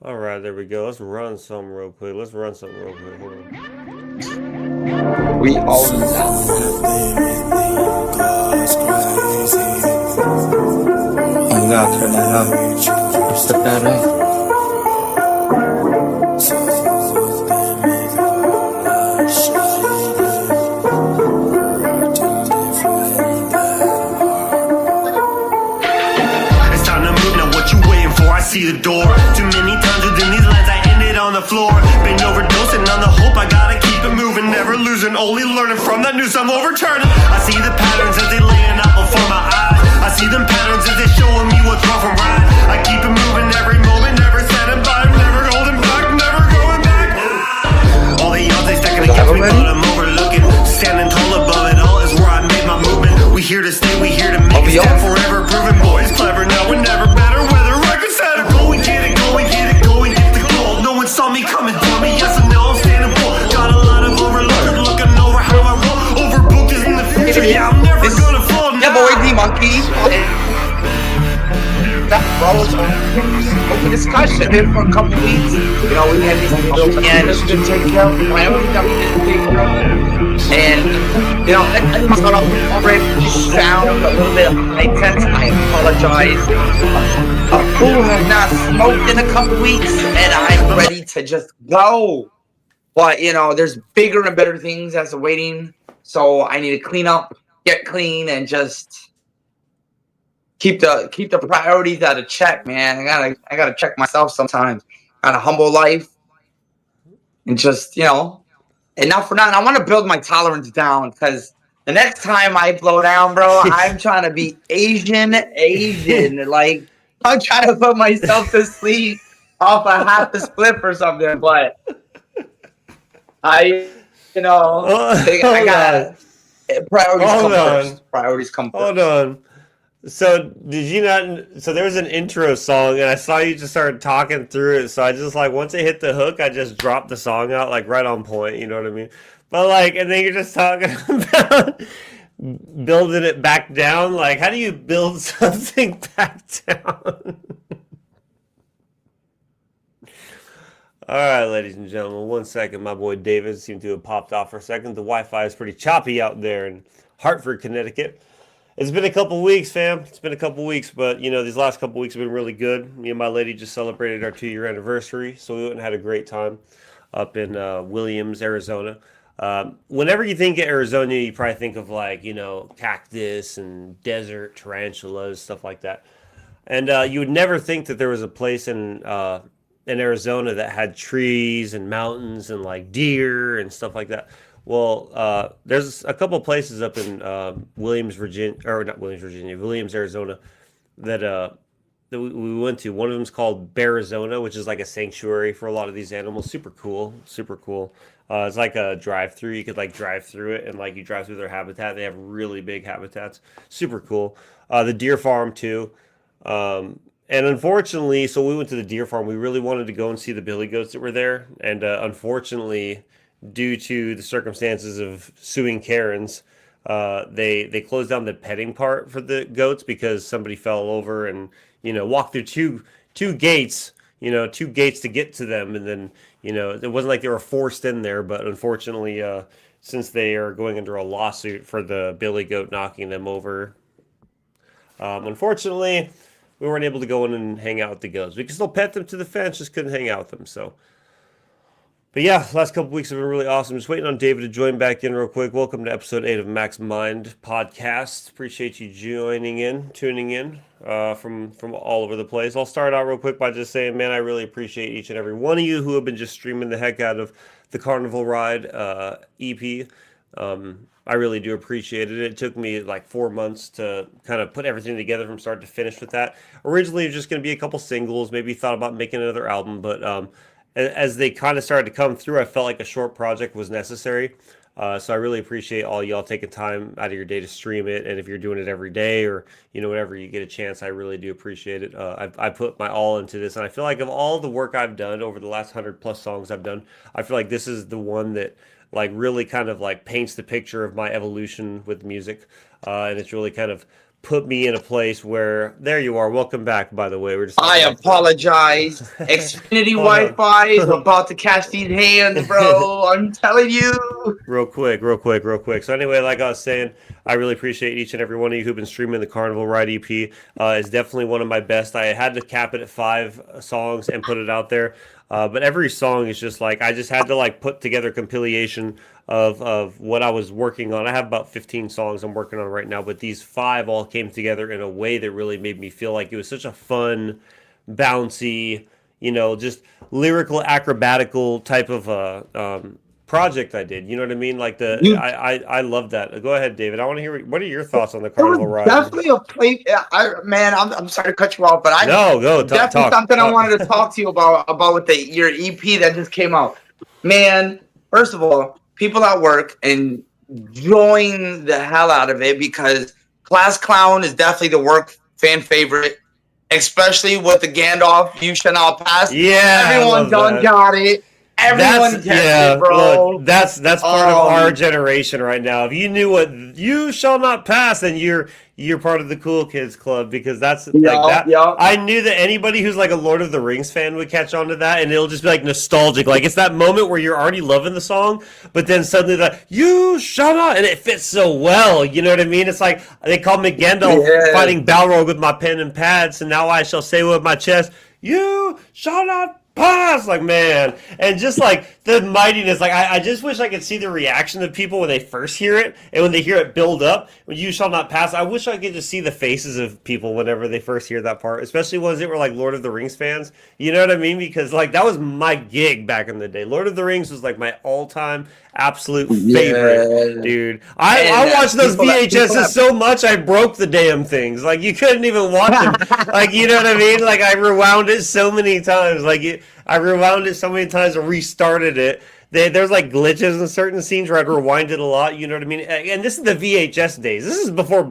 All right, there we go. Let's run some real quick. Let's run something real quick. Hold on. We all need that. Oh, you gotta turn that up. Step that up. It's time to move now. What you waiting for? I see the door. Too many times within these lines, I ended on the floor. Been overdosing on the hope. I gotta keep it moving, never losing. Only learning from that news I'm overturning. I see the patterns as they laying out before my eyes. I see them patterns as they showing me what's wrong from right. I keep it moving every moment, never standing by, never holding back, never going back. All the odds they stack against me, but I'm overlooking. Standing tall above it all is where I made my movement. We here to stay, we here to make it stand forever. Proven boys clever now and never better. Weather record setter, go and get it, go and get it, go and get the goal. No one saw me coming, dummy. Yes, and now I'm standing full. Got a lot of overlookers looking over how I roll. Overbooked is in the future, yeah, I'm never gonna fall now. Yeah, boy, D-Monkey. That follows open discussion here for a couple weeks. You know, we had these people and just to take care of my own stuff, just take care of. And, you know, I thought I already sound a little bit intense. I apologize. Who have not smoked in a couple weeks, and I'm ready to just go. But, you know, there's bigger and better things that's awaiting. So I need to clean up, get clean, and just keep the priorities out of check, man. I gotta check myself sometimes. Got a humble life, and just, you know, and not for nothing, I want to build my tolerance down, because the next time I blow down, bro, I'm trying to be Asian. Like, I'm trying to put myself to sleep off a half a spliff or something. But I gotta priorities come first. Hold on. So did you not? So there was an intro song, and I saw you just started talking through it. So I just like once it hit the hook, I just dropped the song out like right on point. You know what I mean? But like, and then you're just talking about building it back down. Like, how do you build something back down? All right, ladies and gentlemen, 1 second. My boy David seemed to have popped off for a second. The Wi-Fi is pretty choppy out there in Hartford, Connecticut. It's been a couple weeks, fam. It's been a couple weeks, but you know these last couple weeks have been really good. Me and my lady just celebrated our 2-year anniversary, so we went and had a great time up in Williams, Arizona. Whenever you think of Arizona, you probably think of like cactus and desert tarantulas, stuff like that. And you would never think that there was a place in Arizona that had trees and mountains and like deer and stuff like that. Well, there's a couple places up in Williams, Virginia, or not Williams, Virginia, Williams, Arizona, that that we went to. One of them is called Bearizona, which is like a sanctuary for a lot of these animals. Super cool, super cool. It's like a drive-through. You could like drive through it, and like you drive through their habitat. They have really big habitats. Super cool. The deer farm too. And unfortunately, so we went to the deer farm. We really wanted to go and see the billy goats that were there, and unfortunately, due to the circumstances of suing Karens, they closed down the petting part for the goats because somebody fell over and walked through two gates, two gates to get to them, and then it wasn't like they were forced in there, but unfortunately, since they are going under a lawsuit for the billy goat knocking them over, unfortunately, we weren't able to go in and hang out with the goats. We could still pet them to the fence, just couldn't hang out with them. So. But yeah, last couple weeks have been really awesome. Just waiting on David to join back in real quick. Welcome to episode 8 of Macks MInd podcast. Appreciate you tuning in from all over the place. I'll start out real quick by just saying, man, I really appreciate each and every one of you who have been just streaming the heck out of the Carnival Ride EP. I really do appreciate it. It took me like 4 months to kind of put everything together from start to finish with that. Originally, it was just going to be a couple singles. Maybe thought about making another album, but as they kind of started to come through, I felt like a short project was necessary. So I really appreciate all y'all taking time out of your day to stream it. And if you're doing it every day or, whenever you get a chance, I really do appreciate it. I put my all into this. And I feel like of all the work I've done over the last 100+ songs I've done, I feel like this is the one that like really kind of like paints the picture of my evolution with music. And it's really kind of put me in a place where there you are. Welcome back, by the way. We're just I talking about apologize. Xfinity Hold on. Wi-Fi is about to catch these hands, bro. I'm telling you. Real quick. So anyway, like I was saying, I really appreciate each and every one of you who've been streaming the Carnival Ride EP. It's definitely one of my best. I had to cap it at 5 songs and put it out there. But every song is just like, I just had to like put together a compilation of what I was working on. I have about 15 songs I'm working on right now, but these 5 all came together in a way that really made me feel like it was such a fun, bouncy, just lyrical, acrobatical type of project I did. You know what I mean? Like You I love that. Go ahead, David. I want to hear what are your thoughts on the It Carnival was ride? definitely a play. Man, I'm sorry to cut you off, but No, go definitely talk. something I wanted to talk to you about with your EP that just came out. Man, first of all, people at work enjoying the hell out of it because Class Clown is definitely the work fan favorite, especially with the Gandalf "You Shall Not Pass." Yeah, I Everyone love done that. got it. Everyone gets it, bro. Look, that's part of our generation right now. If you knew what "You Shall Not Pass," then you're part of the cool kids club because that's like Yeah, that. yeah. I knew that anybody who's like a Lord of the Rings fan would catch on to that, and it'll just be like nostalgic. Like it's that moment where you're already loving the song, but then suddenly the "You Shall Not," and it fits so well. You know what I mean? It's like they call me Gandalf Yeah. fighting Balrog with my pen and pad, so now I shall say with my chest, "You shall not pass," like man, and just like the mightiness, like I just wish I could see the reaction of people when they first hear it and when they hear it build up. When "You shall not pass," I wish I could just see the faces of people whenever they first hear that part, especially ones that were like Lord of the Rings fans. You know what I mean? Because like that was my gig back in the day. Lord of the Rings was like my all-time absolute favorite, Yeah. dude. I watched those VHSs so much I broke the damn things. Like you couldn't even watch them. Like you know what I mean? Like I rewound it so many times. I rewound it so many times and restarted it. There's like glitches in certain scenes where I'd rewind it a lot. You know what I mean? And this is the VHS days. This is before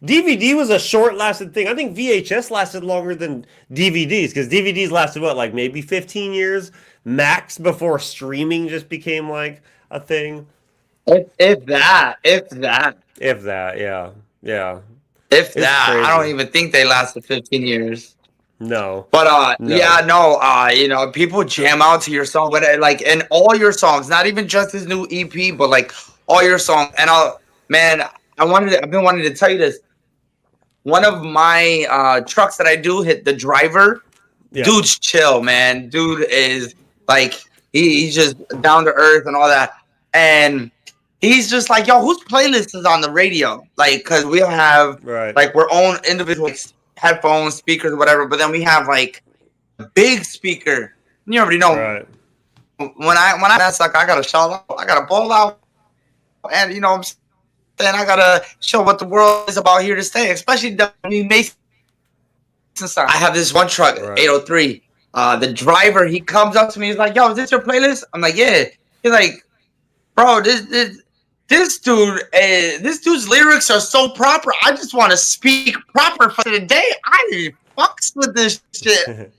DVD was a short-lasting thing. I think VHS lasted longer than DVDs because DVDs lasted what, like maybe 15 years max before streaming just became like a thing. If that. If that, yeah, If it's that, I don't crazy. even think they lasted 15 years. No, But no, yeah, no, people jam out to your song, but like in all your songs, not even just his new EP, but like all your songs. And man, I've been wanting to tell you this. One of my trucks that I do hit the driver, yeah, dude's chill, man. Dude is like he's just down to earth and all that. And he's just like, yo, whose playlist is on the radio? Like, cause we have right, like our own individual headphones, speakers, whatever. But then we have like a big speaker. You already know right. when I that's like I gotta shout out, I gotta ball out, and you know what I'm saying, I gotta show what the world is about here to stay, especially the Mason song. I have this one truck, Right. 803. The driver, he comes up to me, he's like, yo, is this your playlist? I'm like, yeah. He's like, bro, this dude's lyrics are so proper. I just want to speak proper for the day. I fucks with this shit.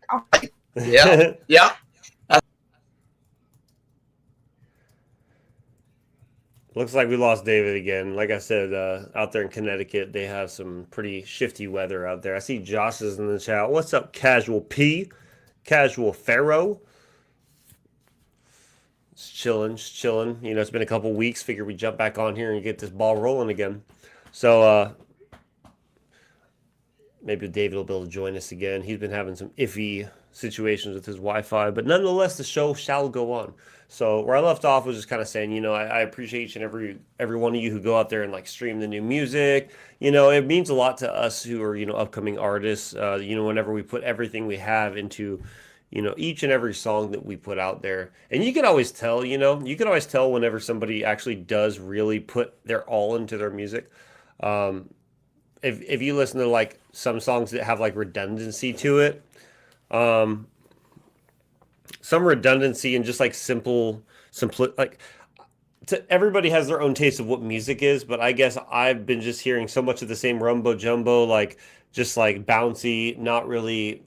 I'm like, yeah. Looks like we lost David again. Like I said, out there in Connecticut, they have some pretty shifty weather out there. I see Josh is in the chat. What's up, Casual P? Casual Pharaoh? It's chilling. You know, it's been a couple weeks. Figure we jump back on here and get this ball rolling again. So, maybe David will be able to join us again. He's been having some iffy situations with his Wi-Fi, but nonetheless, the show shall go on. So where I left off was just kind of saying, you know, I appreciate each and every one of you who go out there and like stream the new music. You know, it means a lot to us who are, you know, upcoming artists. You know, whenever we put everything we have into, you know, each and every song that we put out there. And you can always tell, you know, whenever somebody actually does really put their all into their music. If you listen to like some songs that have like redundancy to it, some redundancy and just like like everybody has their own taste of what music is, but I guess I've been just hearing so much of the same rumbo jumbo, like just like bouncy, not really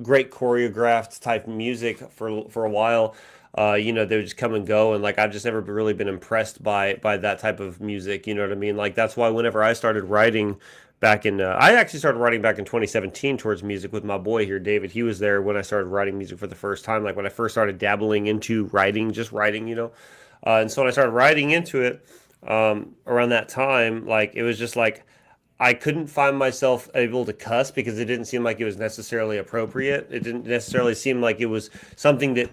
great choreographed type music for a while. They would just come and go, and like I've just never really been impressed by that type of music. You know what I mean? Like that's why whenever I started writing I actually started writing back in 2017 towards music with my boy here, David. He was there when I started writing music for the first time, like when I first started dabbling into writing, just writing, and so when I started writing into it around that time, like it was just like I couldn't find myself able to cuss because it didn't seem like it was necessarily appropriate. It didn't necessarily seem like it was something that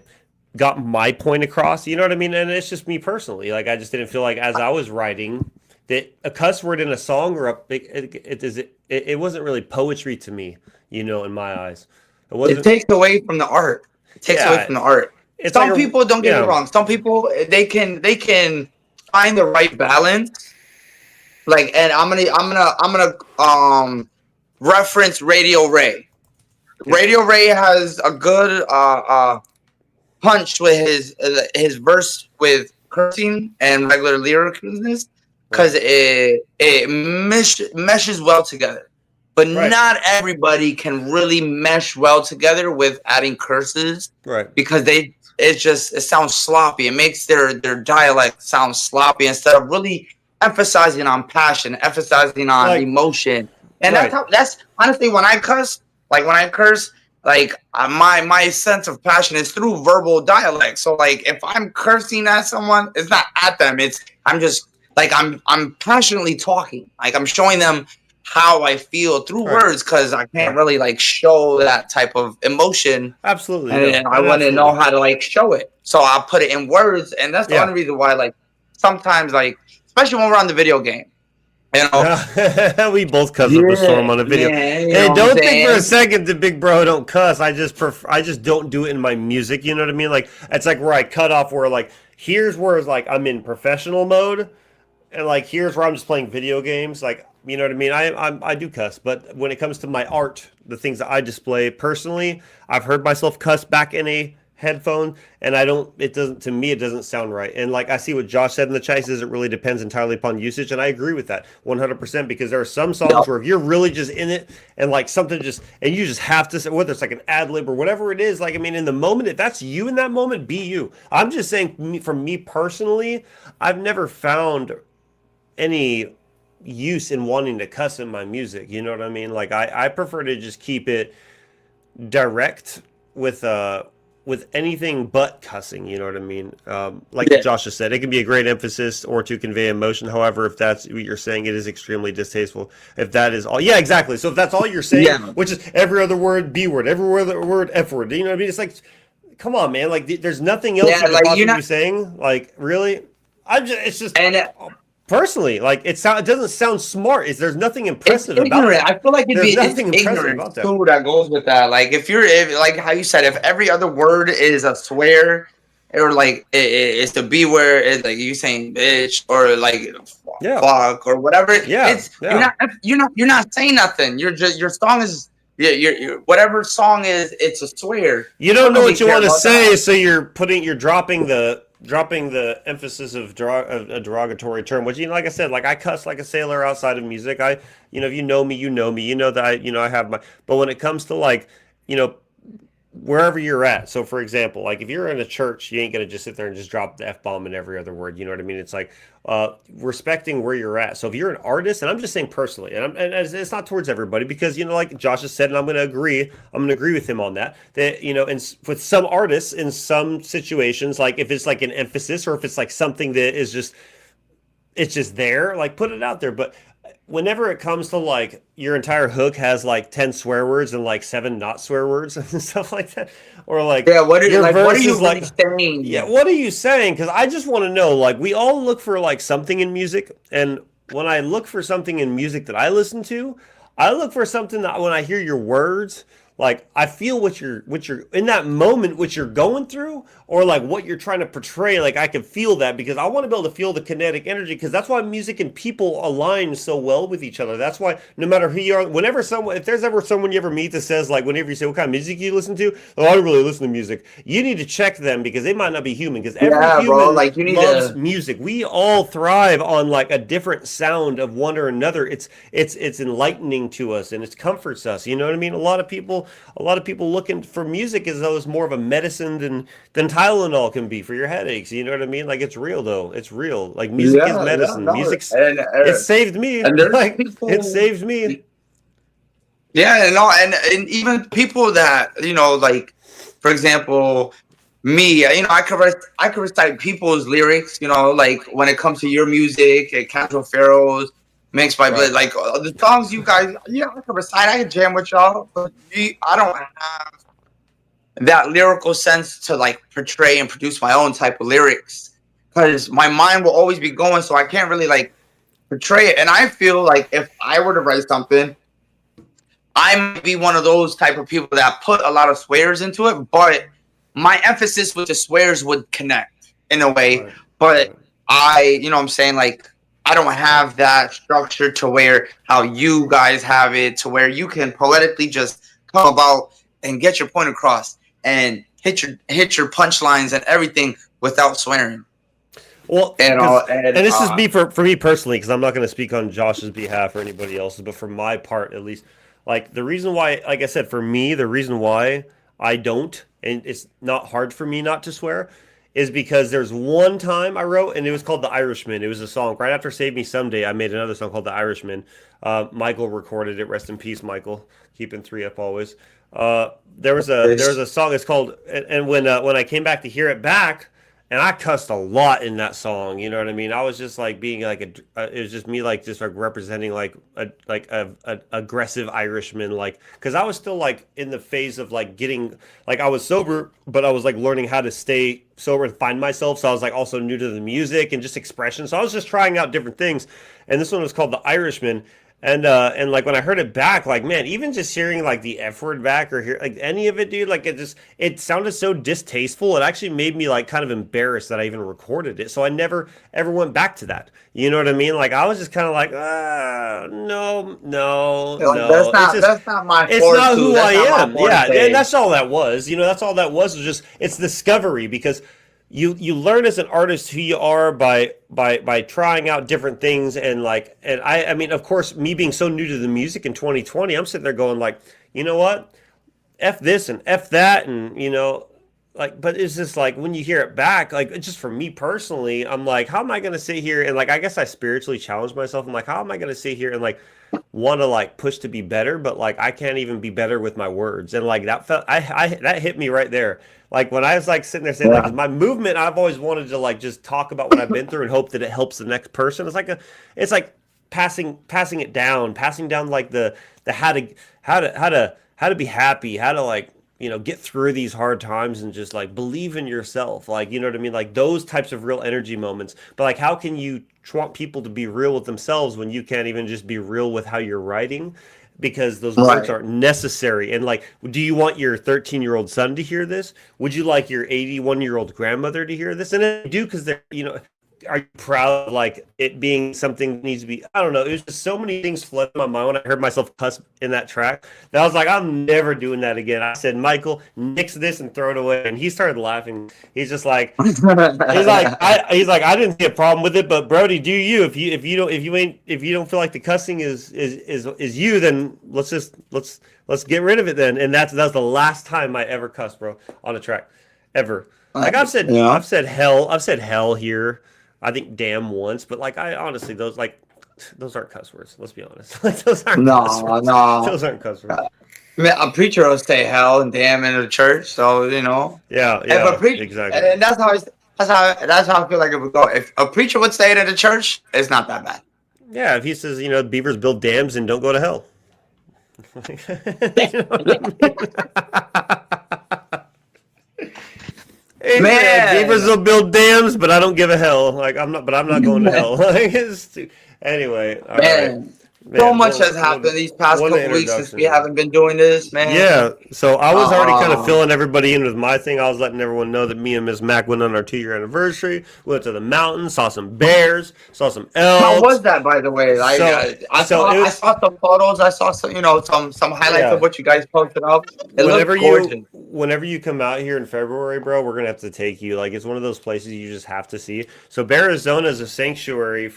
got my point across. You know what I mean? And it's just me personally. Like I just didn't feel like as I was writing that a cuss word in a song or it wasn't really poetry to me. In my eyes, it takes away from the art. It takes away from the art. Some people, don't get me wrong. Some people they can find the right balance. Like, and I'm gonna reference Radio Ray. Radio Ray has a good punch with his verse with cursing and regular lyricalness because it meshes well together. But not everybody can really mesh well together with adding curses, right? Because it sounds sloppy. It makes their dialect sound sloppy instead of really emphasizing on passion, emphasizing on emotion. And that's honestly when I curse, like my sense of passion is through verbal dialect. So like if I'm cursing at someone, it's not at them. I'm just like I'm passionately talking. Like I'm showing them how I feel through words because I can't really like show that type of emotion. Absolutely. And I want to know how to like show it. So I'll put it in words. And that's the only reason why like sometimes like especially when we're on the video game. We both cuss up a storm on a video. Hey, don't think for a second that Big Bro don't cuss. I just don't do it in my music. You know what I mean? Like it's like where I cut off where like here's where it's like I'm in professional mode, and like here's where I'm just playing video games. Like you know what I mean? I do cuss, but when it comes to my art, the things that I display personally, I've heard myself cuss back in a headphone, and it doesn't sound right. And like I see what Josh said in the chat, he says it really depends entirely upon usage, and I agree with that 100% because there are some songs where if you're really just in it and like something and you just have to say, whether it's like an ad lib or whatever it is, like I mean in the moment, if that's you in that moment, be you. I'm just saying for me personally, I've never found any use in wanting to cuss in my music. You know what I mean? Like I prefer to just keep it direct with anything but cussing, you know what I mean? Like Josh just said, it can be a great emphasis or to convey emotion. However, if that's what you're saying, it is extremely distasteful. If that is all, yeah, exactly. So if that's all you're saying, which is every other word B word, every other word F word, you know what I mean? It's like, come on, man. Like there's nothing else you could possibly be saying. Like really, it's just. Personally, like it doesn't sound smart. There's nothing impressive about it. I feel like it's ignorant too that goes with that. Like if like how you said, if every other word is a swear, or like it's the B word, it's like you saying bitch or like fuck or whatever. You're not saying nothing. You're just your song is. Your whatever song is, it's a swear. You don't know what you want to say, so you're dropping the emphasis of a derogatory term, which like I said, like I cuss like a sailor outside of music. If you know me, you know that I have my. But when it comes to like wherever you're at, so for example, like if you're in a church, you ain't gonna just sit there and just drop the F-bomb in every other word. You know what I mean? It's like respecting where you're at. So if you're an artist, and I'm just saying personally, and it's not towards everybody because like Josh has said, and I'm gonna agree with him on that. That and with some artists in some situations, like if it's like an emphasis or if it's like something that is just it's just there, like put it out there. But whenever it comes to like your entire hook has like 10 swear words and like 7 not swear words and stuff like that, or like what are you really saying? Yeah, what are you saying? Because I just want to know. Like we all look for like something in music, and when I look for something in music that I listen to, I look for something that when I hear your words, like I feel what you're in that moment, what you're going through, or like what you're trying to portray. Like I can feel that because I want to be able to feel the kinetic energy, because that's why music and people align so well with each other. That's why no matter who you are, if there's ever someone you ever meet that says like, whenever you say what kind of music you listen to, oh, I don't really listen to music, you need to check them because they might not be human. Because every human loves music. We all thrive on like a different sound of one or another. It's enlightening to us and it comforts us. You know what I mean? A lot of people a lot of people looking for music as though it's more of a medicine than Tylenol can be for your headaches. You know what I mean? Like it's real though. It's real. Like music is Yeah, medicine. no, Music's it saved me. and there's Like it people. saved me. Yeah, no, and even people that like, for example, me, I could recite people's lyrics, like when it comes to your music, and Casual Pharaohs, Mixed by Right. Blade, like the songs you guys, yeah, I could recite, I could jam with y'all, but I don't have that lyrical sense to like portray and produce my own type of lyrics because my mind will always be going, so I can't really like portray it. And I feel like if I were to write something, I might be one of those type of people that put a lot of swears into it, but my emphasis with the swears would connect in a way. Right. But what I'm saying, like, I don't have that structure to where how you guys have it, to where you can poetically just come about and get your point across and hit your punchlines and everything without swearing. Well, And and this is me for me personally, because I'm not going to speak on Josh's behalf or anybody else's, but for my part at least, like the reason why, like I said, for me, the reason why I don't, and it's not hard for me not to swear, is because there's one time I wrote, and it was called The Irishman. It was a song right after Save Me Someday. I made another song called The Irishman. Michael recorded it. Rest in peace, Michael. Keeping three up always. There was a song. It's called, and when I came back to hear it back. And I cussed a lot in that song, you know what I mean? I was just like being like it was just me like just like representing like a aggressive Irishman, like because I was still like in the phase of like getting like I was sober, but I was like learning how to stay sober and find myself. So I was like also new to the music and just expression. So I was just trying out different things. And this one was called The Irishman. And like when I heard it back, like man, even just hearing like the F word back or hear like any of it, dude, like it sounded so distasteful. It actually made me like kind of embarrassed that I even recorded it. So I never ever went back to that. You know what I mean? Like I was just kind of like, no, no, like, no. that's not my It's forte. not who I That's not am. my Yeah, forte. and that's all that was. You know, that's all that was just it's discovery because you learn as an artist who you are by trying out different things and like and I mean of course me being so new to the music in 2020 I'm sitting there going like you know what F this and F that and you know like but it's just like when you hear it back like it's just for me personally I'm like how am I gonna sit here and like I guess I spiritually challenge myself I'm like how am I gonna sit here and like want to like push to be better but like I can't even be better with my words and like that felt I that hit me right there like when I was like sitting there saying like my movement I've always wanted to like just talk about what I've been through and hope that it helps the next person it's like passing it down passing down like the how to be happy how to like you know get through these hard times and just like believe in yourself like you know what I mean like those types of real energy moments but like how can you want people to be real with themselves when you can't even just be real with how you're writing because those words Right. aren't necessary and like do you want your 13-year-old son to hear this would you like your 81-year-old grandmother to hear this and I do because they're you know are you proud of like it being something that needs to be I don't know it was just so many things flooded my mind when I heard myself cuss in that track that I was like I'm never doing that again I said Michael nix this and throw it away and he started laughing he's just like he's like I didn't see a problem with it but Brody do you if you don't feel like the cussing is you then let's get rid of it then and that's the last time I ever cussed bro on a track ever like Yeah. I've said hell here I think damn once, but like I honestly those aren't cuss words. Let's be honest. Like those aren't cuss No, words. no. Those aren't cuss words. I mean, a preacher will say hell and damn in the church, so Yeah, If a yeah, preacher, exactly. and that's how I feel like it would go. If a preacher would say it in the church, it's not that bad. Yeah, if he says, you know, beavers build dams and don't go to hell. You know what I mean? Hey, Man. beavers will build dams, but I don't give a hell. Like I'm not going to hell. Like anyway, all right. Man, so much has happened these past what an couple weeks since we introduction. haven't been doing this, man. Yeah, so I was already kind of Uh, filling everybody in with my thing. I was letting everyone know that me and Miss Mac went on our 2-year anniversary. Went to the mountains, saw some bears, saw some How was elks. that, by the way? Like, I So it I was saw some photos. I saw some highlights yeah. of what you guys posted up. It looked gorgeous. Whenever you come out here in February, bro, we're gonna have to take you. Like it's one of those places you just have to see. So Arizona is a sanctuary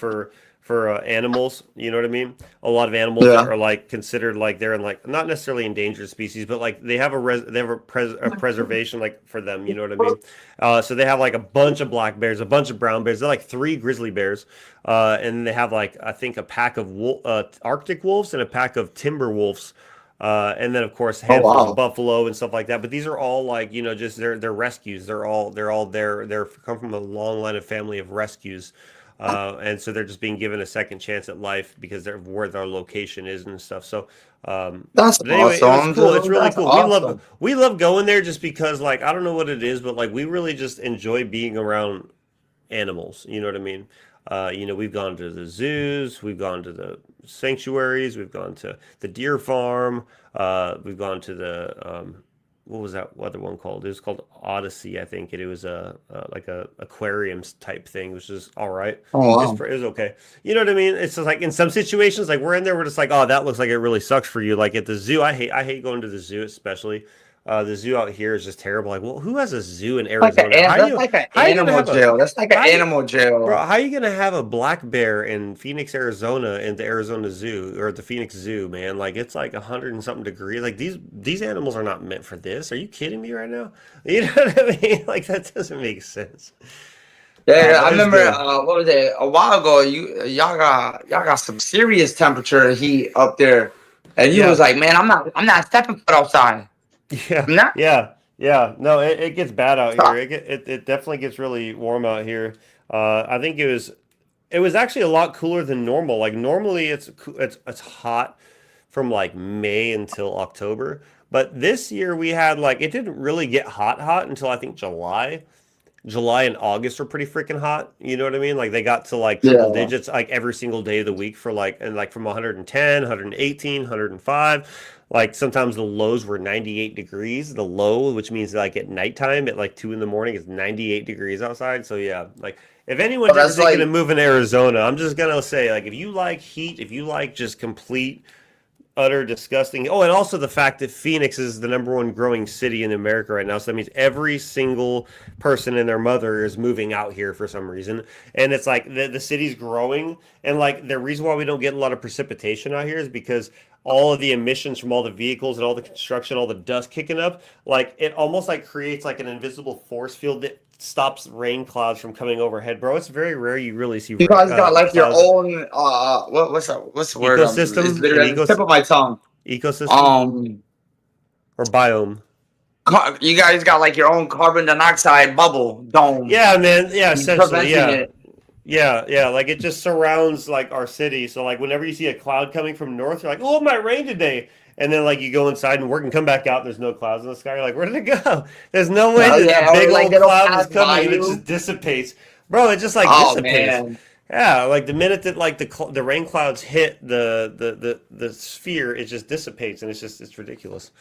for animals. You know what I mean? A lot of animals that Yeah. are like considered like they're in like not necessarily endangered species, but like they have a preservation like for them. You know what I mean? So they have like a bunch of black bears, a bunch of brown bears. They're like three grizzly bears, and they have like I think a pack of Arctic wolves and a pack of timber wolves. And then of course Oh handfuls of wow. buffalo and stuff like that. But these are all like just they're rescues. They're come from a long line of family of rescues, and so they're just being given a second chance at life because they're where their location is and stuff. So, That's but anyway, it was awesome, cool. It's dude. really That's cool. awesome. We love going there just because like I don't know what it is, but like we really just enjoy being around animals. You know what I mean? We've gone to the zoos, we've gone to the sanctuaries, we've gone to the deer farm, we've gone to the what was that other one called? It was called Odyssey, I think. And it was like a aquariums type thing, which is all right. Oh wow. It was okay. You know what I mean? It's just like in some situations, like we're in there, we're just like, oh, that looks like it really sucks for you. Like at the zoo, I hate going to the zoo, especially. The zoo out here is just terrible. Like, well, who has a zoo in Arizona? That's like an How you gonna animal have a jail. That's like an how you, animal jail. Bro, how you gonna have a black bear in Phoenix, Arizona, in the Arizona Zoo or the Phoenix Zoo, man? Like it's like 100 and something degrees. Like these animals are not meant for this. Are you kidding me right now? You know what I mean? Like that doesn't make sense. Yeah, I But it's remember. good. What was it? A while ago, y'all got some serious temperature heat up there, and you was Yeah, like, "Man, I'm not stepping foot outside. yeah, I'm not." yeah. No, it gets bad out here. Stop. It definitely gets really warm out here. I think it was actually a lot cooler than normal. Like normally it's hot from like May until October. But this year we had like it didn't really get hot until I think July. July and August were pretty freaking hot. You know what I mean? Like they got to like triple Yeah, digits like every single day of the week for like and like from 110, 118, 105. Like sometimes the lows were 98 degrees. The low, which means like at nighttime at like 2 in the morning, it's 98 degrees outside. So yeah, like if but anyone's ever that's thinking of like moving to Arizona, I'm just gonna say like if you like heat, if you like just complete utter disgusting. Oh, and also the fact that Phoenix is the number one growing city in America right now. So that means every single person and their mother is moving out here for some reason. And it's like the city's growing. And like the reason why we don't get a lot of precipitation out here is because all of the emissions from all the vehicles and all the construction, all the dust kicking up, like it almost like creates like an invisible force field that stops rain clouds from coming overhead, bro. It's very rare you really see you guys got like your clouds. own what's the word? It's Ecosystem, literally at the tip of my tongue. ecosystem Um, or biome. you guys got like your own carbon dioxide bubble dome Yeah, man. Yeah, essentially. preventing Yeah. it. Yeah. Like it just surrounds like our city. So like whenever you see a cloud coming from north, you're like, oh, it might rain today. And then like you go inside and work and come back out, and there's no clouds in the sky. You're like, where did it go? There's no way Hell that yeah, a or big like old it'll cloud was pass by coming and it you. just dissipates. Bro, it just like Oh dissipates. man. Yeah, like the minute that like the rain clouds hit the sphere, it just dissipates and it's ridiculous.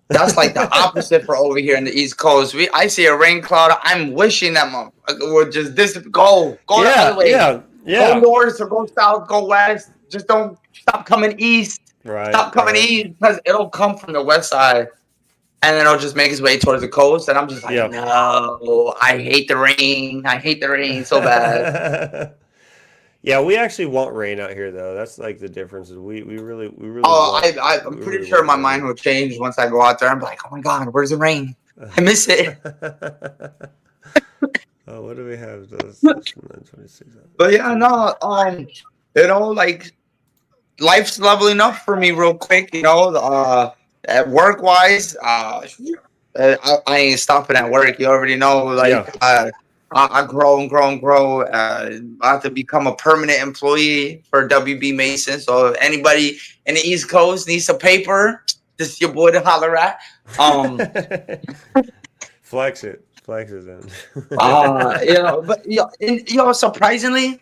That's like the opposite for over here in the East Coast. I see a rain cloud. I'm wishing that would just go the other Yeah, way. yeah, Go yeah. north or go south, go west. Just don't stop coming east. Right, Stop coming right. east because it'll come from the west side and then it'll just make its way towards the coast. And I'm just like, Yeah. no, I hate the rain. I hate the rain so bad. Yeah, we actually want rain out here though. That's like the difference is we really Oh, want I'm we pretty really sure want my mind rain. will change once I go out there. I'm like, oh my God, where's the rain? I miss it. Oh, what do we have? That's 926. But yeah, no, like life's leveling up for me real quick. At work wise, I ain't stopping at work. You already know, Yeah. I grow and grow and grow. I have to become a permanent employee for WB Mason. So if anybody in the East Coast needs some paper, this is your boy to holler at. Flex it. Flex it then. But surprisingly.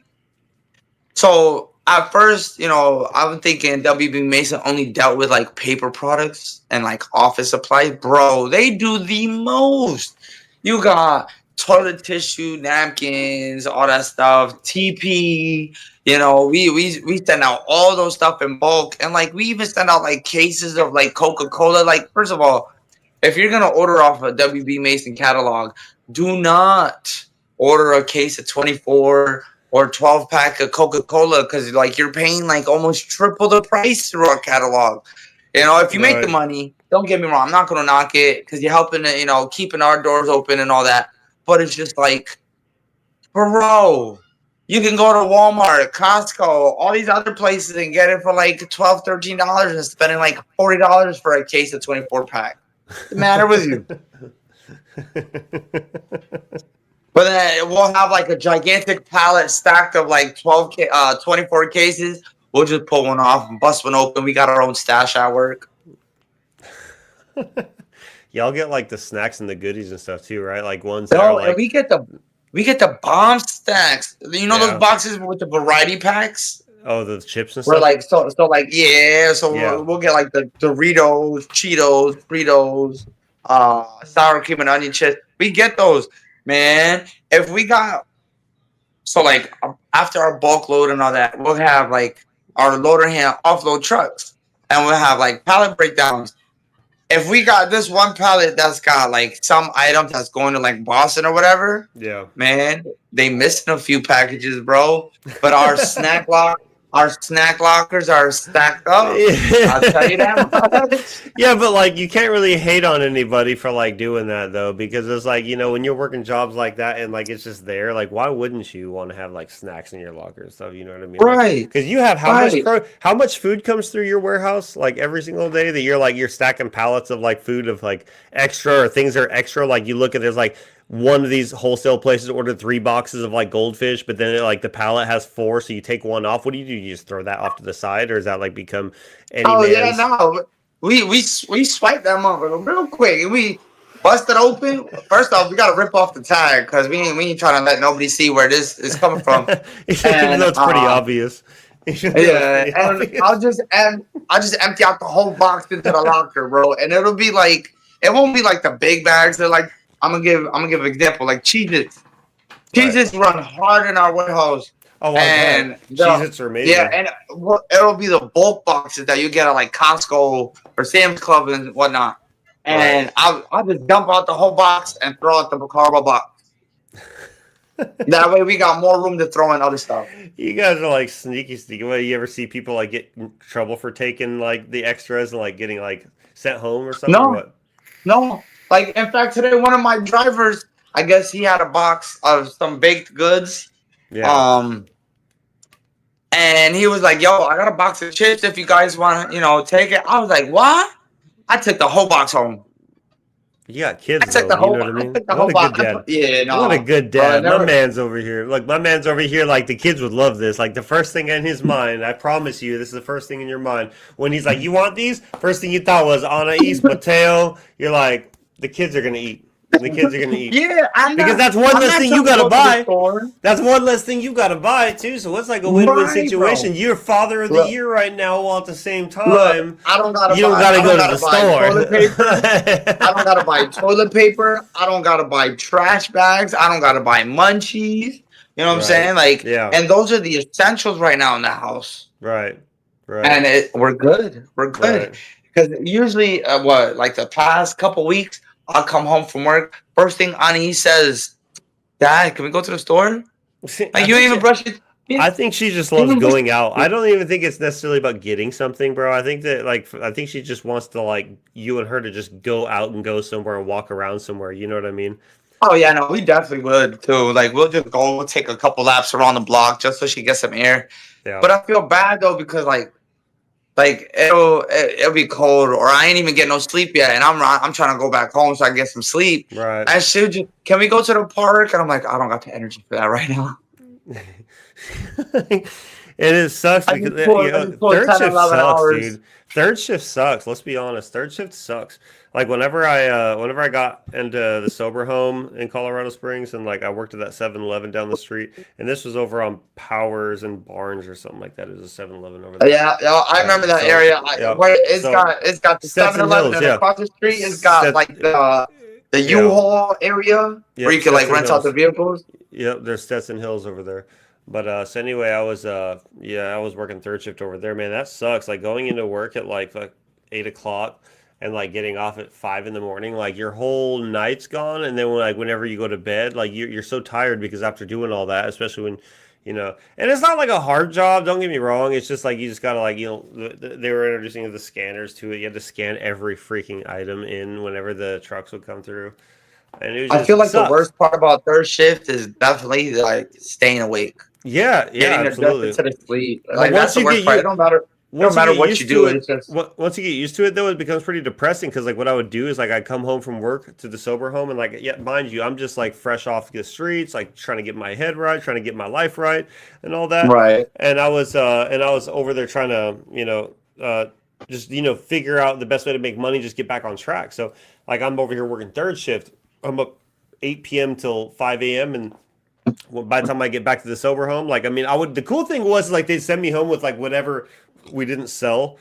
So at first, I'm thinking WB Mason only dealt with like paper products and like office supplies. Bro, they do the most. You got toilet tissue, napkins, all that stuff, TP. We send out all those stuff in bulk, and like we even send out like cases of like Coca-Cola. Like first of all, if you're gonna order off a WB Mason catalog, do not order a case of 24 or 12-pack of Coca-Cola because like you're paying like almost triple the price through our catalog. You know, if you make the Right. money, don't get me wrong, I'm not gonna knock it because you're helping, keeping our doors open and all that. But it's just like, bro, you can go to Walmart, Costco, all these other places and get it for like $12, $13 and spending like $40 for a case of 24-pack. What's the matter with you? But then we'll have like a gigantic pallet stacked of like 24 cases. We'll just pull one off and bust one open. We got our own stash at work. Y'all get like the snacks and the goodies and stuff too, right? Like ones that are No, and like, we get the bomb stacks. You know Yeah. those boxes with the variety packs? oh, the chips and We're stuff. like so Yeah. we'll get like the Doritos, Cheetos, Fritos, sour cream and onion chips. We get those, man. If we got like after our bulk load and all that, we'll have like our loader hand offload trucks, and we'll have like pallet breakdowns. If we got this one pallet that's got like some item that's going to like Boston or whatever, Yeah. man, they missing a few packages, bro. But our snack lockers are stacked up. I'll tell you that. Yeah, but like you can't really hate on anybody for like doing that though, because it's like, when you're working jobs like that and like it's just there, like why wouldn't you want to have like snacks in your locker and stuff? You know what I mean? Right. Because you have Right. how much food comes through your warehouse like every single day that you're stacking pallets of like food of like extra or things that are extra. Like you look at there's like one of these wholesale places ordered 3 boxes of like goldfish, but then like the pallet has 4, so you take one off. What do? You just throw that off to the side, or does that like become any Oh yeah, man's? no. We swipe that motherfucker real quick and we bust it open. First off, we gotta rip off the tag because we ain't trying to let nobody see where this is coming from. Even And though it's pretty obvious. yeah, and I'll just empty out the whole box into the locker, bro. And it'll be like it won't be like the big bags. They're like I'm gonna give an example like Cheez-Its. Cheez-Its run hard in our warehouse. Oh, wow, And Cheez-Its are amazing. yeah, and it'll be the bulk boxes that you get at like Costco or Sam's Club and whatnot. And I'll just dump out the whole box and throw out the cardboard box. That way we got more room to throw in other stuff. You guys are like sneaky. What, you ever see people like get in trouble for taking like the extras and like getting like sent home or something? Or what? No. Like in fact, today one of my drivers, I guess he had a box of some baked goods. Yeah. And he was like, "Yo, I got a box of chips if you guys want to, take it." I was like, "What?" I took the whole box home. You got kids, I took though. the whole. You know what I I mean? took the What whole a box. good dad. Yeah, no. What a good dad. Never- My man's over here. Look, my man's over here. Like the kids would love this. Like the first thing in his mind, I promise you, this is the first thing in your mind when he's like, "You want these?" First thing you thought was Anais, Mateo. You're like, the kids are gonna eat. The kids are gonna eat. Yeah, Because that's one less thing you gotta buy. Store. That's one less thing you gotta buy too. So it's like a win-win Right, situation. bro. You're father of the Look. year right now, while at the same time, Look, I don't gotta. you don't buy, gotta I go don't to the gotta buy toilet paper. store. I don't gotta buy toilet paper. I don't gotta buy trash bags. I don't gotta buy munchies. You know what I'm Right. saying? Like, Yeah. and those are the essentials right now in the house. Right. Right. And we're good. We're good. Right. Because usually, like the past couple weeks, I'll come home from work. First thing Ani says, "Dad, can we go to the store?" Like, you don't even brush it. I think she just loves going out. I don't even think it's necessarily about getting something, bro. I think that I think she just wants to like you and her to just go out and go somewhere and walk around somewhere. You know what I mean? Oh yeah, no, we definitely would too. Like we'll just go, we'll take a couple laps around the block just so she gets some air. Yeah. But I feel bad though because like it'll be cold or I ain't even get no sleep yet, and I'm trying to go back home so I can get some sleep. Right. And she'll just, can we go to the park? And I'm like, I don't got the energy for that right now. It sucks I because just pulled third 10, shift 11 sucks, hours. dude. Third shift sucks. Let's be honest. Third shift sucks. Like whenever I got into the sober home in Colorado Springs and like I worked at that 7-Eleven down the street, and this was over on Powers and Barnes or something like that. It was a 7-Eleven over there. Yeah, I remember that so, area. yeah. Where it's So, got the Stetson 7-Eleven Hills, and yeah. across the street it's got Stet- like the U-Haul area Yeah, where you can like Stetson rent out the Hills. vehicles. Yep, there's Stetson Hills over there. But so anyway, I was working third shift over there, man. That sucks. Like going into work at like 8 o'clock and like getting off at 5 in the morning, like your whole night's gone. And then whenever you go to bed, like you're so tired because after doing all that, especially when you know. And it's not like a hard job. Don't get me wrong. It's just like you just gotta like, you know, they were introducing the scanners to it. You had to scan every freaking item in whenever the trucks would come through, and I feel it like the sucks. worst part about third shift is definitely like staying awake, Yeah, yeah, getting adjusted absolutely. to the sleep. But Like that's the worst part. It don't matter. It don't once you matter get what you used to do. it, It's just once you get used to it, though, it becomes pretty depressing. Because like what I would do is like I'd come home from work to the sober home, and like yeah, mind you, I'm just like fresh off the streets, like trying to get my head right, trying to get my life right, and all that. right. And I was over there trying to just figure out the best way to make money, just get back on track. So like I'm over here working third shift. I'm up 8 p.m. till 5 a.m. and by the time I get back to the sober home, like I mean, I would. The cool thing was like they'd send me home with like whatever we didn't sell.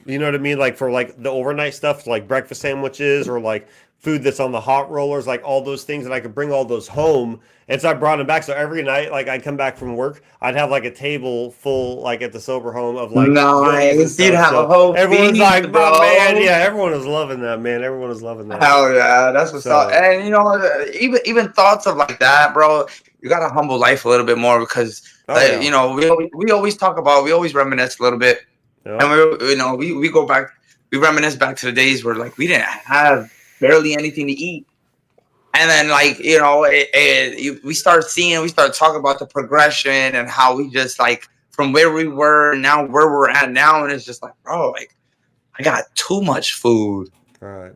You know what I mean? Like for like the overnight stuff, like breakfast sandwiches or like food that's on the hot rollers, like all those things, and I could bring all those home. And so I brought them back. So every night, like I'd come back from work, I'd have like a table full, like at the sober home of like goodies and Nice. You'd stuff. have a So whole everyone's feast, like, "My man, bro. yeah." Everyone was loving that, man. Everyone was loving that. Hell yeah, that's what's up. So, And you know, even thoughts of like that, bro. You gotta humble life a little bit more because, oh yeah, you know, we always talk about, we always reminisce a little bit, and yep, we go back, we reminisce back to the days where like we didn't have barely anything to eat, and then like you know, we start talking about the progression and how we just like from where we were and now where we're at now, and it's just like, bro, like I got too much food. right,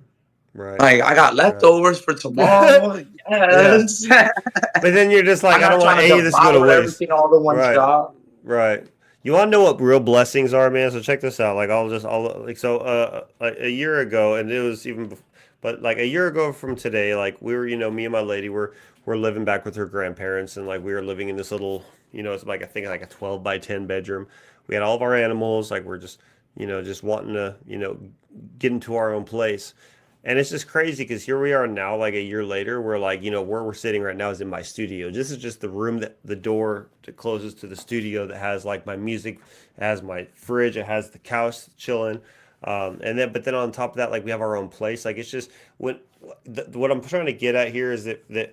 right, Like I got right. leftovers for tomorrow. Yeah. Yes. But then you're just like, I'm I don't not want trying any to of this to go to devour waste. everything all in one Right, shot. right. You want to know what real blessings are, man? So check this out. Like I'll like so like a year ago, and it was even, but like a year ago from today, like we were, me and my lady were living back with her grandparents, and like we were living in this little, it's like I think like a 12 by 10 bedroom. We had all of our animals. Like we're just, just wanting to, get into our own place. And it's just crazy because here we are now, like a year later, we're like, where we're sitting right now is in my studio. This is just the room that the door that closes to the studio that has like my music, it has my fridge, it has the couch chilling. But then on top of that, like we have our own place. Like it's just what I'm trying to get at here is that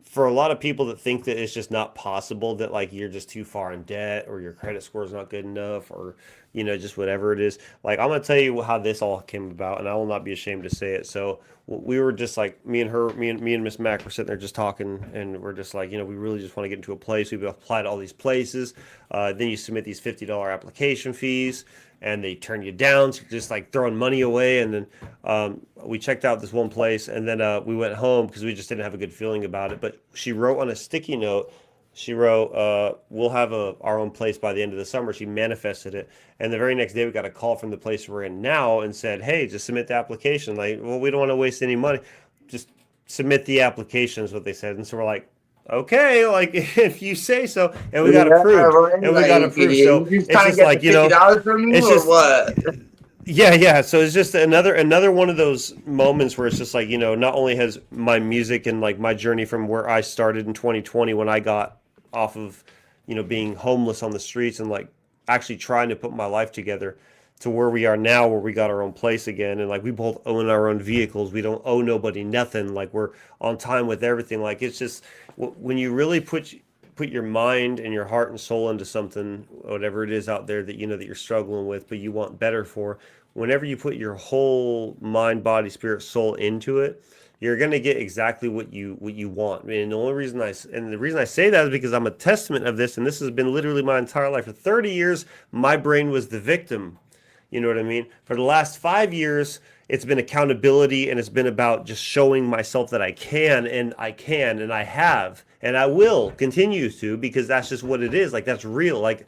for a lot of people that think that it's just not possible, that like you're just too far in debt or your credit score is not good enough or just whatever it is, like I'm gonna tell you how this all came about, and I will not be ashamed to say it. So we were just like me and Miss Mac were sitting there just talking, and we're just like, we really just want to get into a place. We've applied to all these places. Then you submit these $50 application fees, and they turn you down. So you're just like throwing money away. And then we checked out this one place, and then we went home because we just didn't have a good feeling about it. But she wrote on a sticky note. She wrote, "We'll have our own place by the end of the summer." She manifested it, and the very next day we got a call from the place we're in now and said, "Hey, just submit the application." Like, well, we don't want to waste any money. Just submit the application is what they said. And so we're like, okay, like if you say so, and we got approved, Right. and we got Like, approved. So you just it's trying to just get like the $50 from me it's or just what? yeah, yeah. So it's just another one of those moments where it's just like, not only has my music and like my journey from where I started in 2020 when I got off of, being homeless on the streets and like actually trying to put my life together to where we are now, where we got our own place again. And like we both own our own vehicles. We don't owe nobody nothing. Like we're on time with everything. Like it's just when you really put your mind and your heart and soul into something, whatever it is out there that that you're struggling with, but you want better for. Whenever you put your whole mind, body, spirit, soul into it, you're gonna get exactly what you want. And the reason I say that is because I'm a testament of this, and this has been literally my entire life. For 30 years, my brain was the victim. You know what I mean? For the last 5 years, it's been accountability, and it's been about just showing myself that I can, and I have, and I will continue to, because that's just what it is. Like that's real. Like,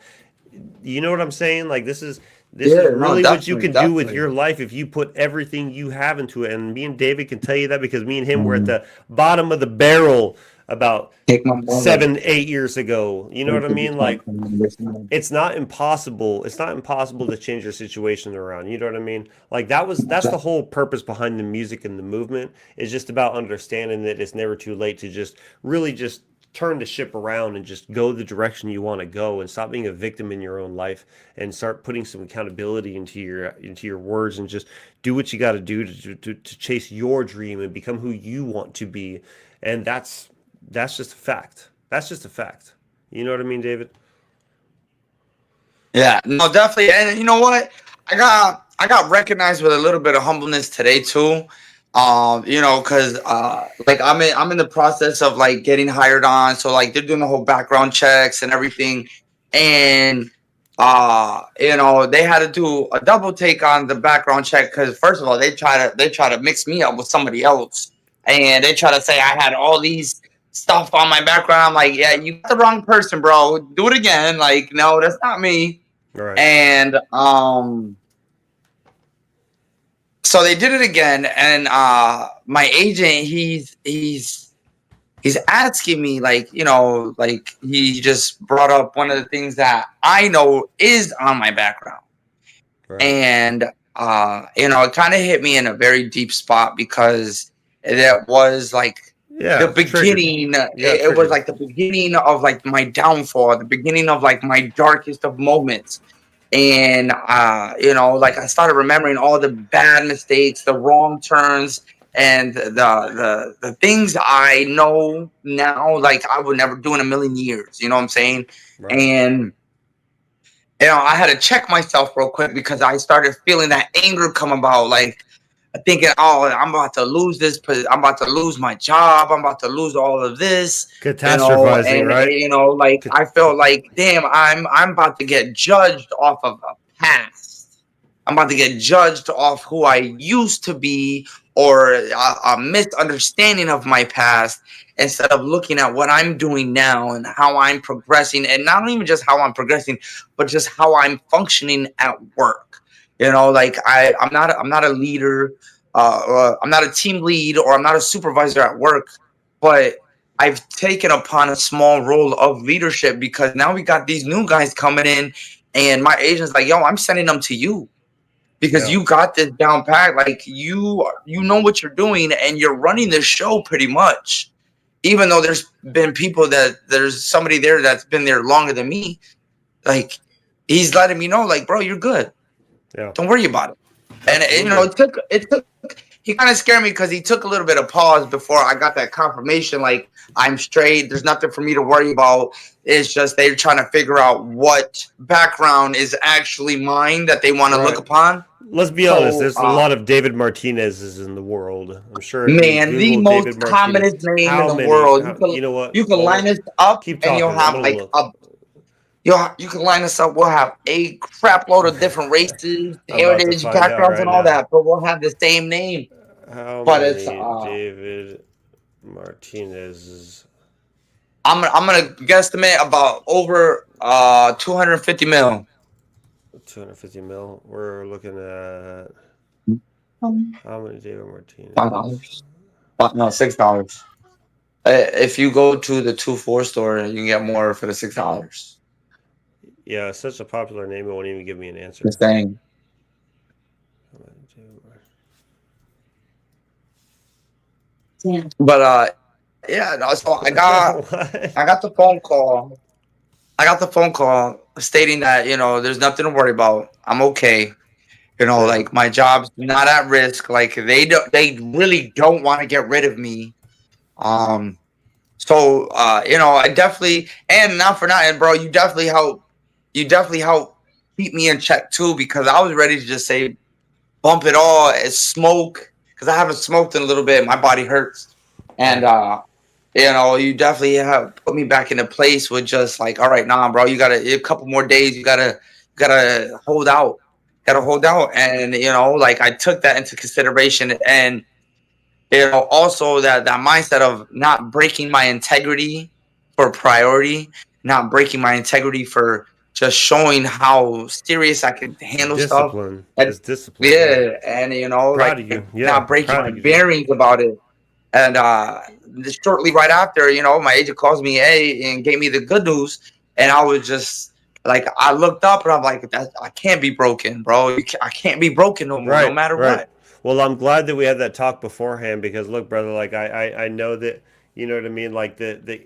you know what I'm saying? Like this is Yeah, no, really what you definitely, can do with definitely. your life if you put everything you have into it. And me and David can tell you that because me and him were at the bottom of the barrel about Take my moment. 7, 8 years ago. You know what I mean? Like it's not impossible. It's not impossible to change your situation around. You know what I mean? Like that's the whole purpose behind the music and the movement. It's just about understanding that it's never too late to just really just turn the ship around and just go the direction you want to go and stop being a victim in your own life and start putting some accountability into your words and just do what you got to do to chase your dream and become who you want to be. And that's just a fact. That's just a fact. You know what I mean, David? Yeah, no, definitely. And you know what? I got recognized with a little bit of humbleness today too. Because like I'm in the process of like getting hired on, so like they're doing the whole background checks and everything, and they had to do a double take on the background check because first of all they try to mix me up with somebody else, and they try to say I had all these stuff on my background. I'm like, yeah, you got the wrong person, bro. Do it again. Like, no, that's not me. All right. And so they did it again, and my agent, he's asking me like, like he just brought up one of the things that I know is on my background. Right. And it kind of hit me in a very deep spot because it was like Yeah. the it's triggered. beginning. Yeah, It was triggered. like the beginning of like my downfall, the beginning of like my darkest of moments. And like I started remembering all the bad mistakes, the wrong turns, and the things I know now, like I would never do in a million years. You know what I'm saying? Right. And I had to check myself real quick because I started feeling that anger come about, like thinking, oh, I'm about to lose this, I'm about to lose my job, I'm about to lose all of this, Catastrophizing, and right? like I felt like, damn, I'm about to get judged off of a past. I'm about to get judged off who I used to be or a misunderstanding of my past instead of looking at what I'm doing now and how I'm progressing, and not even just how I'm progressing, but just how I'm functioning at work. Like I'm not a leader, I'm not a team lead, or I'm not a supervisor at work, but I've taken upon a small role of leadership because now we got these new guys coming in, and my agent's like, "Yo, I'm sending them to you because Yeah. you got this down pat. Like you know what you're doing, and you're running the show pretty much." Even though there's somebody there that's been there longer than me, like he's letting me know, like, bro, you're good. Yeah. Don't worry about it. And Absolutely. it took he kind of scared me because he took a little bit of pause before I got that confirmation. Like I'm straight. There's nothing for me to worry about. It's just they're trying to figure out what background is actually mine that they want to look Right. upon. Let's be honest. So, There's a lot of David Martinez's in the world. I'm sure if you man, the Google most David Martinez, commonest name in how the many? world. You know what? You can Hold line it. us up, Keep and you'll talking. I'm have gonna like look. you can line us up. We'll have a crap load of different races, I'm about to heritage, find out backgrounds, right and all now. that, but we'll have the same name. How But it's many David Martinez's? I'm gonna guesstimate about over 250 mil. 250 mil. We're looking at how many David Martinez? $5. No, $6. If you go to the 2-4 store, you can get more for the $6. Yeah, it's such a popular name. It won't even give me an answer. The same. But yeah. No, so I got What? I got the phone call. I got the phone call stating that there's nothing to worry about. I'm okay. Yeah. Like my job's not at risk. Like they really don't want to get rid of me. Um, so I definitely, and not for nothing, bro. You definitely help keep me in check too because I was ready to just say bump it all as smoke because I haven't smoked in a little bit. My body hurts, and Right. you definitely have put me back in a place with just like, all right, nah, bro, you got a couple more days. You gotta hold out. Gotta hold out, and like I took that into consideration, and also that mindset of not breaking my integrity for priority, not breaking my integrity for just showing how serious I could handle stuff. Discipline. And It's discipline. Yeah. yeah, and Proud like of you. Yeah. not breaking Proud my of you, dude. bearings about it. And just shortly right after, my agent calls me, hey, and gave me the good news, and I was just like, I looked up and I'm like, I can't be broken, bro. I can't be broken no more, no Right, matter right. what. Well, I'm glad that we had that talk beforehand because look, brother, like I know that you know what I mean. Like the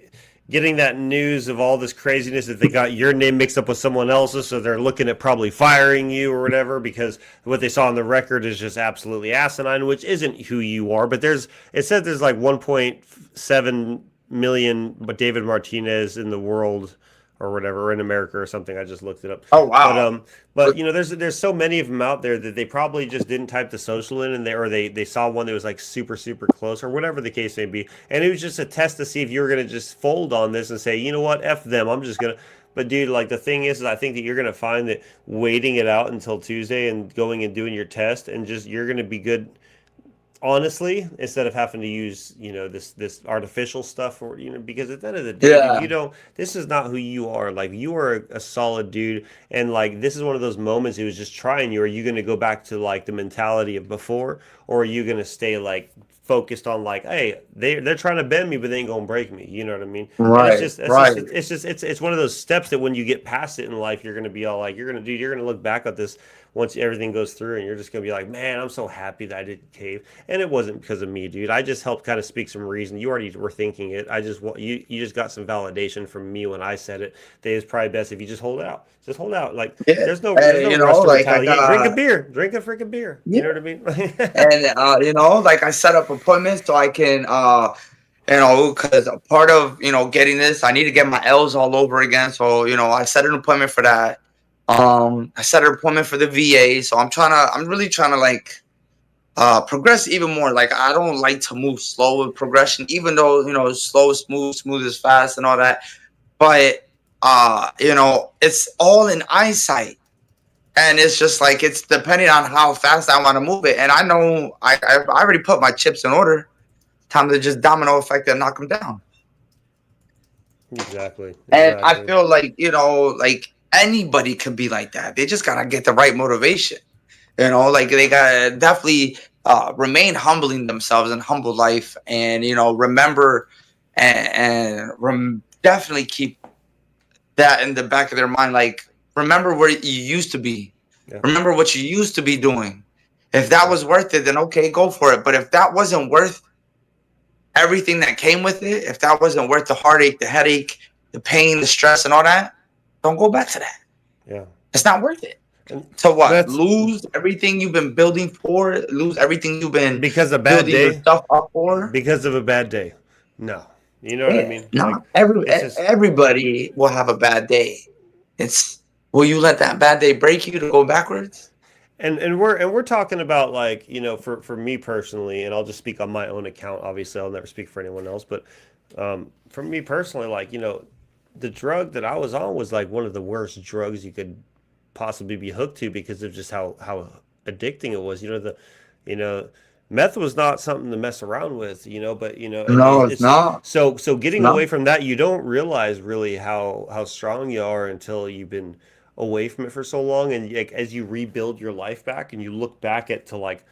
getting that news of all this craziness that they got your name mixed up with someone else's, so they're looking at probably firing you or whatever because what they saw on the record is just absolutely asinine, which isn't who you are. But it said there's like 1.7 million David Martinez in the world. or whatever, or in America or something. I just looked it up. Oh But wow. but you know, there's so many of them out there that they probably just didn't type the social in, and they saw one that was like super close or whatever the case may be, and it was just a test to see if you were gonna just fold on this and say, you know what, f them, I'm just gonna. But dude, like the thing is I think that you're gonna find that waiting it out until Tuesday and going and doing your test and just you're gonna be good honestly, instead of having to use this artificial stuff, or because at the end of the day, dude, Yeah. you don't, this is not who you are. Like, you are a solid dude, and like this is one of those moments he was just trying you. Are you going to go back to like the mentality of before, or are you going to stay like focused on like, hey, they're trying to bend me but they ain't gonna break me, you know what I mean? And it's Right. just Right. it's one of those steps that when you get past it in life, you're going to be all like, you're going to look back at this once everything goes through, and you're just gonna be like, man, I'm so happy that I didn't cave. And it wasn't because of me, dude. I just helped kind of speak some reason. You already were thinking it. I just want you just got some validation from me when I said it. That it's probably best if you just hold it out. Just hold out. Like, Yeah. there's And no rush to like I retaliate. Drink a got beer. Drink a freaking beer. You know yeah. what I mean? And like I set up appointments so I can because a part of getting this, I need to get my L's all over again. So I set an appointment for that. I set an appointment for the VA. So I'm really trying to like progress even more. Like I don't like to move slow with progression, even though slow is smooth is fast and all that. But it's all in eyesight. And it's just like it's depending on how fast I want to move it. And I know I already put my chips in order. Time to just domino effect and knock them down. Exactly. And I Exactly. feel like like anybody can be like that. They just gotta get the right motivation. Like they gotta definitely remain humbling themselves and humble life, and remember and definitely keep that in the back of their mind. Like remember where you used to be. Yeah. Remember what you used to be doing. If that Yeah. was worth it, then okay, go for it. But if that wasn't worth everything that came with it, if that wasn't worth the heartache, the headache, the pain, the stress, and all that, don't go back to that. Yeah. It's not worth it. And So what? that's Lose everything you've been building for? Lose everything you've been because of a bad building your day. stuff up for? Because of a bad day. No. You know what I Yeah. mean? Like, Not it's just everybody will have a bad day. It's will you let that bad day break you to go backwards? and we're talking about, like, for me personally, and I'll just speak on my own account. Obviously, I'll never speak for anyone else, but for me personally, like, the drug that I was on was like one of the worst drugs you could possibly be hooked to, because of just how addicting it was. You know meth was not something to mess around with, but No, it's it's just not. so It's getting not. away from that, you don't realize really how strong you are until you've been away from it for so long, and like as you rebuild your life back and you look back at to like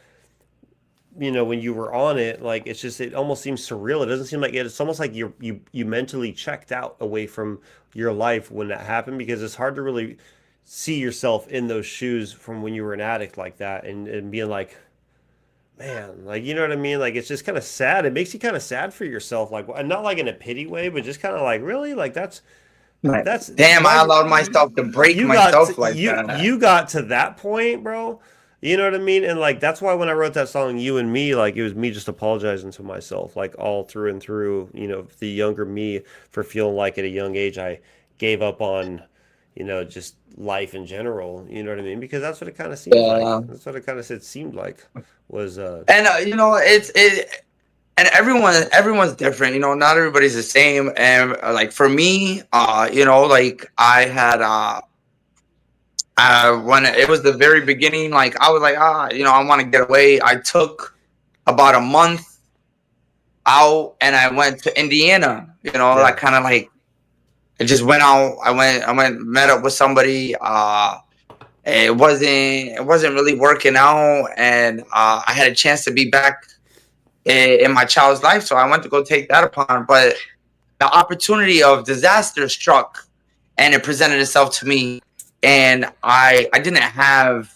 when you were on it, like it almost seems surreal. It doesn't seem like it. It's almost like you mentally checked out away from your life when that happened, because it's hard to really see yourself in those shoes from when you were an addict like that, and being like, man, like, you know what I mean? Like, it's just kind of sad. It makes you kind of sad for yourself, like, and not like in a pity way, but just kind of like, really, like Right. that's Damn, I why allowed myself to break you got myself to, like that. you got to that point, bro. You know what I mean? And like that's why when I wrote that song, "You and Me," like it was me just apologizing to myself, like all through and through. The younger me, for feeling like at a young age I gave up on, just life in general. You know what I mean? Because that's what it kind of seems like. Yeah. That's what it kind of seemed like was And and everyone's different. Not everybody's the same. And like for me, like I had when it was the very beginning, like I was like, I want to get away. I took about a month out and I went to Indiana. I yeah, kind of like I just went out. I went met up with somebody. It wasn't really working out, and I had a chance to be back in my child's life, so I went to go take that upon. But the opportunity of disaster struck, and it presented itself to me, and I didn't have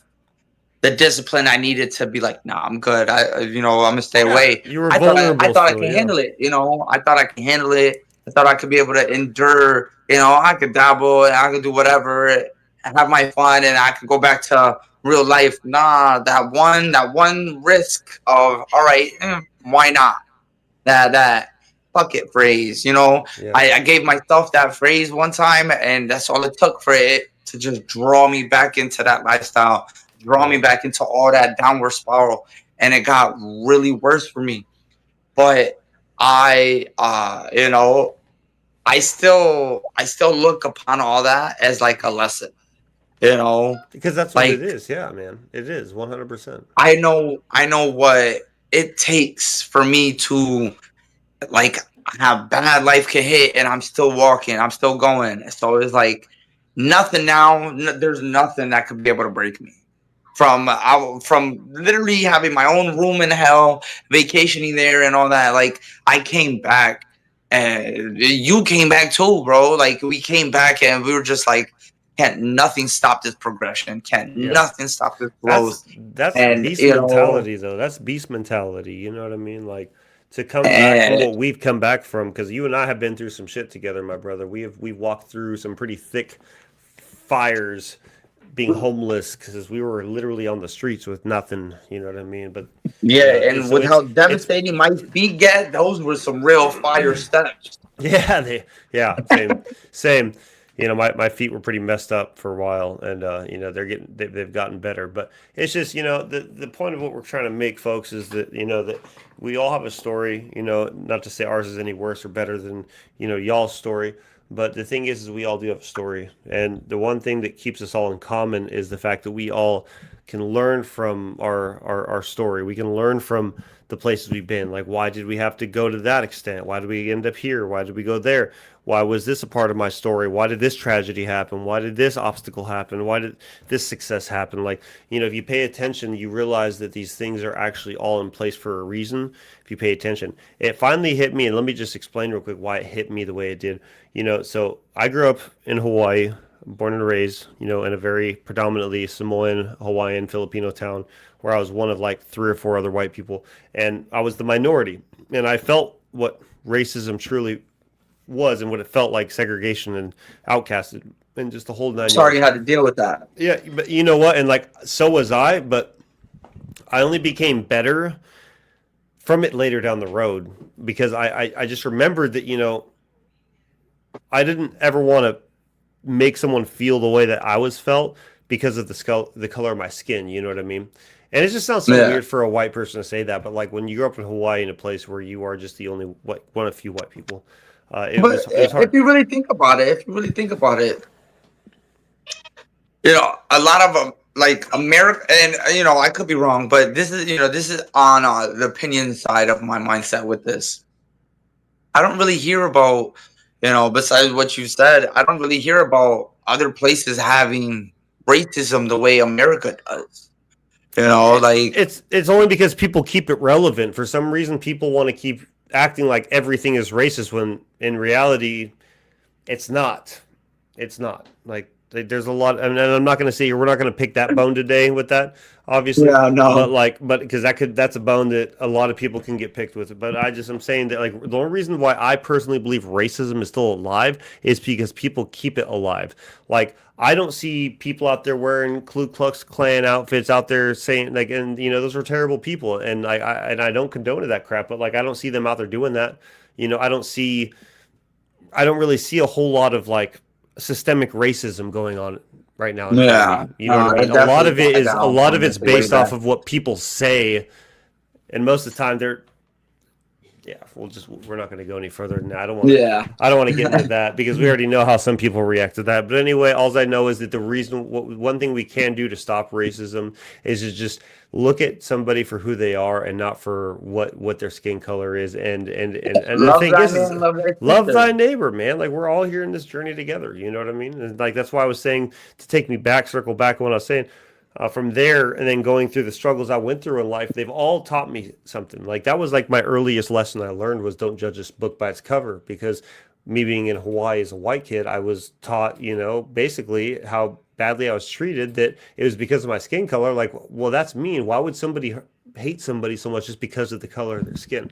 the discipline I needed to be like, nah, I'm good. I'm gonna stay yeah. away. You were I vulnerable thought I still, could yeah. handle it. I thought I could handle it. I thought I could be able to endure. I could dabble and I could do whatever, have my fun, and I could go back to real life. Nah, that one risk of all right, why not? That fuck it phrase. You know, Yeah. I gave myself that phrase one time, and that's all it took for it to just draw me back into that lifestyle, draw me back into all that downward spiral, and it got really worse for me. But you know, I still look upon all that as like a lesson. You know, Because that's what it like is. Yeah, man. It is 100%. I know what it takes for me to like how bad life can hit, and I'm still walking, I'm still going. So it's like nothing now. There's nothing that could be able to break me from literally having my own room in hell, vacationing there, and all that. Like I came back, and you came back too, bro. Like we came back, and we were just like, can't nothing stop this progression? Can't nothing stop this growth? That's And beast you know, mentality, though. That's beast mentality. You know what I mean? Like to come back from and what we've come back from, because you and I have been through some shit together, my brother. We've walked through some pretty thick fires, being homeless because we were literally on the streets with nothing. You know what I mean? But you know, yeah, and so with how it's devastating my feet get, those were some real fire steps. yeah, same. You know, my feet were pretty messed up for a while, and you know they've gotten better. But it's just the point of what we're trying to make, folks, is that that we all have a story. You know, not to say ours is any worse or better than y'all's story, but the thing is we all do have a story, and the one thing that keeps us all in common is the fact that we all can learn from our story. We can learn from the places we've been. Like, why did we have to go to that extent? Why did we end up here? Why did we go there? Why was this a part of my story? Why did this tragedy happen? Why did this obstacle happen? Why did this success happen? Like, if you pay attention, you realize that these things are actually all in place for a reason. If you pay attention, it finally hit me, and let me just explain real quick why it hit me the way it did. So I grew up in Hawaii, born and raised, in a very predominantly Samoan, Hawaiian, Filipino town where I was one of like 3 or 4 other white people, and I was the minority, and I felt what racism truly was and what it felt like, segregation and outcasted and just the whole nine Sorry yards. you had to deal with that. Yeah, but you know what? And like, so was I, but I only became better from it later down the road because I just remembered that, I didn't ever want to make someone feel the way that I was felt because of the color of my skin. You know what I mean? And it just sounds so Yeah. weird for a white person to say that, but like when you grow up in Hawaii, in a place where you are just the only one of few white people, it But was hard. if you really think about it, a lot of them, like America, and I could be wrong, but this is on the opinion side of my mindset with this. I don't really hear about, besides what you said, I don't really hear about other places having racism the way America does. Like It's only because people keep it relevant. For some reason, people want to keep acting like everything is racist when in reality, it's not. It's not. Like there's a lot, and I'm not going to say we're not going to pick that bone today with that, obviously. Yeah, no. But because that's a bone that a lot of people can get picked with. But I'm saying that like the only reason why I personally believe racism is still alive is because people keep it alive. Like I don't see people out there wearing Ku Klux Klan outfits out there saying like, and those are terrible people, and I don't condone that crap. But like I don't see them out there doing that. I don't really see a whole lot of like systemic racism going on right now in Yeah, community. You know what I mean? A lot of it's based off of what people say, and most of the time we're not going to go any further than that. I don't want to get into that because we already know how some people react to that. But anyway, all I know is that one thing we can do to stop racism is to just look at somebody for who they are and not for what their skin color is. And the thing is love thy neighbor, man. Like we're all here in this journey together. You know what I mean? And like that's why I was saying to take me back, circle back on what I was saying. From there and then going through the struggles I went through in life, they've all taught me something. Like that was like my earliest lesson I learned was don't judge a book by its cover, because me being in Hawaii as a white kid, I was taught, basically how badly I was treated, that it was because of my skin color. Like, well, that's mean. Why would somebody hate somebody so much just because of the color of their skin?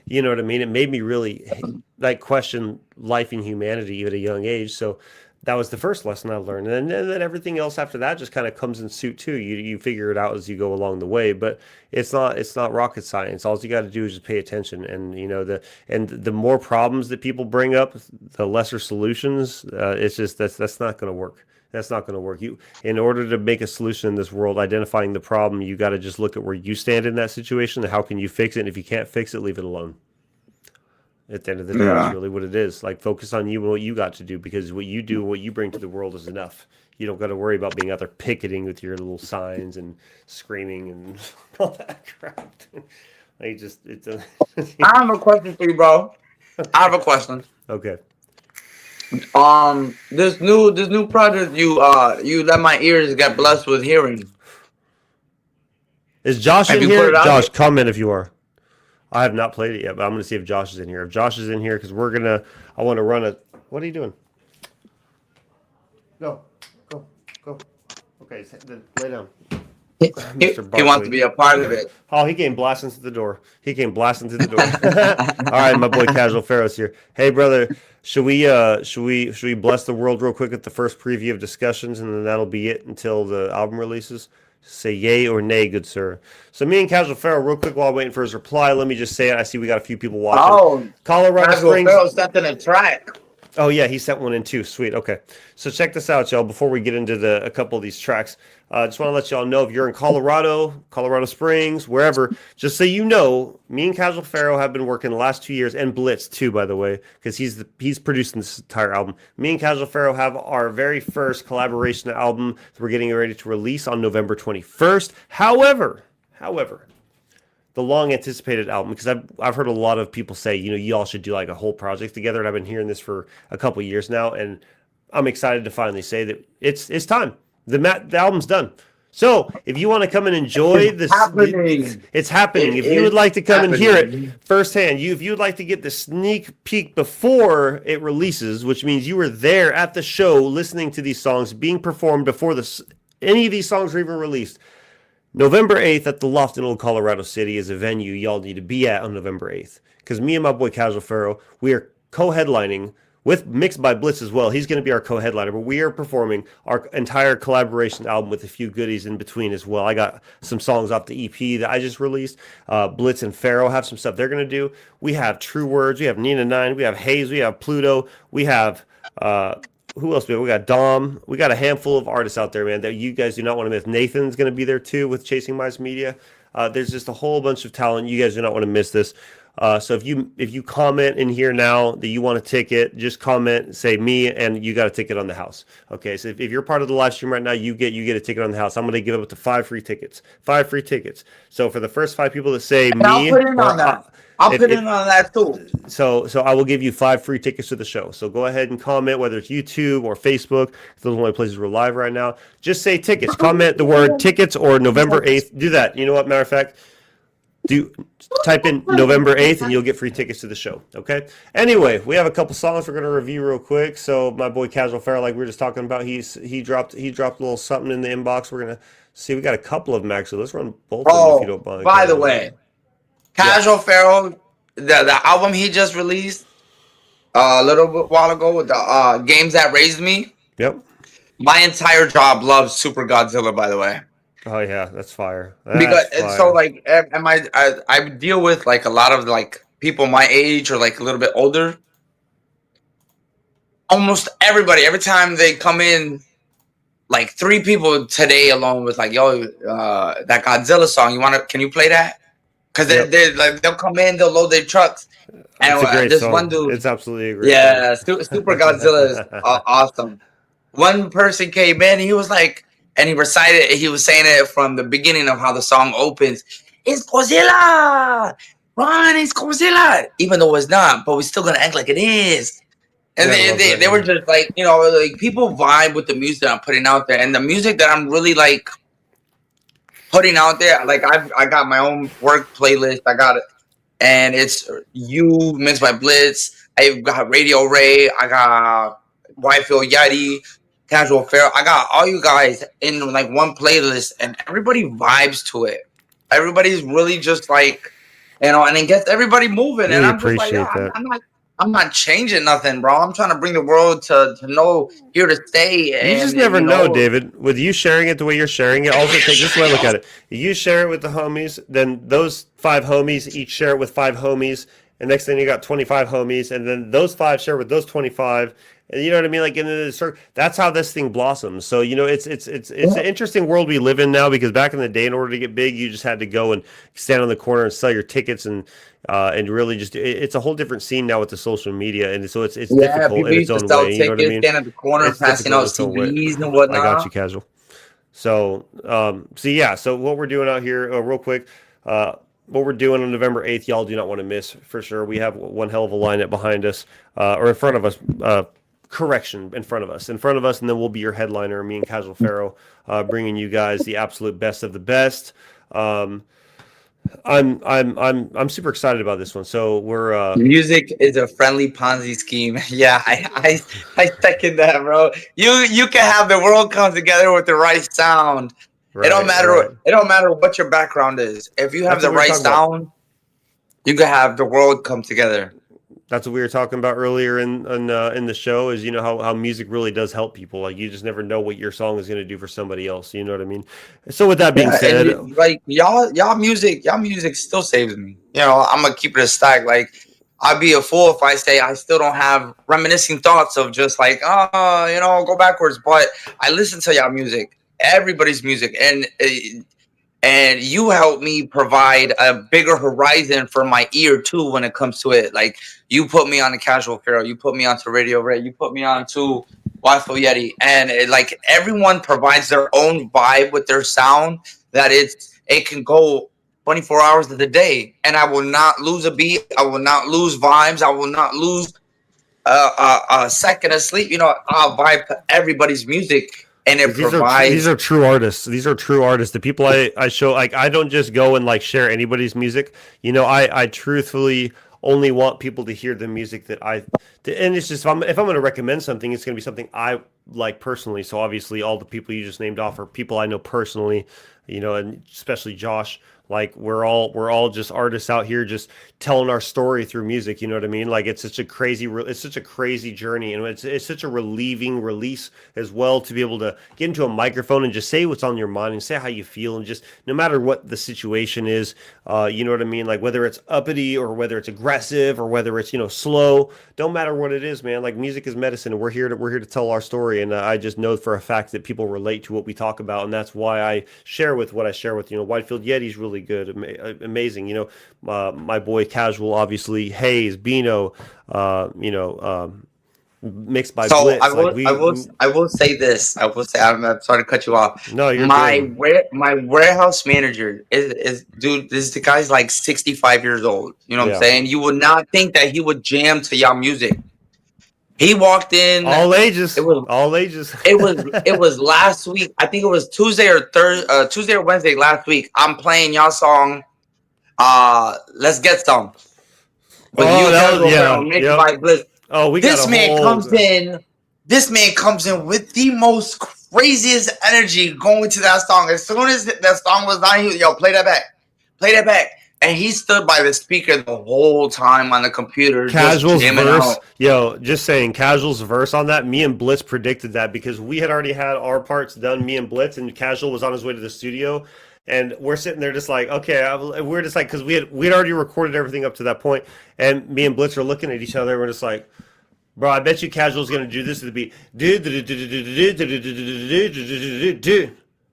You know what I mean? It made me really like question life and humanity even at a young age. So that was the first lesson I learned, and then everything else after that just kind of comes in suit too. You figure it out as you go along the way, but it's not rocket science. All you got to do is just pay attention, and the more problems that people bring up, the lesser solutions. It's just that's not going to work. That's not going to work. In order to make a solution in this world, identifying the problem, you got to just look at where you stand in that situation and how can you fix it. And if you can't fix it, leave it alone. At the end of the day, that's really what it is. Like, focus on you and what you got to do, because what you do, what you bring to the world is enough. You don't got to worry about being out there picketing with your little signs and screaming and all that crap. Like, just I have a question for you, bro. I have a question. Okay. This new project you let my ears get blessed with hearing. Is Josh Have in you put here? it out Josh, yet? comment if you are. I have not played it yet, but I'm going to see if Josh is in here. If Josh is in here, because I want to run a. What are you doing? Go. Okay, lay down. He, Mr. he wants to Barkley. be a part of it. Oh, he came blasting through the door. All right, my boy Casual Pharaoh's here. Hey, brother, should we bless the world real quick at the first preview of discussions, and then that'll be it until the album releases? Say yay or nay, good sir. So me and Casual Pharaoh, real quick while I'm waiting for his reply, let me just say it. I see we got a few people watching. Oh, Colorado Casual Springs. Pharaoh sent in a track. Oh yeah, he sent one in too. Sweet. Okay, so check this out, y'all. Before we get into a couple of these tracks, just want to let y'all know, if you're in Colorado Springs, wherever, just so you know, me and Casual Pharaoh have been working the last 2 years, and Blitz too, by the way, because he's producing this entire album. Me and Casual Pharaoh have our very first collaboration album that we're getting ready to release on November 21st. However. The long anticipated album, because I've heard a lot of people say, you all should do like a whole project together, and I've been hearing this for a couple of years now, and I'm excited to finally say that it's time. The album's done. So if you want to come and enjoy this, it's happening. If you would like to come and hear it firsthand, if you would like to get the sneak peek before it releases, which means you were there at the show listening to these songs being performed before any of these songs were even released. November 8th at the Loft in Old Colorado City is a venue y'all need to be at on November 8th. Because me and my boy Casual Pharaoh, we are co-headlining with Mixed by Blitz as well. He's going to be our co-headliner, but we are performing our entire collaboration album with a few goodies in between as well. I got some songs off the EP that I just released. Blitz and Pharaoh have some stuff they're going to do. We have True Words, we have Nina 9, we have Hayes, we have Pluto, we have... who else? We got Dom. We got a handful of artists out there, man, that you guys do not want to miss. Nathan's going to be there too with Chasing Mice Media. There's just a whole bunch of talent. You guys do not want to miss this. So if you comment in here now that you want a ticket, just comment, say me, and you got a ticket on the house. Okay, so if you're part of the live stream right now, you get a ticket on the house. I'm going to give up to 5 free tickets. 5 free tickets. So for the first 5 people that say And me, I'll put in on that. I'll put in on that too. So I will give you 5 free tickets to the show. So go ahead and comment, whether it's YouTube or Facebook. Those are the only places we're live right now. Just say tickets. Comment the word tickets or November 8th. Do that. You know what? Matter of fact, type in November 8th and you'll get free tickets to the show. Okay. Anyway, we have a couple songs we're gonna review real quick. So my boy Casual Pharaoh, like we were just talking about, he dropped a little something in the inbox. We're gonna see. We got a couple of them actually. Let's run both of them if you don't mind. By the way, Casual Pharaoh, the album he just released a little bit while ago with the Games That Raised Me. Yep. My entire job loves Super Godzilla, by the way. Oh yeah, that's fire. Because and so like, I deal with like a lot of like people my age or like a little bit older. Almost everybody, every time they come in, like 3 people today alone was like, "Yo, that Godzilla song, can you play that?" Because they'll come in, they'll load their trucks, and it's a great this song. one dude, It's absolutely a great yeah, song. Super Godzilla is awesome. One person came in, he was like, and he recited, he was saying it from the beginning of how the song opens. It's Godzilla, run! It's Godzilla, even though it's not, but we're still gonna act like it is. And they were just like, like people vibe with the music that I'm putting out there, and the music that I'm really like putting out there. Like I got my own work playlist. I got it, and it's you mixed by Blitz. I got Radio Ray. I got Whitefield Yachty, Casual Pharaoh. I got all you guys in like one playlist, and everybody vibes to it. Everybody's really just like, and it gets everybody moving. Really and I'm just appreciate like, that. I'm not. I'm not changing nothing, bro. I'm trying to bring the world to know here to stay. You just never know, David. With you sharing it the way you're sharing it, also take this way I look at it. You share it with the homies, then those 5 homies each share it with 5 homies, and next thing you got 25 homies, and then those 5 share with those 25. And you know what I mean? Like in the circle, that's how this thing blossoms. So you know, it's an interesting world we live in now, because back in the day, in order to get big, you just had to go and stand on the corner and sell your tickets and really just it's a whole different scene now with the social media, and so it's difficult people in its used to own sell way. You know what I tickets, mean? stand at the corner, It's passing out difficult in its own way. CDs and I whatnot. got you, casual. So, yeah. So what we're doing out here, real quick, what we're doing on November 8th, y'all do not want to miss for sure. We have one hell of a lineup behind us, or in front of us. Correction, in front of us, and then we'll be your headliner, me and Casual Pharaoh, bringing you guys the absolute best of the best. I'm super excited about this one. So we're music is a friendly Ponzi scheme. Yeah, I second that, bro. You can have the world come together with the right sound. It don't matter. Right. It don't matter what your background is. If you have That's the what we were right talking about. sound, you can have the world come together. That's what we were talking about earlier in the show, is, you know, how music really does help people. Like, you just never know what your song is going to do for somebody else. You know what I mean? So with that being said, like y'all music still saves me. You know, I'm gonna keep it a stack. Like, I'd be a fool if I say I still don't have reminiscing thoughts of just like, you know, go backwards. But I listen to y'all music, everybody's music, and you help me provide a bigger horizon for my ear too when it comes to it. Like, you put me on the Casual Pharaoh, you put me onto Radio Ray, you put me on to Wi-Fi Yeti, and like, everyone provides their own vibe with their sound that it can go 24 hours of the day, and I will not lose a beat, I will not lose vibes, I will not lose a second of sleep. You know, I'll vibe to everybody's music. And it provides. These are true artists. These are true artists. The people I show, like, I don't just go and like share anybody's music. You know, I truthfully only want people to hear the music that and it's just, if I'm going to recommend something, it's going to be something I like personally. So obviously, all the people you just named off are people I know personally. You know, and especially Josh. Like, we're all just artists out here, just telling our story through music. You know what I mean? Like, it's such a crazy journey, and it's such a relieving release as well, to be able to get into a microphone and just say what's on your mind and say how you feel, and just no matter what the situation is, you know what I mean? Like, whether it's uppity or whether it's aggressive or whether it's, you know, slow, don't matter what it is, man. Like, music is medicine, and we're here to tell our story, and I just know for a fact that people relate to what we talk about, and that's why I share with what I share with. You know, Whitefield Yeti's really good, amazing. You know, my boy Casual, obviously, Hayes, Bino, you know, mixed by Blitz. I will say this. I will say, I'm sorry to cut you off. No, you're my good. My warehouse manager is dude. The guy's like 65 years old. You know what I'm saying? You would not think that he would jam to y'all music. He walked in. All ages. All ages. It was last week. I think it was Tuesday or Wednesday last week. I'm playing y'all song. Let's Get Some. With Mixed by Blitz. Oh, This man comes in with the most craziest energy going to that song. As soon as that song was done, he was, yo, play that back. And he stood by the speaker the whole time on the computer. Casual's verse, just saying, Casual's verse on that, me and Blitz predicted that, because we had already had our parts done, me and Blitz, and Casual was on his way to the studio. And we're sitting there just like, okay, we're just like, because we'd already recorded everything up to that point, and me and Blitz are looking at each other. We're just like, bro, I bet you Casual's gonna do this to the beat,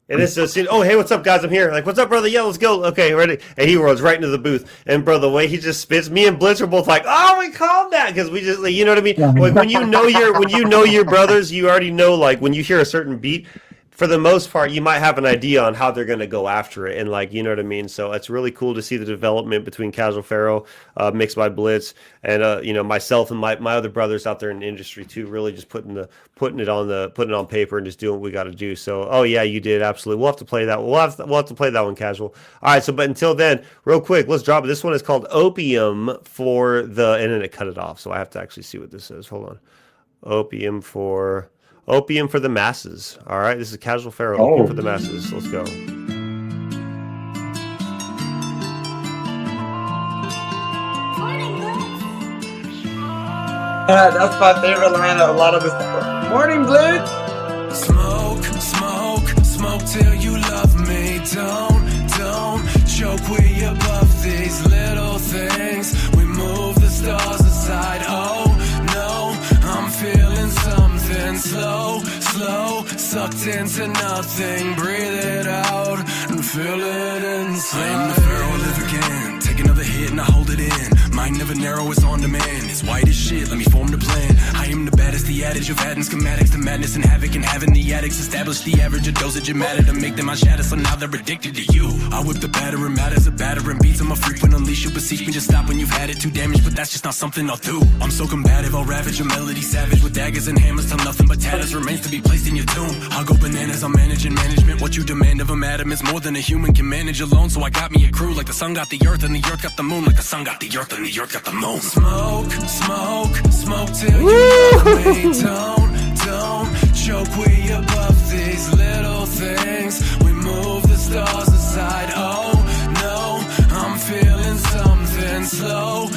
and it's just, oh, hey, what's up, guys? I'm here. Like, what's up, brother? Yeah, let's go. Okay, ready? And he runs right into the booth. And bro, the way he just spits, me and Blitz are both like, oh, we called that, because we just, like, you know what I mean? Like, when you know your brothers, you already know, like, when you hear a certain beat, for the most part, you might have an idea on how they're going to go after it, and, like, you know what I mean. So it's really cool to see the development between Casual Pharaoh, mixed by Blitz, and you know, myself and my other brothers out there in the industry too, really just putting it on paper and just doing what we got to do. So, oh yeah, you did, absolutely. We'll have to play that. We'll have to play that one, Casual. All right. So, but until then, real quick, let's drop it. This one is called Opium for the, and then it cut it off. So I have to actually see what this is. Hold on. Opium for the masses. All right, this is Casual Pharaoh. Opium for the masses. Let's go. That's my favorite line of a lot of this. Morning, Blitz. Smoke, smoke, smoke till you love me. Don't choke we above these little things. We move the stars aside. Oh no, I'm feeling something slow, sucked into nothing. Breathe it out and feel it inside. I am the pharaoh, live again. Take another hit and I hold it in. Mind never narrow, it's on demand. It's white as shit, let me form the plan. I am the baddest, the adage of adding schematics to madness and havoc and having the addicts establish the average. A dosage it matter to make them shatter, so now they're addicted to you. I whip the batter and matters, a batter and beats. I'm a frequent unleash, you beseech me to stop when you've had it too damaged, but that's just not something I'll do. I'm so combative, I'll ravage a melody savage with daggers and hammers till nothing but tatters remains to be placed in your tomb. I'll go bananas, I'm managing management. What you demand of a atom is more than a human can manage alone, so I got me a crew like the sun got the earth and the earth got the moon, like the sun got the earth and the earth got the moon. Smoke, smoke, smoke till you love me. Don't choke we above these little things. We move the stars aside. Oh no, I'm feeling something slow,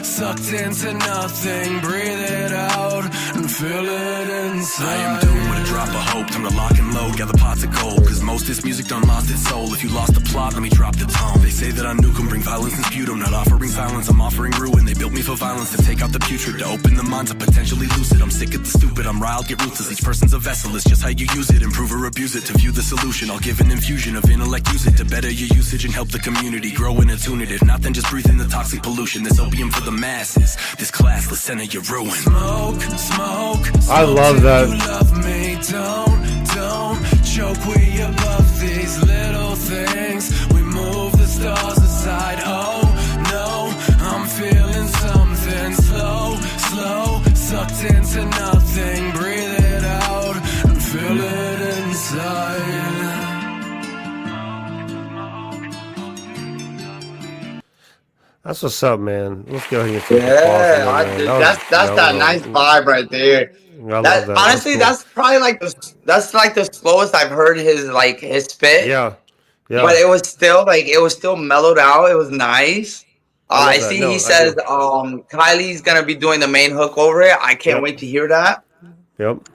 sucked into nothing. Breathe it out and feel it inside. I am doomed with a drop of hope. Time to lock and load, gather pots of gold. Cause most this music done lost its soul. If you lost the plot, let me drop the tone. They say that I nuke 'em, bring violence and sputum. Not offering silence, I'm offering ruin. They built me for violence, to take out the putrid, to open the minds of potentially lucid. I'm sick of the stupid, I'm riled, get ruthless. Each person's a vessel, it's just how you use it. Improve or abuse it, to view the solution. I'll give an infusion of intellect, use it to better your usage and help the community grow and attune it. If not, then just breathe in the toxic pollution. This opium for the masses, this classless center your ruin. Smoke, smoke, I love that. you love me. Don't choke we above these little things. We move the stars aside. Oh no, I'm feeling something slow, sucked into nothing. Breathe it out and feel it inside. That's what's up, man. Let's go ahead and get That's that nice vibe right there. That, honestly, that's probably like the slowest I've heard his spit. Yeah. But it was still mellowed out. It was nice. I see. He says Kylie's gonna be doing the main hook over it. I can't wait to hear that. Yep.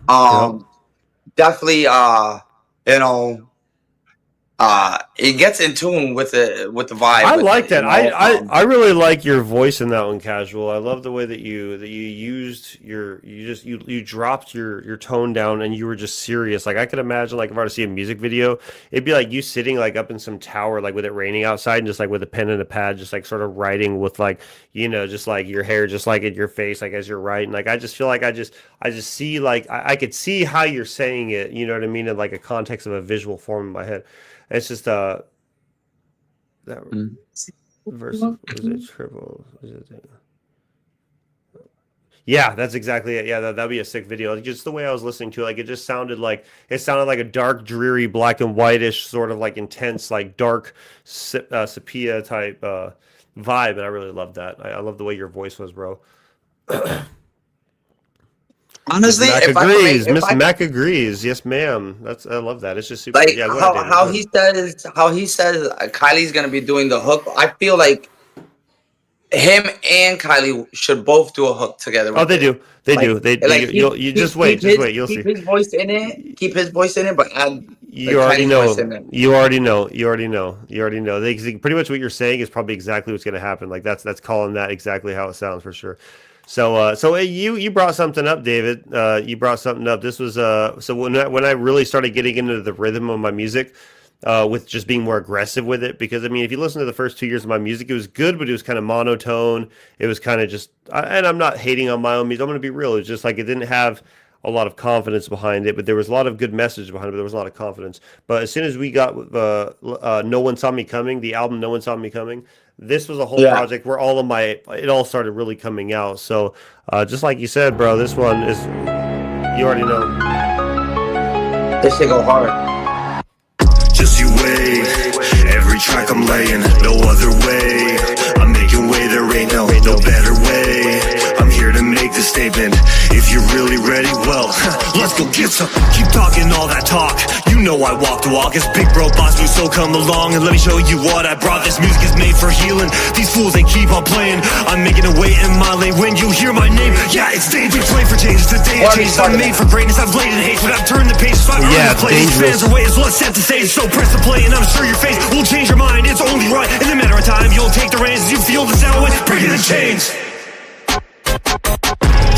Definitely. It gets in tune with the vibe. I like that. I really like your voice in that one, Casual. I love the way that you used you dropped your tone down and you were just serious. Like I could imagine, like if I were to see a music video, it'd be like you sitting like up in some tower, like with it raining outside, and just like with a pen and a pad, just like sort of writing with like just like your hair just like in your face, like as you're writing. Like I just feel like I just see like I could see how you're saying it. You know what I mean? In like a context of a visual form in my head. It's just that verse. Was it triple? Yeah, that's exactly it. Yeah, that'd be a sick video. Like, just the way I was listening to it, like it just sounded like a dark, dreary, black and whitish, sort of like intense, like dark sepia type vibe, and I really loved that. I love the way your voice was, bro. Honestly, Miss Mac agrees. Yes, ma'am. I love that. It's just super. Like yeah, how he says Kylie's gonna be doing the hook. I feel like him and Kylie should both do a hook together. Oh, they do. They do. You just wait. You'll see. Keep his voice in it. Keep his voice in it, but add. You already know. You already know. Pretty much what you're saying is probably exactly what's going to happen. Like that's calling that exactly how it sounds for sure. So you brought something up, David. You brought something up. This was so when I really started getting into the rhythm of my music, with just being more aggressive with it. Because I mean, if you listen to the first 2 years of my music, it was good, but it was kind of monotone. It was kind of just, and I'm not hating on my own music. I'm going to be real. It was just like it didn't have a lot of confidence behind it, but there was a lot of good message behind it, but there was a lot of confidence. But as soon as we got No One Saw Me Coming, the album No One Saw Me Coming, this was a whole project where it all started really coming out. So just like you said, bro, this one is, you already know. This shit go hard. Just you wait, every track I'm laying, no other way. I'm making way, there ain't no better way. I'm here to make the statement. If you you're really ready, well, let's go get some. Keep talking all that talk. You know I walk the walk. As big bro boss moves, so come along and let me show you what I brought. This music is made for healing. These fools, they keep on playing. I'm making a way in my lane. When you hear my name, yeah, it's dangerous. Play for change. It's the day of change. I'm made for greatness. I've laid in hatred. I've turned the pages. I've earned the place. Fans are waiting, so let's set the stage. So press the play, and I'm sure your face will change your mind. It's only right. In a matter of time, you'll take the reins as you feel the sound wave. Bring in the change.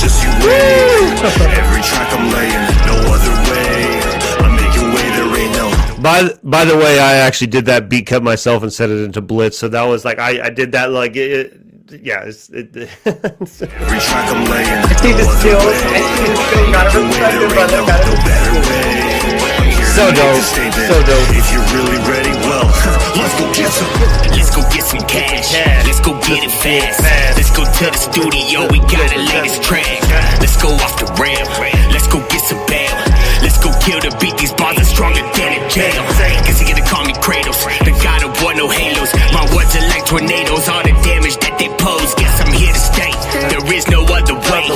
Just you wait. Every track I'm laying, no other way. I'm making way, there ain't no. By the way, I actually did that beat cut myself and set it into Blitz. So that was like I did that like yeah. Every track I'm laying, I see the no skills. other way. I see the skills. Gotta respect it, brother. No better way. So dope. So dope. If you're really ready, well, let's go get some. Let's go get some cash. Let's go get it fast. Let's go to the studio. We got the latest track. Let's go off the rail. Let's go get some bail. Let's go kill the beat. These bars are stronger than a jail. Cause you gonna call me Kratos. The god of war, no halos. My words are like tornadoes. All the damage that they pose. Guess I'm here to stay. There is no other way.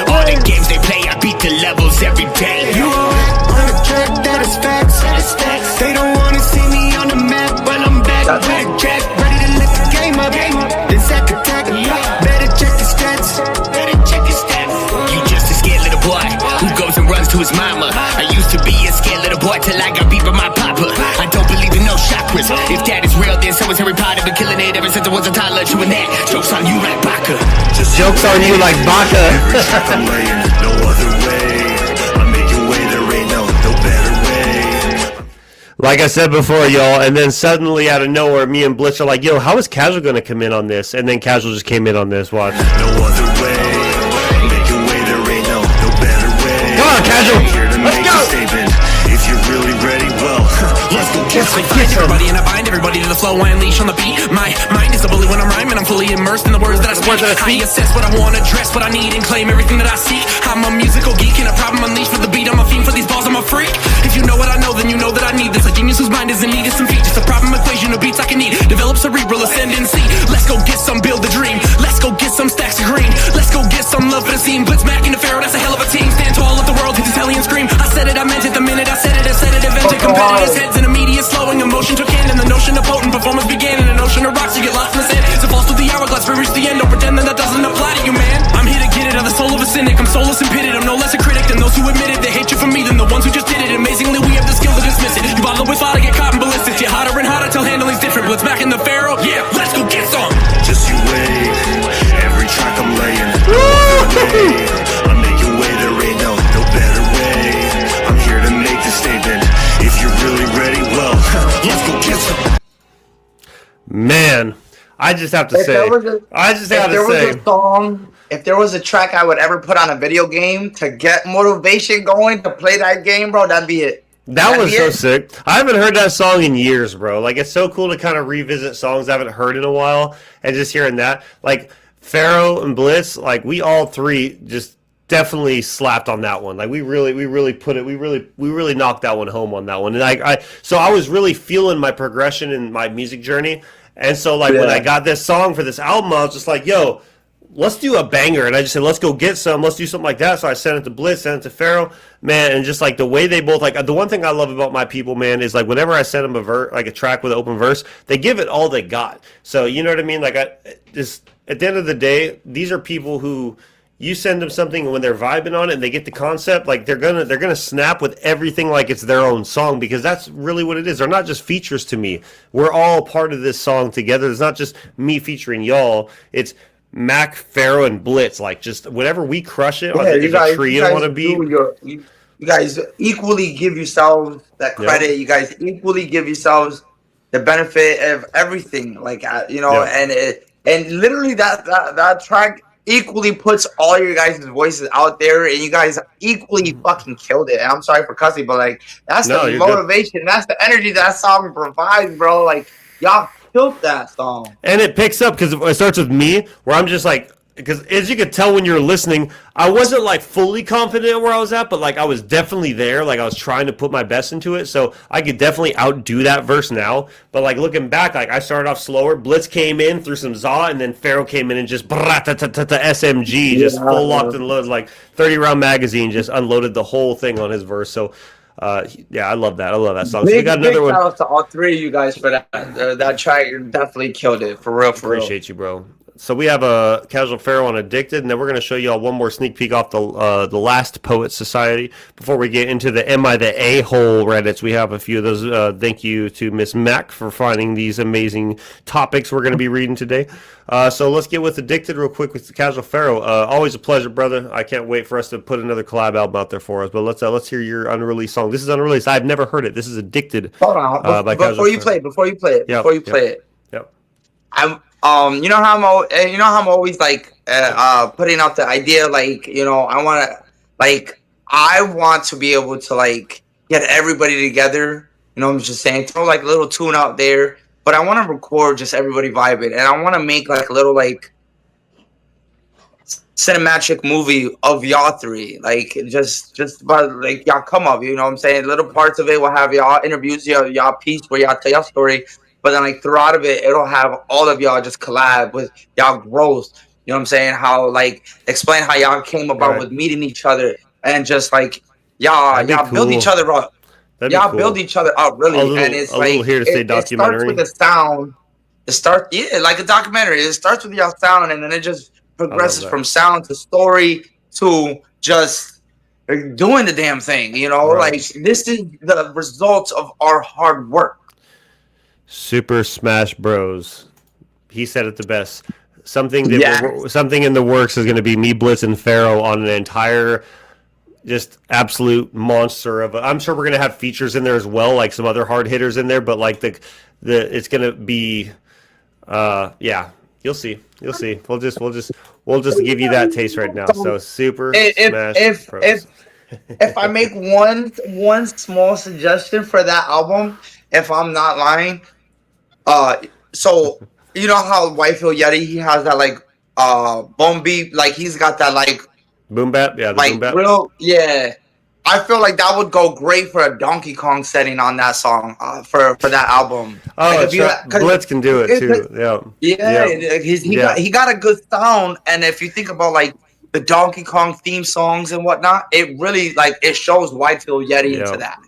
All the games they play, I beat the levels every day. You on a track that is facts. They don't wanna see me on the map, but I'm back. Red jack, ready to lift the game up. Then sack attack. Better check the stats. You just a scared little boy who goes and runs to his mama. I used to be a scared little boy till I got beat by my papa. I don't believe in no chakras. If that is real, then so is Harry Potter. Been killing it ever since I was a toddler. Chewing that. Jokes on you like Baka. Jokes on you like Baka. Every track I'm laying, no other way. I'm making way, there ain't no better way. Like I said before, y'all, and then suddenly out of nowhere, me and Blitz are like, yo, how is Casual going to come in on this? And then Casual just came in on this, watch. No other way. Making way, there ain't no better way. Come on, Casual. Here to Let's make go. a statement. If you're really ready, well, let's go get some. Find everybody and I bind everybody to the flow. I unleash on the beat. My mind is a bully when I'm rhyming. I'm fully immersed in the words that I speak. I assess what I want, address what I need, and claim everything that I seek. I'm a musical geek and a problem unleashed for the beat. I'm a fiend for these balls. I'm a freak. If you know what I know, then you know that I need this. A genius whose mind is in need of some features. A problem equation of beats I can need. Develop cerebral ascendancy. Let's go get some, build the dream. Let's go get some stacks of green. Let's go get some love for the scene. Blitz, Mac, and the Pharaoh. That's a hell of a team. Stand tall, let the world hit this hellion scream. I said it, I meant it. The minute I said it, invented competitors' heads in immediate slowing. Emotion took in, and the notion of potent performance began. In an ocean of rocks, you get lost in the sand. So falls through the hourglass, we reach the end. Don't pretend that doesn't apply to you, man. I'm here to get it. I'm the soul of a cynic. I'm soulless and pitted. I'm no less a critic than those who admit it. They hate you for me than the ones who just did it. Amazingly, we have the skill to dismiss it. You bottle with fire, get caught in ballistics. You're hotter and hotter till handling's different. Blitz back in the Pharaoh. Yeah, let's go get some. Just you wait. Every track I'm laying, no other way. I'm making way, there ain't no better way. I'm here to make a statement. If you're really ready, well, let's go get some. Man, I just have to say. If there was a track I would ever put on a video game to get motivation going to play that game, bro, that'd be it. That was so sick. I haven't heard that song in years, bro. Like, it's so cool to kind of revisit songs I haven't heard in a while and just hearing that. Like, Pharaoh and Blitz, like, we all three just definitely slapped on that one. Like, we really knocked that one home on that one. And so I was really feeling my progression in my music journey. And so, like, when I got this song for this album, I was just like, yo, let's do a banger. And I just said, let's go get some. Let's do something like that. So I sent it to Blitz, sent it to Pharaoh, man. And just like the way they both, like, the one thing I love about my people, man, is like whenever I send them a track with an open verse, they give it all they got. So you know what I mean? Like, at the end of the day, these are people who you send them something, and when they're vibing on it and they get the concept, like they're gonna snap with everything like it's their own song, because that's really what it is. They're not just features to me. We're all part of this song together. It's not just me featuring y'all. It's Mac, Pharaoh, and Blitz. Like, just whatever we crush it. Yeah, you guys want to be. You guys equally give yourselves that credit. Yep. You guys equally give yourselves the benefit of everything. Like, and literally that track equally puts all your guys' voices out there, and you guys equally fucking killed it. And I'm sorry for cussing, but like, that's the motivation, that's the energy that song provides, bro. Like, y'all killed that song. And it picks up because it starts with me, where I'm just like, because as you could tell when you're listening, I wasn't like fully confident where I was at, but like I was definitely there. Like I was trying to put my best into it, so I could definitely outdo that verse now. But like looking back, like I started off slower. Blitz came in through some za, and then Pharaoh came in and just SMG, just full locked and loaded, like 30-round magazine, just unloaded the whole thing on his verse. So. Yeah, I love that. I love that song. So we got another one. Shout out to all three of you guys for that. That track definitely killed it. For real, for real. Appreciate you, bro. So we have a Casual Pharaoh on Addicted, and then we're going to show you all one more sneak peek off the last Poet Society before we get into the Am I the A-hole Reddits. We have a few of those. Thank you to Miss Mac for finding these amazing topics we're going to be reading today. So let's get with Addicted real quick with the Casual Pharaoh. Always a pleasure, brother. I can't wait for us to put another collab album out there for us. But let's hear your unreleased song. This is unreleased. I've never heard it. This is Addicted. Hold on. Before you play it. Yep. You know how I'm always like putting out the idea, like, you know, I want to be able to like get everybody together. You know, I'm just saying, throw like a little tune out there, but I want to record just everybody vibing, and I want to make like a little like cinematic movie of y'all three, like just about like y'all come up. You know what I'm saying? Little parts of it will have y'all interviews, y'all piece where y'all tell y'all story. But then, like, throughout of it, it'll have all of y'all just collab with y'all growth. You know what I'm saying? How, like, explain how y'all came about with meeting each other. And just, like, y'all build each other up. Y'all build each other up, really. And it's, like, here to say documentary. It starts with the sound. Like a documentary. It starts with y'all sound, and then it just progresses from sound to story to just doing the damn thing. You know? Right. Like, this is the results of our hard work. Super Smash Bros. He said it the best. Something in the works is going to be me, Blitz, and Pharaoh on an entire, just absolute monster of. I'm sure we're going to have features in there as well, like some other hard hitters in there. But like the it's going to be, you'll see. We'll just give you that taste right now. So Super Smash Bros. If I make one small suggestion for that album, if I'm not lying. So you know how Whitefield Yeti, he has that like boom beat, like he's got that like boom bap, like boom bap. Real, yeah. I feel like that would go great for a Donkey Kong setting on that song for that album. Oh, like Blitz can do it too. He got a good sound, and if you think about like the Donkey Kong theme songs and whatnot, it really like it shows Whitefield Yeti into that.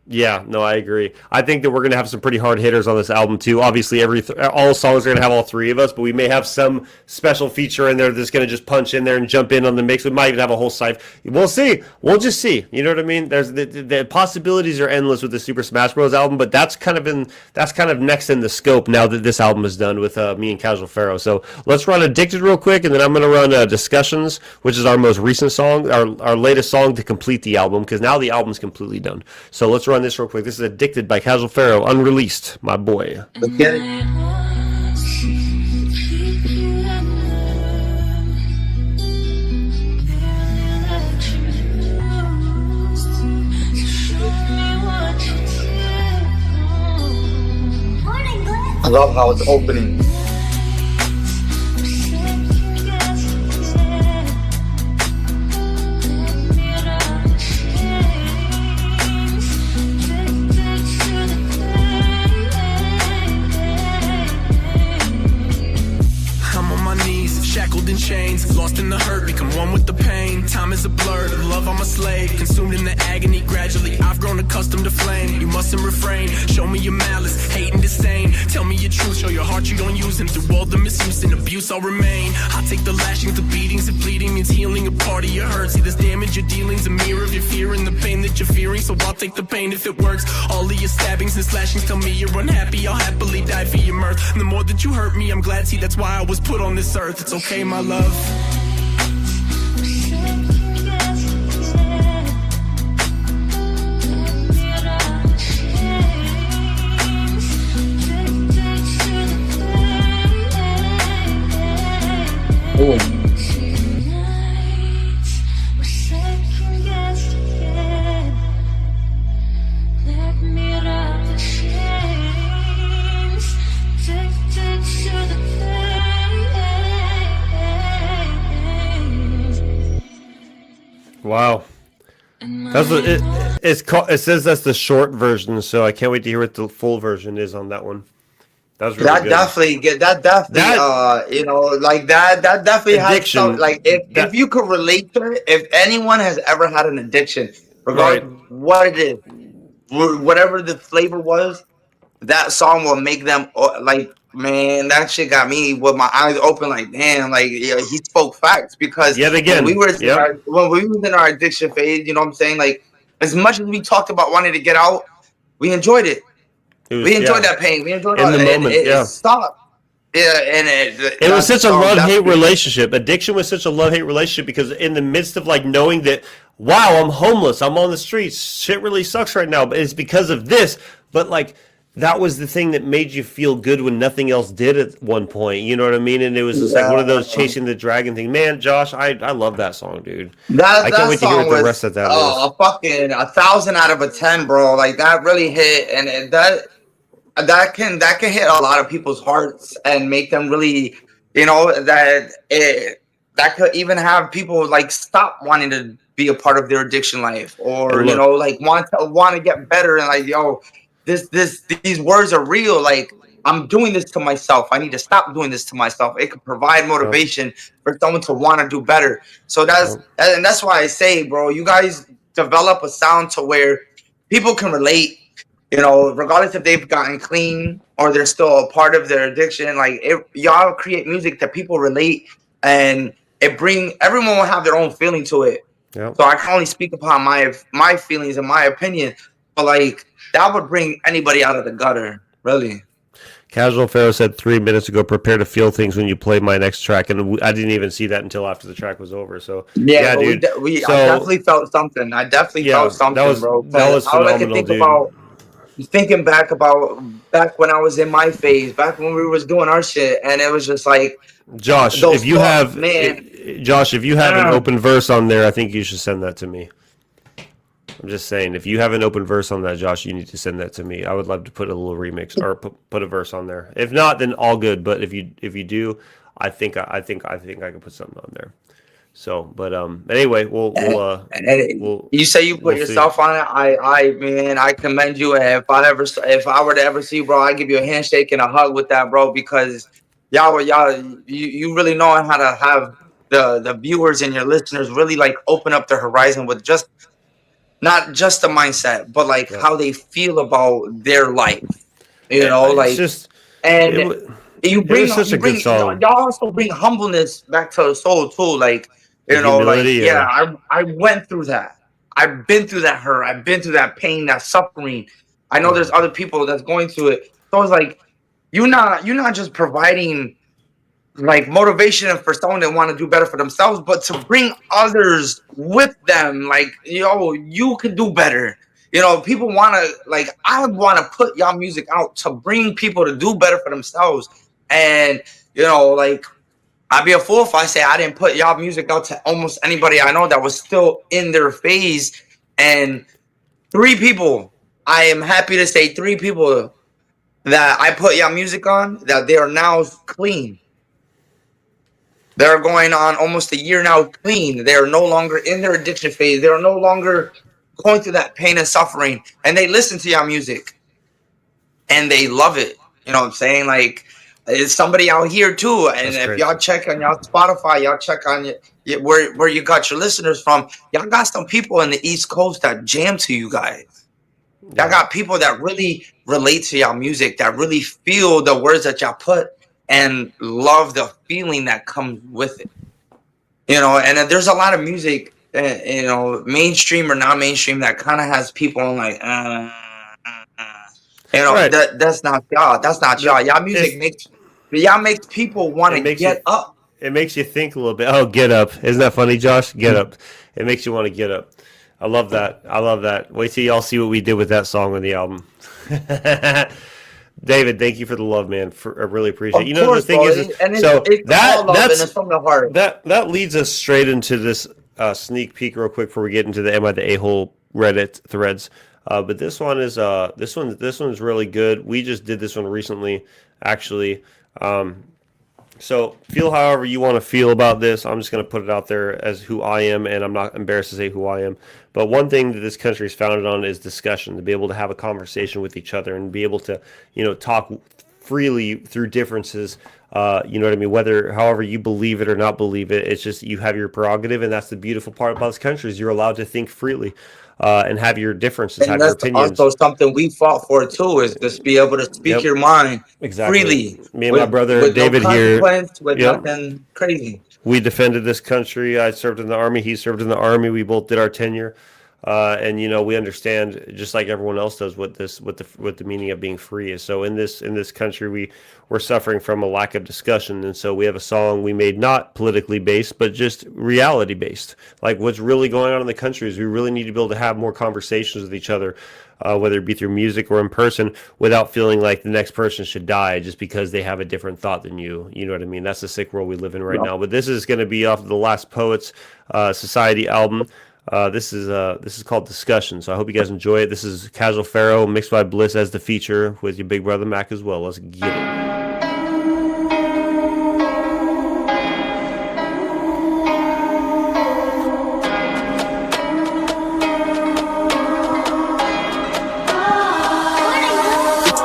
Yeah, no, I agree. I think that we're going to have some pretty hard hitters on this album, too. Obviously, all songs are going to have all three of us, but we may have some special feature in there that's going to just punch in there and jump in on the mix. We might even have a whole side. We'll see. We'll just see. You know what I mean? There's the possibilities are endless with the Super Smash Bros. Album, but that's kind of next in the scope now that this album is done with me and Casual Pharaoh. So let's run Addicted real quick, and then I'm going to run Discussions, which is our most recent song, our latest song to complete the album, because now the album's completely done. So let's run this real quick. This is Addicted by Casual Pharaoh, unreleased, my boy. Let's get it. I love how it's opening. Shackled in chains, lost in the hurt, become one with the pain. Time is a blur, the love I'm a slave, consumed in the agony. Gradually I've grown accustomed to flame. You mustn't refrain, show me your malice, hate and disdain. Tell me your truth, show your heart you don't use him. Through all the misuse and abuse I'll remain. I take the lashings, the beatings, and bleeding means healing a part of your hurt. See this damage you're dealing's a mirror of your fear and the pain that you're fearing. So I'll take the pain if it works. All of your stabbings and slashings tell me you're unhappy. I'll happily die for your mirth. And the more that you hurt me, I'm glad. See, that's why I was put on this earth. It's okay, my love. Wow. That's what it's called. It says that's the short version, so I can't wait to hear what the full version is on that one. That was really That good. definitely get that definitely you know, like that definitely has some, Addiction. like, if you could relate to it, if anyone has ever had an addiction, Right. regardless what it is, whatever the flavor was, that song will make them like, man, that shit got me with my eyes open, like, damn, like, yeah, he spoke facts. Because Yet when we again. were in Yep. our addiction phase, you know what I'm saying, like, as much as we talked about wanting to get out, we enjoyed it. It We was enjoyed that pain. We enjoyed in all, the and moment. it Yeah. stopped. Yeah, and It was that such a song love-hate definitely. relationship. Addiction was such a love-hate relationship because in the midst of like knowing that, wow, I'm homeless, I'm on the streets, shit really sucks right now, but it's because of this. But like that was the thing that made you feel good when nothing else did at one point. You know what I mean? And it was just like one of those Yeah. chasing the dragon thing. Man, Josh, I love that song, dude. I can't That wait to hear song what the was rest of that is. a fucking 1,000 out of 10, bro. Like, that really hit, and that can hit a lot of people's hearts and make them really, that could even have people like stop wanting to be a part of their addiction life, or And look, like want to get better, and like, yo, these words are real. Like, I'm doing this to myself. I need to stop doing this to myself. It could provide yep, motivation for someone to want to do better. So yep, that's why I say, bro, you guys develop a sound to where people can relate, regardless if they've gotten clean or they're still a part of their addiction. Like, y'all create music that people relate, and everyone will have their own feeling to it. yep. So I can only speak upon my feelings and my opinion, but like, that would bring anybody out of the gutter, really. Casual Pharaoh said 3 minutes ago, prepare to feel things when you play my next track. And I didn't even see that until after the track was over. So, Yeah, yeah, but dude. I So, definitely felt something. I definitely yeah, felt something, bro. that 'Cause was all I could phenomenal, think dude. about, thinking back when I was in my phase, back when we was doing our shit, and it was just like Josh, those thoughts, man. Josh, if you have an open verse on there, I think you should send that to me. I'm just saying, if you have an open verse on that, Josh, you need to send that to me. I would love to put a little remix or put a verse on there. If not, then all good. But if you do, I think I can put something on there. So, but anyway, And we'll you say you put we'll see. yourself on it. Man, I commend you. And if I were to ever see you, bro, I give you a handshake and a hug with that, bro, because you really know how to have the viewers and your listeners really like open up their horizon with just not just the mindset, but like Yeah, how they feel about their life. it's Like, just and it was you it was bring such a good y'all song. also bring humbleness back to the soul too. Like, The like, humility, yeah, yeah, I went through that. I've been through that hurt. I've been through that pain, that suffering. I know there's other people that's going through it. So it's like, you're not just providing like motivation for someone that want to do better for themselves, but to bring others with them. Like, you can do better. People want to, like, I want to put y'all music out to bring people to do better for themselves. And like, I'd be a fool if I say I didn't put y'all music out to almost anybody I know that was still in their phase. And three people, I am happy to say, three people that I put y'all music on, that they are now clean. They're going on almost a year now clean. They are no longer in their addiction phase. They are no longer going through that pain and suffering. And they listen to y'all music and they love it. You know what I'm saying? Like, it's somebody out here too. And that's if y'all crazy. check on y'all Spotify, y'all check on where you got your listeners from. Y'all got some people in the East Coast that jam to you guys. Y'all Yeah, got people that really relate to y'all music, that really feel the words that y'all put and love the feeling that comes with it. And then there's a lot of music, mainstream or non-mainstream, that kind of has people like, right. that's not y'all. That's not y'all. Y'all music It's makes people want it to makes you get up. it makes you think a little bit. Oh, get up! Isn't that funny, Josh? Get up! It makes you want to get up. I love that. I love that. Wait till y'all see what we did with that song on the album. David, thank you for the love, man. I really appreciate it. Of The course, thing bro. is, And it's so it's all love, and it's from the heart. that leads us straight into this sneak peek real quick before we get into the Am I the A-hole Reddit threads. But this one is this one's really good. We just did this one recently, actually. So feel however you want to feel about this. I'm just going to put it out there as who I am, and I'm not embarrassed to say who I am. But one thing that this country is founded on is discussion, to be able to have a conversation with each other and be able to, talk freely through differences. You know what I mean? Whether, however you believe it or not believe it, it's just you have your prerogative, and that's the beautiful part about this country is you're allowed to think freely and have your differences, And have your that's opinions. also something we fought for too, is just be able to speak Yep, your mind exactly. freely Me and my brother with no David here. consequence, with Yep. nothing crazy. We defended this country. I served in the army. He served in the army. We both did our tenure, and we understand just like everyone else does what the meaning of being free is. So in this country, we're suffering from a lack of discussion, and so we have a song we made not politically based, but just reality based. Like what's really going on in the country is we really need to be able to have more conversations with each other. Whether it be through music or in person, without feeling like the next person should die just because they have a different thought than you. You know what I mean? That's the sick world we live in right now. But this is going to be off of the Last Poets Society album. This is called Discussion. So I hope you guys enjoy it. This is Casual Pharaoh mixed by Bliss as the feature with your big brother Mac as well. Let's get it.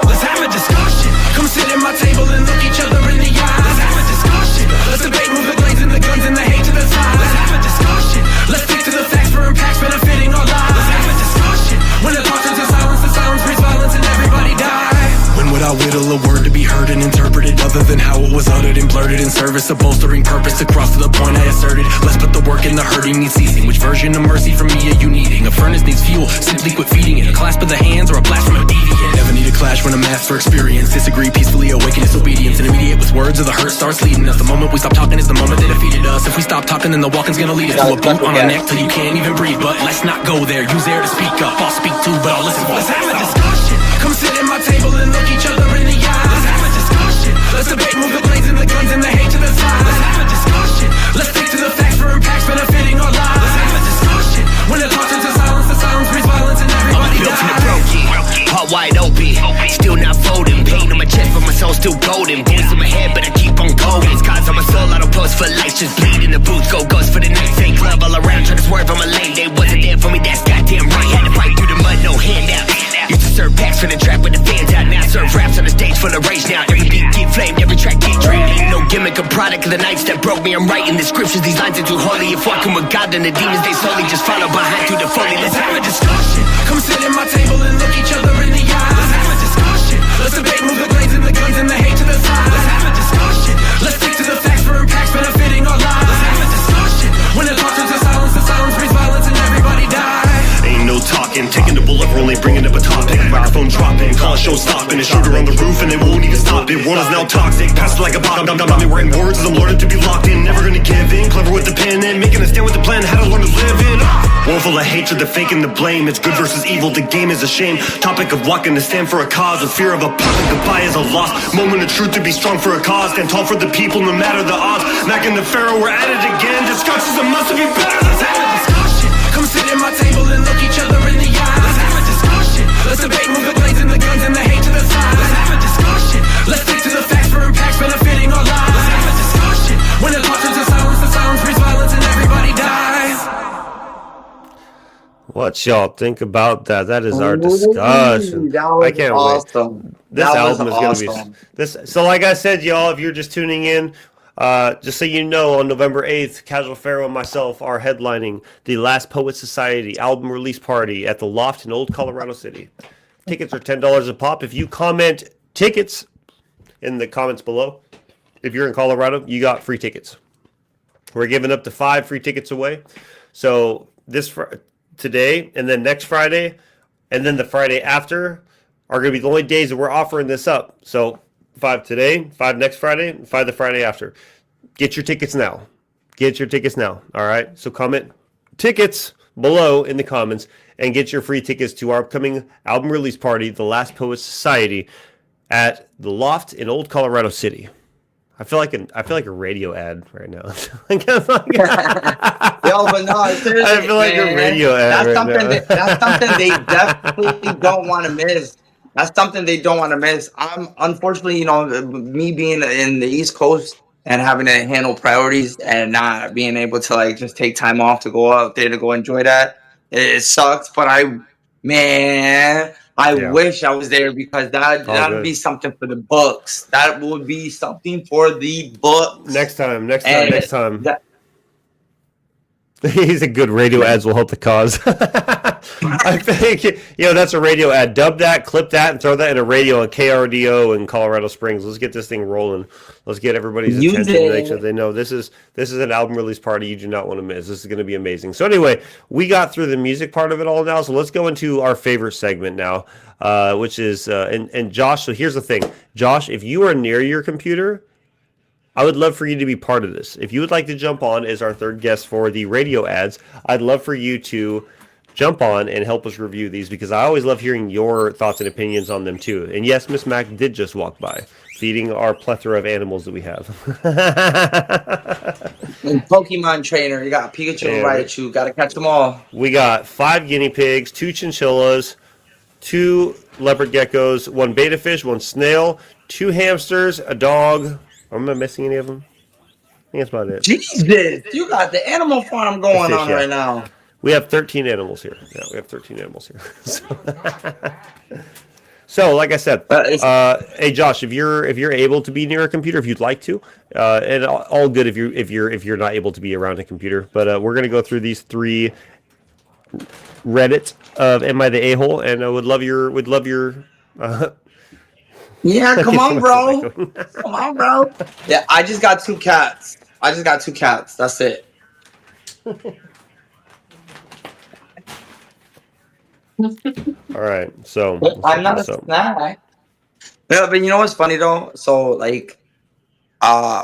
Let's have a discussion. Come sit at my table and look each other in the eye. Let's have a discussion. Let's debate, move the blades and the guns and the hate to the side. Let's have a discussion. Let's stick to the facts for impacts benefiting our lives. Let's have a discussion. When the talk turns to silence, the silence breeds violence and everybody dies. When would I whittle a word to be heard and interpreted other than how it was uttered and blurted in service of bolstering purpose to cross to the point I asserted? Let's put the work in the hurting needs ceasing. Which version of mercy from me are you needing? A furnace needs fuel, simply quit feeding it. A clasp of the hands or a blast from a deviant. Never need a clash when I'm asked for experience. Disagree peacefully, awaken disobedience. And immediate with words or the hurt starts leading us. The moment we stop talking is the moment they defeated us. If we stop talking, then the walking's gonna lead us to a boot on our neck till you can't even breathe. But let's not go there. Use air to speak up. I'll speak too, but I'll listen for. Let's have a discussion. Come sit at my table and look each other in the eye. Let's have a discussion. Let's debate, move the blades and the guns and the hate to the side. Let's have a discussion. Let's stick to the facts for impacts benefiting our lives. Let's have a discussion. When the talk turns to silence, the silence breeds violence and everybody dies. I'm built from the broken, heart wide open, still not folding. Pain on my chest, but my soul still golden. Bullets in my head, but I keep on going. Scars on my soul, I don't post for lights, just bleed in the booth. Go ghost for the night, fake love all around. Try to swerve on my lane, they wasn't there for me. That's goddamn right. Had to fight through the mud, no handout. Used to serve packs for the trap with the fans out. Now I serve raps on the stage full of rage now. Every beat get flamed, every track get drained. Ain't no gimmick, a product of the nights that broke me. I'm writing the scriptures, these lines are too holy. If walking with God, then the demons, they slowly just follow behind through the foley. Let's have a discussion. Come sit at my table and look each other in the eye. Let's have a discussion. Let's debate, move the blades and the guns and the hate to the side. Let's have a discussion. Let's stick to the facts for impacts benefiting our lives. Let's have a discussion. When the talk turns to silence, the silence breeds violence and everybody dies. Ain't no talking, taking the bullet, we're only bringing up a topic. Microphone dropping, call a show stopping. A shooter on the roof and they won't even stop it. World is now toxic, passed like a bomb. Got me writing words as I'm learning to be locked in. Never gonna give in, clever with the pen and making a stand with the plan. How to learn to live in. World full of hatred, the fake and the blame. It's good versus evil, the game is a shame. Topic of walking to stand for a cause. The fear of a public goodbye is a loss. Moment of truth to be strong for a cause. Stand tall for the people no matter the odds. Mac and the Pharaoh, we're at it again. Discussions that must be better. Let's have a discussion. Come sit at my table and look each other in the eye. Let's have a discussion. Let's debate, move the blades and the guns and the hate to the side. Let's have a discussion. Let's stick to the facts for impacts benefiting our lives. Let's have a discussion. When the talk turns to silence, the silence breeds violence and everybody dies. What y'all think about that? That is our discussion. That was I can't awesome. wait. This That album was is going to awesome. be this. So, like I said, y'all, if you're just tuning in, just so you know, on November 8th, Casual Pharaoh and myself are headlining the Last Poets Society album release party at the Loft in Old Colorado City. Tickets are $10 a pop. If you comment tickets in the comments below, if you're in Colorado, you got free tickets. We're giving up to 5 free tickets away. So today and then next Friday and then the Friday after are going to be the only days that we're offering this up. So 5 today, 5 next Friday, 5 the Friday after. Get your tickets now. Get your tickets now. All right. So comment tickets below in the comments and get your free tickets to our upcoming album release party, The Last Poets Society, at the Loft in Old Colorado City. I feel like a radio ad right now. Yo, but no, seriously, I feel like a radio ad that's right something now. that's something they definitely don't want to miss. That's something they don't want to miss. I'm unfortunately, me being in the East Coast, and having to handle priorities and not being able to like just take time off to go out there to go enjoy that. It sucks, but man, I Yeah. wish I was there because that'd good. be something for the books. That would be something for the books. Next time. And that, He's a good radio ads will help the cause. I think that's a radio ad. Dub that, clip that, and throw that in a radio at KRDO in Colorado Springs. Let's get this thing rolling. Let's get everybody's attention to make sure they know this is an album release party you do not want to miss. This is going to be amazing. So anyway, we got through the music part of it all now. So let's go into our favorite segment now, which is and Josh. So here's the thing, Josh. If you are near your computer, I would love for you to be part of this. If you would like to jump on as our third guest for the radio ads, I'd love for you to jump on and help us review these because I always love hearing your thoughts and opinions on them too. And yes, Miss Mac did just walk by, feeding our plethora of animals that we have. And Pokemon trainer, you got Pikachu and Raichu. Got to catch them all. We got 5 guinea pigs, 2 chinchillas, 2 leopard geckos, 1 betta fish, 1 snail, 2 hamsters, a dog. Am I missing any of them? I think that's about it. Jesus, you got the animal farm going on right now. We have 13 animals here. Yeah, we have 13 animals here. So like I said, hey Josh, if you're able to be near a computer, if you'd like to, and all good if you're not able to be around a computer, but we're gonna go through these 3 Reddit of Am I the A-hole, and I would love your yeah, come on, bro. Come on, bro. Yeah, I just got 2 cats. That's it. All right, so I'm not a snack. Yeah, but you know what's funny though? So like,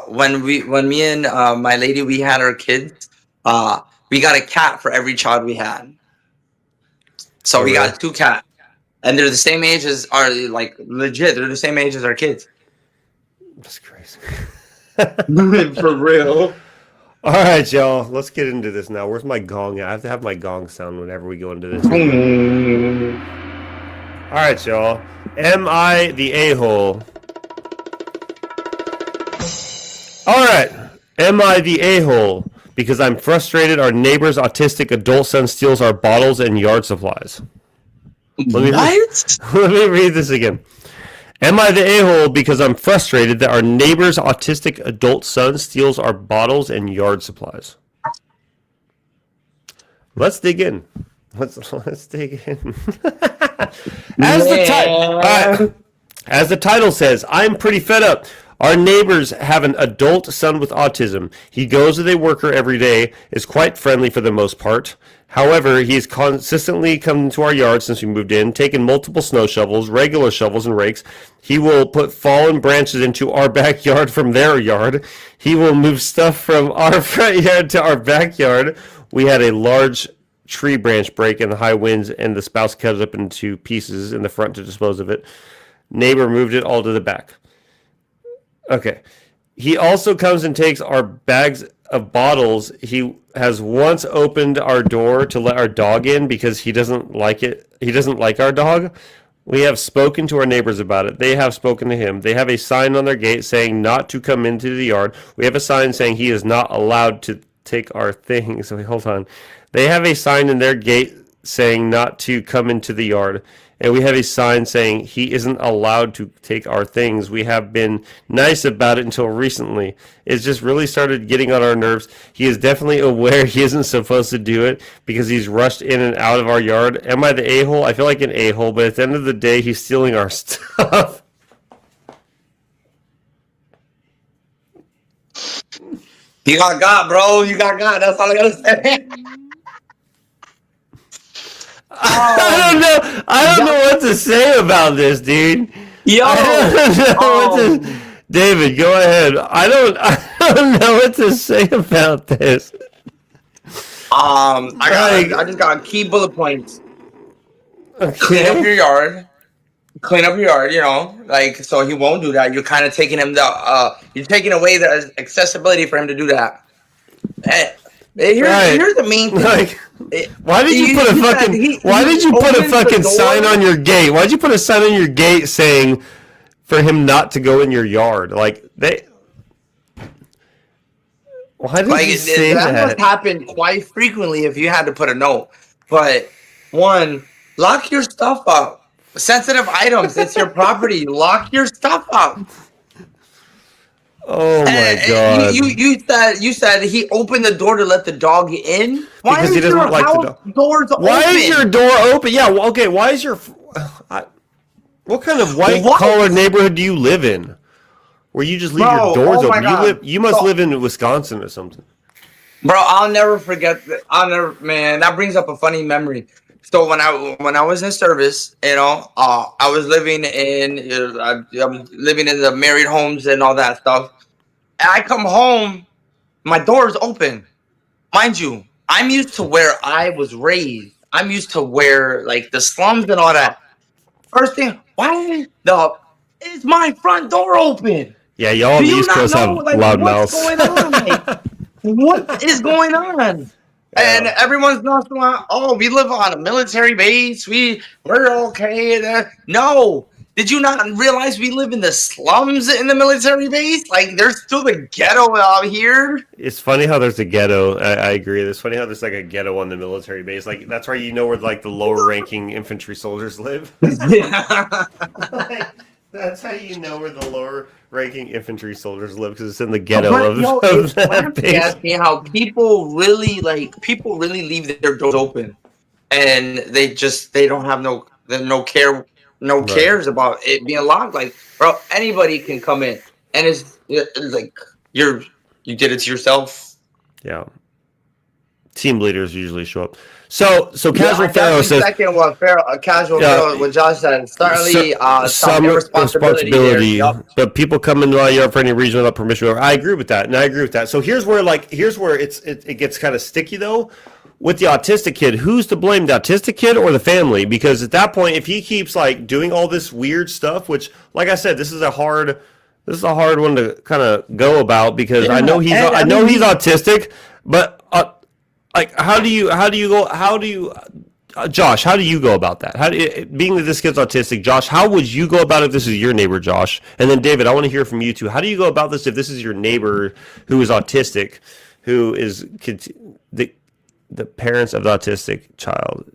when me and my lady we had our kids, we got a cat for every child we had. So we got 2 cats. And they're the same age as our, like, legit, they're the same age as our kids. That's crazy. For real. All right, y'all. Let's get into this now. Where's my gong? I have to have my gong sound whenever we go into this. All right, y'all. Am I the a-hole? All right. Am I the a-hole? Because I'm frustrated our neighbor's autistic adult son steals our bottles and yard supplies. Let me read this again. Am I the a-hole because I'm frustrated that our neighbor's autistic adult son steals our bottles and yard supplies? Let's dig in. Let's dig in. As the title says, I'm pretty fed up. Our neighbors have an adult son with autism. He goes with a worker every day, is quite friendly for the most part. However, he has consistently come to our yard since we moved in, taken multiple snow shovels, regular shovels, and rakes. He will put fallen branches into our backyard from their yard. He will move stuff from our front yard to our backyard. We had a large tree branch break in the high winds, and the spouse cut it up into pieces in the front to dispose of it. Neighbor moved it all to the back. Okay. He also comes and takes our bags of bottles. He has once opened our door to let our dog in because he doesn't like it. He doesn't like our dog. We have spoken to our neighbors about it. They have spoken to him. They have a sign on their gate saying not to come into the yard. We have a sign saying he is not allowed to take our things. Wait, hold on. They have a sign in their gate saying not to come into the yard. And we have a sign saying he isn't allowed to take our things. We have been nice about it until recently. It's just really started getting on our nerves. He is definitely aware he isn't supposed to do it because he's rushed in and out of our yard. Am I the a-hole? I feel like an a-hole, but at the end of the day, he's stealing our stuff. You got, bro. You got. That's all I gotta say. I don't know what to say about this, dude. David, go ahead. I don't know what to say about this. I just got key bullet points. Okay. Clean up your yard, you know, like, so he won't do that. You're kind of taking him you're taking away the accessibility for him to do that. Here's the main thing. Like, why did you put a fucking sign on your gate? Why did you put a sign on your gate saying for him not to go in your yard? Like, Why did Like you say that must that? happen quite frequently if you had to put a note. But one, lock your stuff up. Sensitive items, it's your property. Lock your stuff up. Oh my And god. you said he opened the door to let the dog in. Why Because he is doesn't your like the house dog. doors Why is your open? door open? Yeah, well, okay. Why is your what kind of white What, collar neighborhood do you live in? Where you just leave your bro? doors Oh my open? god. You must So, live in Wisconsin or something. bro, I'll never forget that. I'll never, man. That brings up a funny memory. So when I was in service, I was living in I was living in the married homes and all that stuff. And I come home, my door is open. Mind you, I'm used to where I was raised. I'm used to where like the slums and all that. First thing, why the is my front door open? Yeah, y'all on Do the you East not Coast know have like loud what's mouths. going on? Like what is going on? And Yeah. everyone's not like, oh, we live on a military base. We're okay. No, did you not realize we live in the slums in the military base? Like there's still the ghetto out here. It's funny how there's a ghetto. I agree. It's funny how there's like a ghetto on the military base. Like that's where you know where like the lower ranking infantry soldiers live. Yeah. Like, that's how you know where the lower ranking infantry soldiers live because it's in the ghetto But yo, of it's that base. flabbergasting how people really leave their doors open, and they don't have no care, no Right. cares about it being locked. Like, bro, anybody can come in, and it's like you're you did it to yourself. Yeah. Team leaders usually show up. So Yeah, Casual I Pharaoh definitely says, second what casual yeah, Pharaoh, what Josh said. Certainly, some some irresponsibility there. responsibility, Yup. but people come into my yard for any reason without permission. I agree with that, and I agree with that. So here's where it gets kind of sticky though. With the autistic kid, who's to blame, the autistic kid or the family? Because at that point, if he keeps like doing all this weird stuff, which, like I said, this is a hard one to kind of go about because Yeah, and I I know mean, he's autistic, but like how do you Josh, how do you go about that? Being that this kid's autistic, Josh, how would you go about it if this is your neighbor, Josh? And then David, I want to hear from you too. How do you go about this if this is your neighbor who is autistic, who is the parents of the autistic child?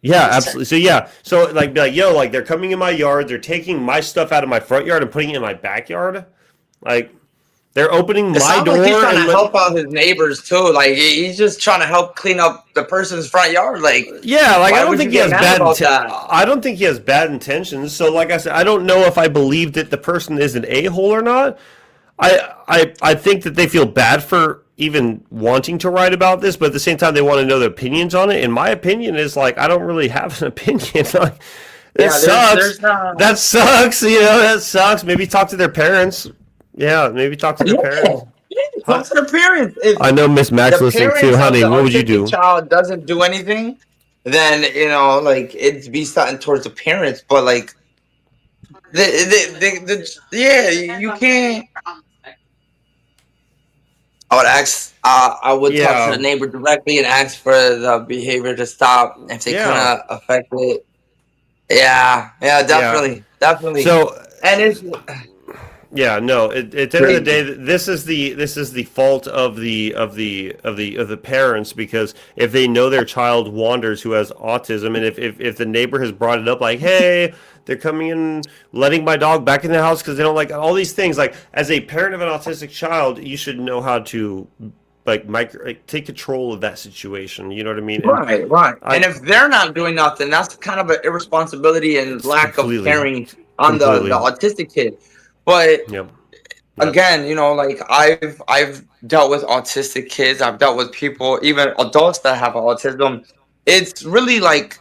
Yeah, absolutely. So yeah, so like be like, yo, like they're coming in my yard, they're taking my stuff out of my front yard and putting it in my backyard. Like they're opening it my sounds door like he's trying and to help out his neighbors too. Like he's just trying to help clean up the person's front yard. Like, yeah, like I why don't would you think he get has mad about that? I don't think he has bad intentions. So like I said, I don't know if I believe that the person is an a-hole or not. I think that they feel bad for even wanting to write about this, but at the same time they want to know their opinions on it. And my opinion is like I don't really have an opinion. Like it Yeah, sucks. there's not. That sucks, that sucks. Maybe talk to their parents. Yeah, maybe talk to their Yeah, parents. yeah, what's the parents? If I know Miss Max the listening too. parents of Honey, the what would you autistic do? child doesn't do anything, then like it'd be something towards the parents. But like yeah, you can't. I would talk to the Yeah, neighbor directly and ask for the behavior to stop if they yeah, couldn't affect it. Yeah, yeah. definitely. So And it's yeah, no. At the end of the day, crazy. this is the fault of the parents because if they know their child wanders who has autism, and if the neighbor has brought it up like, hey, they're coming in, letting my dog back in the house because they don't like all these things. Like as a parent of an autistic child, you should know how to like take control of that situation. You know what I mean? And Right. And I if they're not doing nothing, that's kind of an irresponsibility and it's lack of completely, caring on the completely, autistic kid. But yep, yep, again, like I've dealt with autistic kids. I've dealt with people, even adults that have autism. It's really like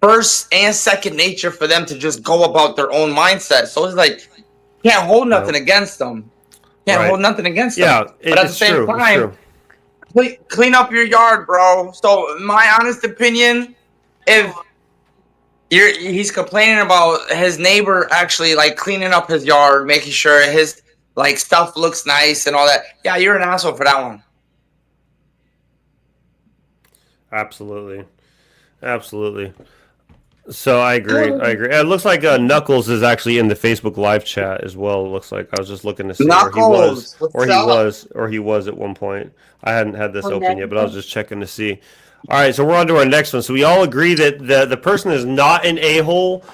first and second nature for them to just go about their own mindset. So it's like can't hold yep. nothing against them. Can't Right. hold nothing against them. Yeah, But at the it's same true. It's time, true. clean up your yard, bro. So my honest opinion, if he's complaining about his neighbor actually like cleaning up his yard, making sure his like stuff looks nice and all that. Yeah, you're an asshole for that one. Absolutely. Absolutely. So I agree. I agree. And it looks like Knuckles is actually in the Facebook live chat as well. It looks like I was just looking to see, Knuckles, what's up? or he was at one point. I hadn't had this open yet, but I was just checking to see. All right, so we're on to our next one. So we all agree that the person is not an a hole,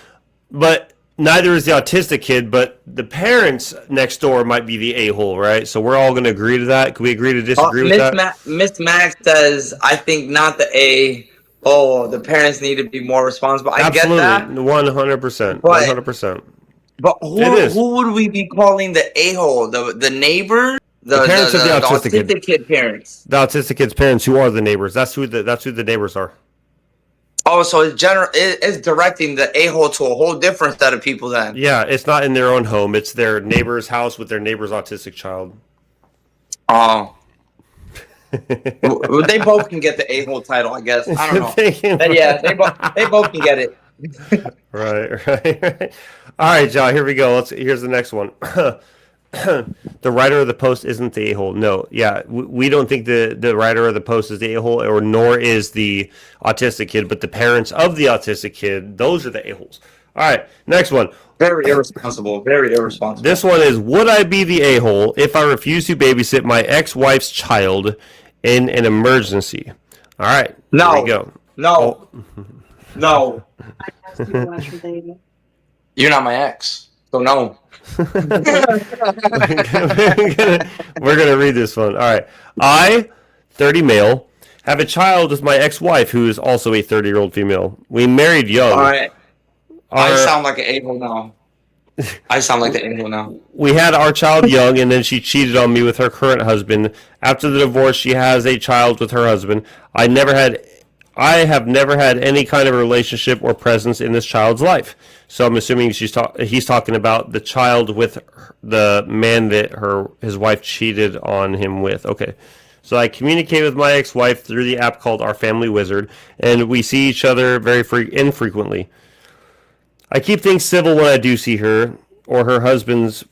but neither is the autistic kid. But the parents next door might be the a hole, right? So we're all going to agree to that. Can we agree to disagree with that? Miss Max says, I think not the A. Oh, the parents need to be more responsible. I get that, Absolutely, 100%, but 100%. but It is. who would we be calling the a hole? The neighbor, The parents of the autistic kid. autistic kid parents. The autistic kid's parents, who are the neighbors. That's who the neighbors are. Oh, so it's directing the a hole to a whole different set of people then. Yeah, it's not in their own home. It's their neighbor's house with their neighbor's autistic child. Oh. They both can get the a hole title, I guess. I don't know. But yeah, they both can get it. Right. All right, John. Here we go. Here's the next one. The writer of the post isn't the a-hole. No, yeah, we don't think the writer of the post is the a-hole, or nor is the autistic kid, but the parents of the autistic kid, those are the a-holes. All right, next one. Very irresponsible. Very irresponsible. This one is: would I be the a-hole if I refuse to babysit my ex-wife's child in an emergency? All right, No. Here we go. No. Oh. No. You're not my ex, so no. We're gonna read this one. All right. I, 30 male, have a child with my ex-wife who is also a 30-year-old female. We married young. All right. I sound like an a-hole now. I sound like the a-hole now. We had our child young, and then she cheated on me with her current husband. After the divorce, she has a child with her husband. I have never had any kind of relationship or presence in this child's life. So I'm assuming he's talking about the child with the man that his wife cheated on him with. Okay. So I communicate with my ex-wife through the app called Our Family Wizard, and we see each other very infrequently. I keep things civil when I do see her or her husband's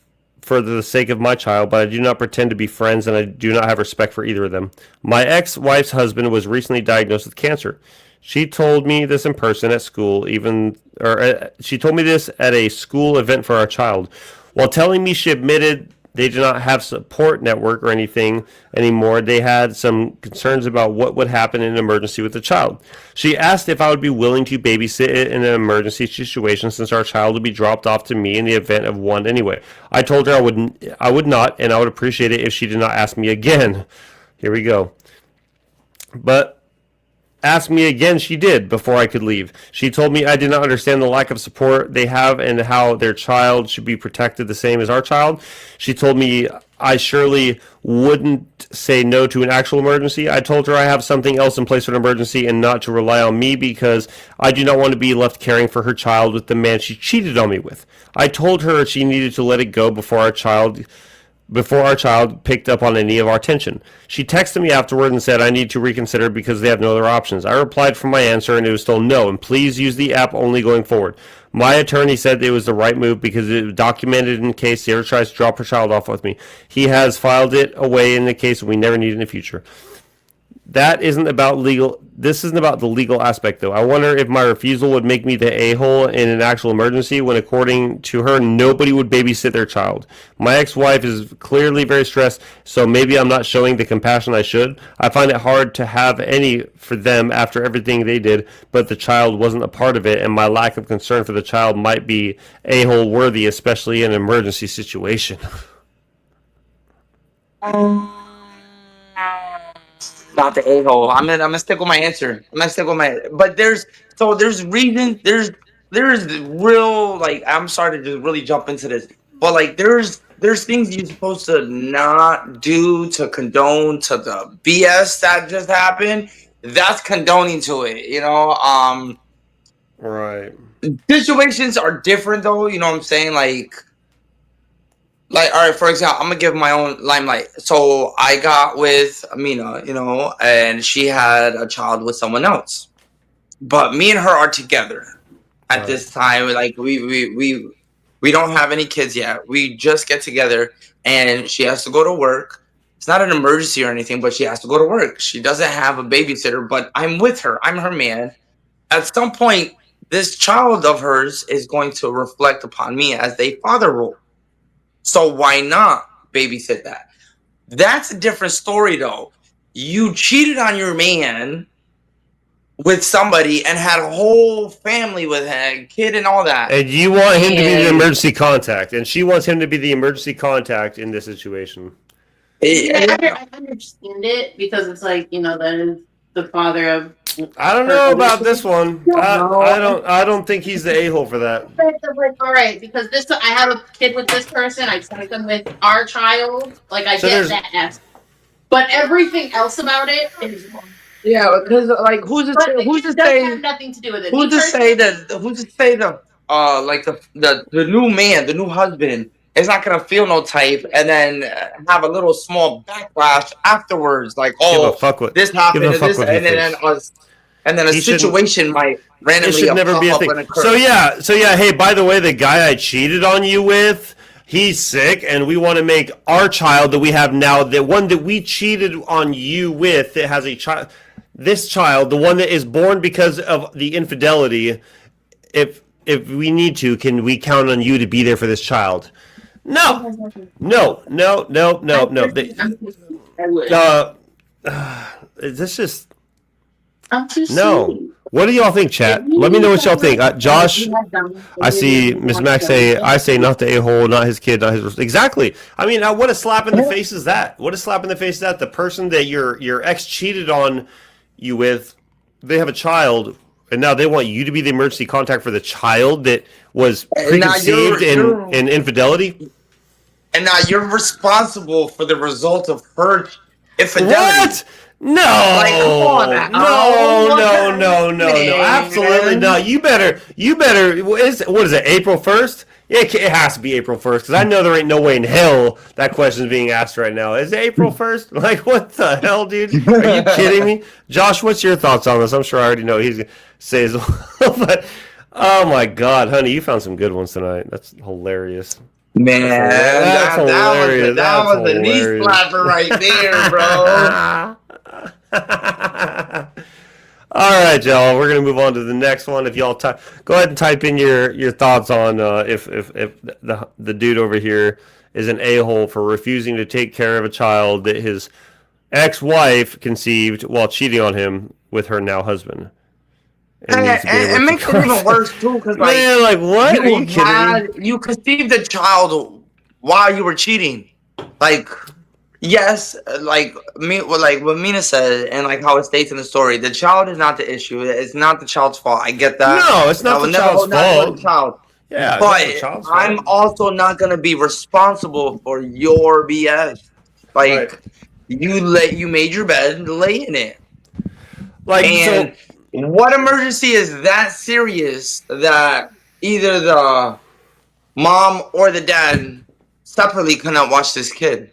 for the sake of my child, but I do not pretend to be friends, and I do not have respect for either of them. My ex-wife's husband was recently diagnosed with cancer. She told me this in person at school, she told me this at a school event for our child. While telling me she admitted they did not have support network or anything anymore, they had some concerns about what would happen in an emergency with the child. She asked if I would be willing to babysit it in an emergency situation, since our child would be dropped off to me in the event of one anyway. I told her I would not, and I would appreciate it if she did not ask me again. Here we go. But asked me again, she did, before I could leave. She told me I did not understand the lack of support they have and how their child should be protected the same as our child. She told me I surely wouldn't say no to an actual emergency. I told her I have something else in place for an emergency and not to rely on me, because I do not want to be left caring for her child with the man she cheated on me with. I told her she needed to let it go before our child picked up on any of our tension. She texted me afterward and said I need to reconsider because they have no other options. I replied for my answer, and it was still no, and please use the app only going forward. My attorney said it was the right move because it was documented in case she ever tries to drop her child off with me. He has filed it away in the case we never need it in the future. That isn't about legal. This isn't about the legal aspect, though. I wonder if my refusal would make me the a-hole in an actual emergency, when, according to her, nobody would babysit their child. My ex-wife is clearly very stressed, so maybe I'm not showing the compassion I should. I find it hard to have any for them after everything they did, but the child wasn't a part of it, and my lack of concern for the child might be a-hole worthy, especially in an emergency situation. Not the a-hole. I'm gonna stick with my answer. But there's reason. There's real, like, I'm sorry to just really jump into this, but like there's things you're supposed to not do to condone to the BS that just happened. That's condoning to it, Right. Situations are different, though. You know what I'm saying? Like, all right, for example, I'm gonna give my own limelight. So I got with Amina, and she had a child with someone else, but me and her are together at this time. Like, we don't have any kids yet. We just get together, and she has to go to work. It's not an emergency or anything, but she has to go to work. She doesn't have a babysitter, but I'm with her. I'm her man. At some point, this child of hers is going to reflect upon me as a father role. So why not babysit that? That's a different story, though. You cheated on your man with somebody and had a whole family with him, kid and all that. And you want him to be the emergency contact, and she wants him to be the emergency contact in this situation. I understand it because it's like, that is the father of. I don't know about this one. I don't think he's the a-hole for that. All right, because I have a kid with this person. I sent them with our child. Like I get that aspect, but everything else about it is. Yeah, because like who's to say have nothing to do with it. Who's to say the new man, the new husband is not gonna feel no type and then have a little small backlash afterwards, like this happened to this, and then a situation might randomly never be a thing. So yeah, hey, by the way, the guy I cheated on you with, he's sick, and we want to make our child that we have now, the one that we cheated on you with, that has a child. This child, the one that is born because of the infidelity, if we need to, can we count on you to be there for this child? No. This just no. What do y'all think, chat? Let me know what y'all think. Josh, I see Miss Max say, I say not the a-hole, not his kid, not his... Exactly. I mean, what a slap in the face is that? What a slap in the face is that? The person that your ex cheated on you with, they have a child, and now they want you to be the emergency contact for the child that was preconceived in infidelity? And now you're responsible for the result of her infidelity. What? No, like, come on now. No, absolutely not. You better. What is it? April 1st? It has to be April 1st because I know there ain't no way in hell that question is being asked right now. Is it April 1st? Like, what the hell, dude? Are you kidding me? Josh, what's your thoughts on this? I'm sure I already know he's gonna say as well, but oh my God, honey, you found some good ones tonight. That's hilarious. Man, that was a knee slapper right there, bro. All right, y'all. We're gonna move on to the next one. If y'all go ahead and type in your thoughts on if the dude over here is an a-hole for refusing to take care of a child that his ex-wife conceived while cheating on him with her now husband. And it makes it even worse too, because what? Are you kidding me? You conceived a child while you were cheating. Like, yes, like what Mina said, and like how it states in the story, the child is not the issue. It's not the child's fault. I get that. No, it's not the child's fault. Yeah, but I'm also not gonna be responsible for your BS. Like, you made your bed and lay in it. Like, and what emergency is that serious that either the mom or the dad separately cannot watch this kid?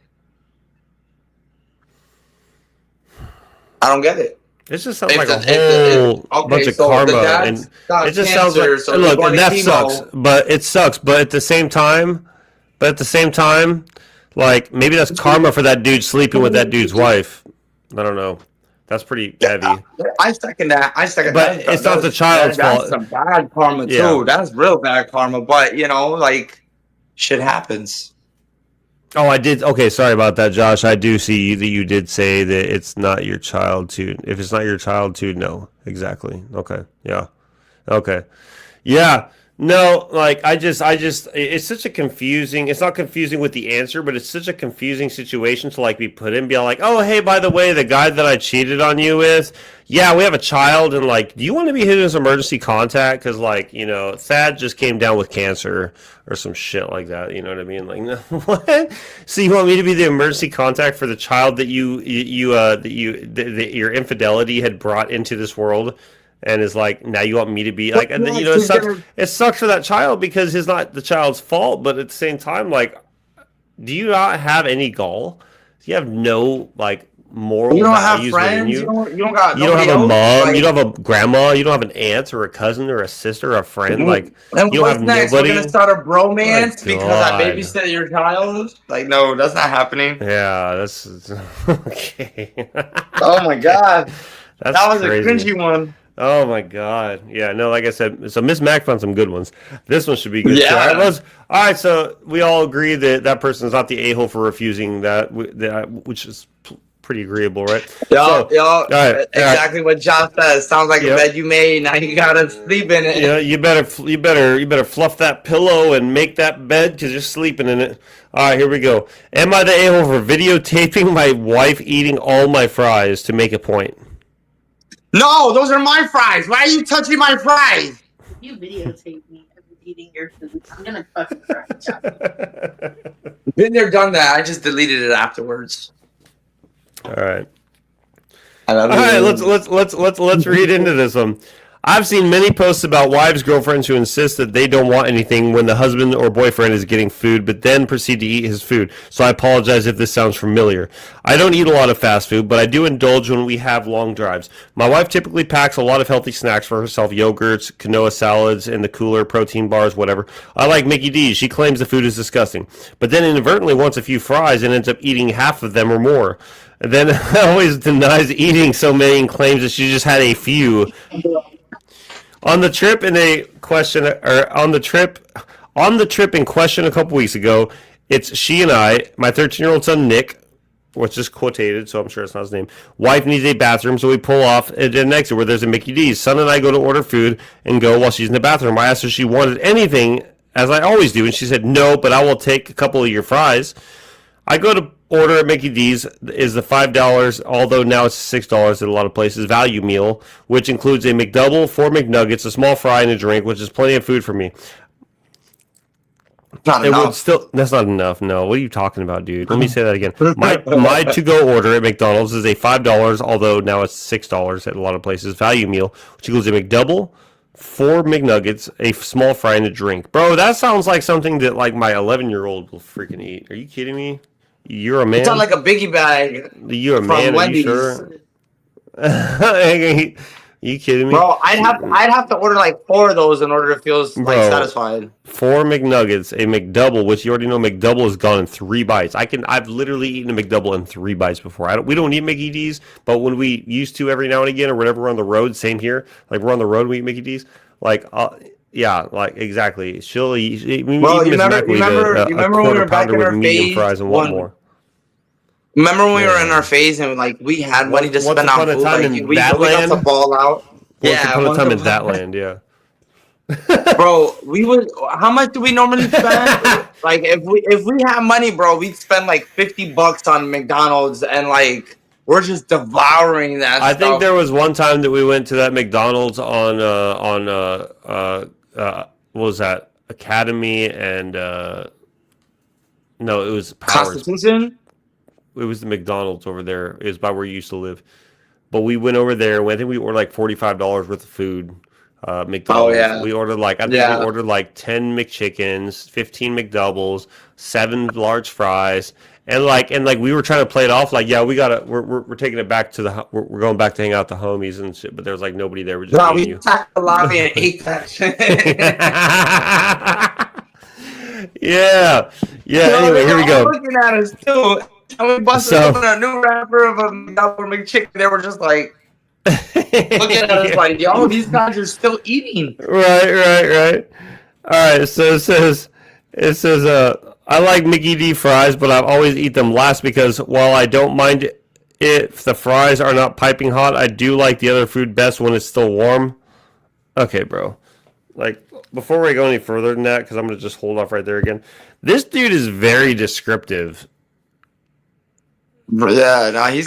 I don't get it. It just sounds like a whole bunch of karma, and it just sounds like look, and that sucks. But it sucks. But at the same time, like maybe that's karma for that dude sleeping with that dude's wife. I don't know. That's pretty heavy. I second that. But it's not the child's fault. That's some bad karma too. Yeah. That's real bad karma. But like shit happens. Oh, I did. Okay, sorry about that, Josh. I do see that you did say that it's not your child to. If it's not your child to, no, exactly. Okay, yeah, okay, yeah. No, like I just, it's such a confusing. It's not confusing with the answer, but it's such a confusing situation to like be put in. Be like, oh, hey, by the way, the guy that I cheated on you with, yeah, we have a child, and like, do you want to be his emergency contact? Because like, Thad just came down with cancer or some shit like that. You know what I mean? Like, no, what? So you want me to be the emergency contact for the child that your infidelity had brought into this world? And is like, now you want me to be like, and then, it sucks for that child because it's not the child's fault, but at the same time, like, do you not have any gall? Do you have no like moral values within you? You don't have a mom, you don't have a grandma, you don't have an aunt or a cousin or a sister or a friend. Like, you don't have next? nobody. We're gonna start a bromance because I babysit your child. Like, no, that's not happening. Yeah, that's okay. Oh my God, that was crazy. a cringy one. Oh my God! Yeah, no, like I said, so Miss Mac found some good ones. This one should be good. Too. Yeah. All right. So we all agree that that person is not the a-hole for refusing that, which is pretty agreeable, right? Yo, All right, exactly what John says. Sounds like a bed you made. Now you gotta sleep in it. Yeah, you better fluff that pillow and make that bed because you're sleeping in it. All right, here we go. Am I the a-hole for videotaping my wife eating all my fries to make a point? No, those are my fries. Why are you touching my fries? You videotape me eating your food. I'm gonna fucking cry. Been there, done that. I just deleted it afterwards. All right. All right, let's read into this one. I've seen many posts about wives' girlfriends who insist that they don't want anything when the husband or boyfriend is getting food, but then proceed to eat his food. So I apologize if this sounds familiar. I don't eat a lot of fast food, but I do indulge when we have long drives. My wife typically packs a lot of healthy snacks for herself, yogurts, quinoa salads in the cooler, protein bars, whatever. I like Mickey D's. She claims the food is disgusting, but then inadvertently wants a few fries and ends up eating half of them or more. And then always denies eating so many and claims that she just had a few. On the trip in question a couple weeks ago, it's she and I, my 13-year-old son Nick, which is quotated, so I'm sure it's not his name. Wife needs a bathroom, so we pull off at an exit where there's a Mickey D's. Son and I go to order food and go while she's in the bathroom. I asked her if she wanted anything, as I always do, and she said no, but I will take a couple of your fries. I go to order at Mickey D's is the $5, although now it's $6 at a lot of places, value meal, which includes a McDouble, 4 McNuggets, a small fry, and a drink, which is plenty of food for me. Not enough. That's not enough. No, what are you talking about, dude? Let me say that again. My to-go order at McDonald's is a $5, although now it's $6 at a lot of places, value meal, which includes a McDouble, 4 McNuggets, a small fry, and a drink. Bro, that sounds like something that like my 11-year-old will freaking eat. Are you kidding me? You're a man. It's not like a biggie bag. You're a man. Wendy's. Are you sure? You kidding me? Bro, I'd have to order like 4 of those in order to feel like satisfied. 4 McNuggets, a McDouble, which you already know McDouble is gone in 3 bites. I've literally eaten a McDouble in 3 bites before. We don't eat Mickey D's, but when we used to every now and again or whenever we're on the road, same here. Like we're on the road, we eat Mickey D's. Like yeah, like exactly. She'll eat. Well, you remember when we were back in our phase? Fries and one more. Remember when we were in our phase and like we had money to spend on food, like we got the ball out. Once upon a time in that land, yeah. Bro, we would. How much do we normally spend? Like if we have money, bro, we'd spend like $50 on McDonald's and like we're just devouring that. I think there was one time that we went to that McDonald's on what was that? Academy and no, it was Powers. Constitution. It was the McDonald's over there. It was by where you used to live. But we went over there. I think we ordered like $45 worth of food. McDonald's. Oh yeah. We ordered like we ordered like 10 McChickens, 15 McDoubles, 7 large fries, and we were trying to play it off like we're taking it back to we're going back to hang out with the homies and shit. But there was like nobody there. We're just we attacked the lobby and ate that shit. Yeah. Anyway, here we go. Looking at us too. And we busted open a new wrapper of a McChicken. They were just like looking at us like, yo, these guys are still eating. Right. All right, so it says I like Mickey D fries, but I always eat them last because while I don't mind it if the fries are not piping hot, I do like the other food best when it's still warm. Okay, bro. Like, before we go any further than that, because I'm going to just hold off right there again, this dude is very descriptive. Yeah, no, he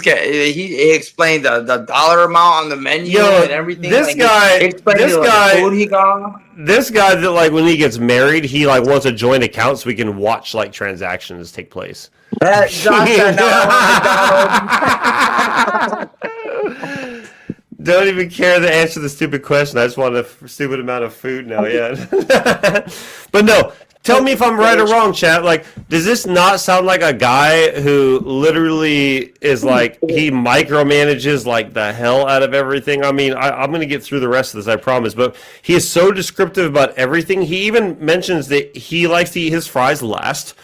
explained the dollar amount on the menu and everything. This guy food he got. This guy that like when he gets married, he like wants a joint account so we can watch like transactions take place. Don't even care to answer the stupid question. I just want a stupid amount of food now. Yeah, but no. Tell me if I'm right or wrong, chat. Like, does this not sound like a guy who literally is like, he micromanages like the hell out of everything? I mean, I'm going to get through the rest of this, I promise. But he is so descriptive about everything. He even mentions that he likes to eat his fries last.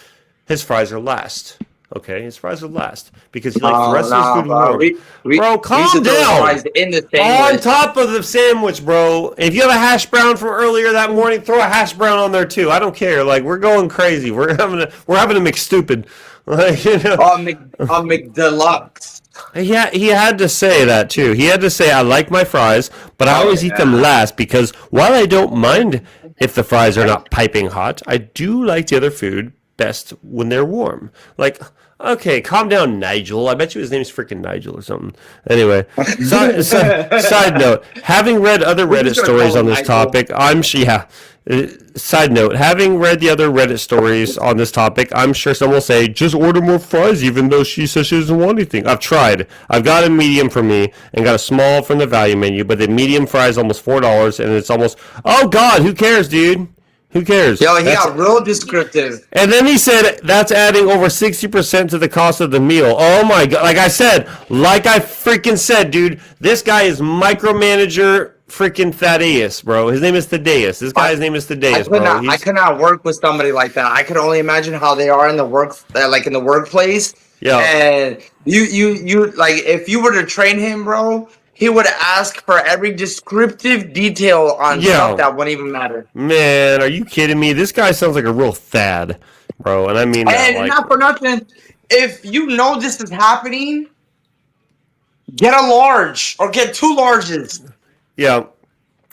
His fries are last. Okay, his fries are last because he likes the rest of his food bro. warm. Bro, calm used to throw down. fries in the On sandwich. top of the sandwich, bro. If you have a hash brown from earlier that morning, throw a hash brown on there too. I don't care. Like, we're going crazy. We're having a McStupid. Like, you know. On McDeluxe. Yeah, he had to say that too. He had to say, I like my fries, but I always eat them last because while I don't mind if the fries are not piping hot, I do like the other food best when they're warm. Like, okay, calm down, Nigel. I bet you his name's freaking Nigel or something. Anyway, side note, having read other Reddit stories on this topic, side note, having read the other Reddit stories on this topic, I'm sure someone will say, just order more fries, even though she says she doesn't want anything. I've tried. I've got a medium for me and got a small from the value menu, but the medium fry is almost $4, and it's almost, oh God, who cares, dude? Who cares? Yo, he got real descriptive. And then he said that's adding over 60% to the cost of the meal. Oh my God. Like I freaking said, dude, this guy is micromanager freaking Thaddeus, bro. His name is Thaddeus. This guy's name is Thaddeus, bro. I could not work with somebody like that. I could only imagine how they are in the workplace. Yeah. And you like, if you were to train him, bro, he would ask for every descriptive detail on stuff that wouldn't even matter. Man, are you kidding me? This guy sounds like a real Thad, bro. And I mean that, and not for nothing, if you know this is happening, get a large or get 2 larges. Yeah.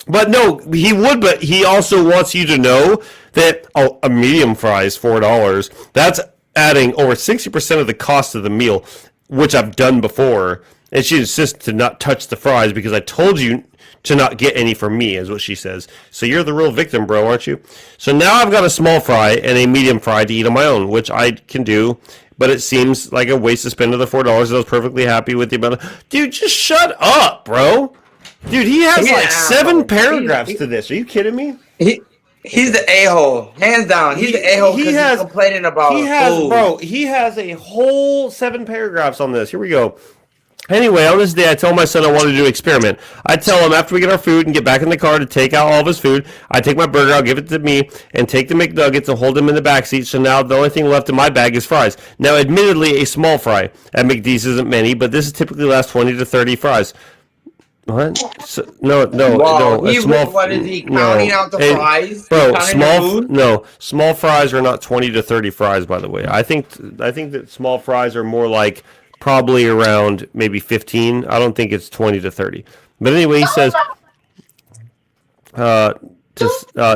But no, he would, but he also wants you to know that a medium fry is $4. That's adding over 60% of the cost of the meal, which I've done before. And she insists to not touch the fries because I told you to not get any from me, is what she says. So you're the real victim, bro, aren't you? So now I've got a small fry and a medium fry to eat on my own, which I can do. But it seems like a waste to spend another $4. I was perfectly happy with the amount of... Dude, just shut up, bro. Dude, he has like 7 paragraphs to this. Are you kidding me? He's the a-hole, hands down. He's the a-hole because he's complaining about food. Bro, he has a whole 7 paragraphs on this. Here we go. Anyway, on this day, I tell my son I wanted to do an experiment. I tell him after we get our food and get back in the car to take out all of his food, I take my burger, I'll give it to me, and take the McNuggets and hold them in the back seat. So now the only thing left in my bag is fries. Now, admittedly, a small fry at McDee's isn't many, but this is typically lasts 20 to 30 fries. What? So, no. What is he counting out the fries? Bro, small fries are not 20 to 30 fries. By the way, I think that small fries are more like probably around maybe 15. I don't think it's 20 to 30. But anyway, he says to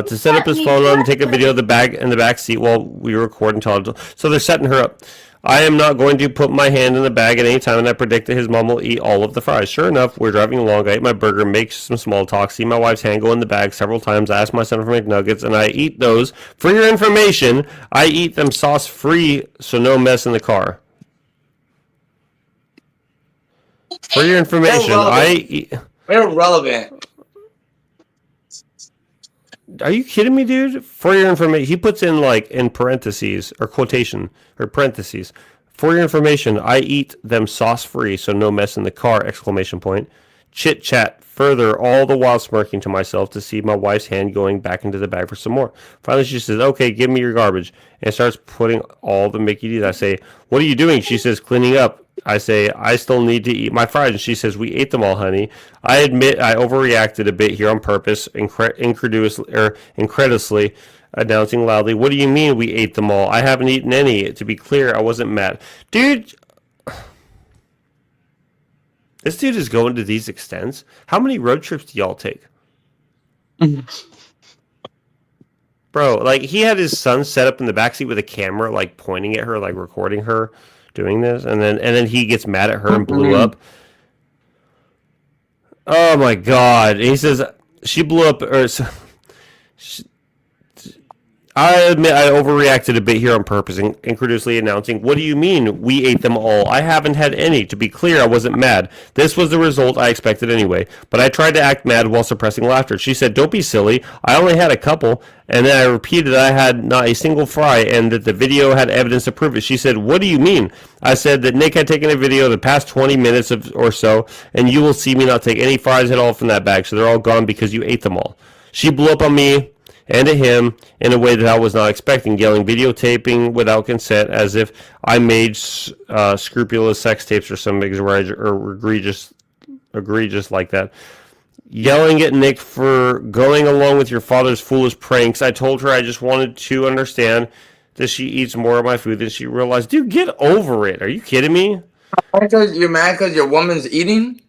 set up his phone and take a video of the bag in the back seat while we record until. So they're setting her up. I am not going to put my hand in the bag at any time, and I predict that his mom will eat all of the fries. Sure enough, we're driving along. I eat my burger, make some small talk, see my wife's hand go in the bag several times. I ask my son for McNuggets, and I eat those. For your information, I eat them sauce-free, so no mess in the car. For your information, I eat... Irrelevant. Are you kidding me, dude? For your information, he puts in like in parentheses or quotation or parentheses. For your information, I eat them sauce free, so no mess in the car! Exclamation point. Chit chat further, all the while smirking to myself to see my wife's hand going back into the bag for some more. Finally, she says, "Okay, give me your garbage," and starts putting all the Mickey D's. I say, "What are you doing?" She says, "Cleaning up." I say, "I still need to eat my fries." And she says, "We ate them all, honey." I admit I overreacted a bit here on purpose, incredulously announcing loudly, "What do you mean we ate them all? I haven't eaten any." To be clear, I wasn't mad. Dude, this dude is going to these extents. How many road trips do y'all take? Bro, like, he had his son set up in the backseat with a camera, like, pointing at her, like, recording her doing this, and then he gets mad at her and blew up. Oh my God! And he says she blew up, I admit I overreacted a bit here on purpose, incredulously announcing, "What do you mean we ate them all? I haven't had any." To be clear, I wasn't mad. This was the result I expected anyway, but I tried to act mad while suppressing laughter. She said, "Don't be silly. I only had a couple." And then I repeated I had not a single fry and that the video had evidence to prove it. She said, "What do you mean?" I said that Nick had taken a video the past 20 minutes or so, and you will see me not take any fries at all from that bag, so they're all gone because you ate them all. She blew up on me and to him in a way that I was not expecting, yelling, videotaping without consent, as if I made scrupulous sex tapes or some egregious like that. Yelling at Nick for going along with your father's foolish pranks. I told her I just wanted to understand that she eats more of my food than she realized. Dude, get over it. Are you kidding me? Because you're mad because your woman's eating?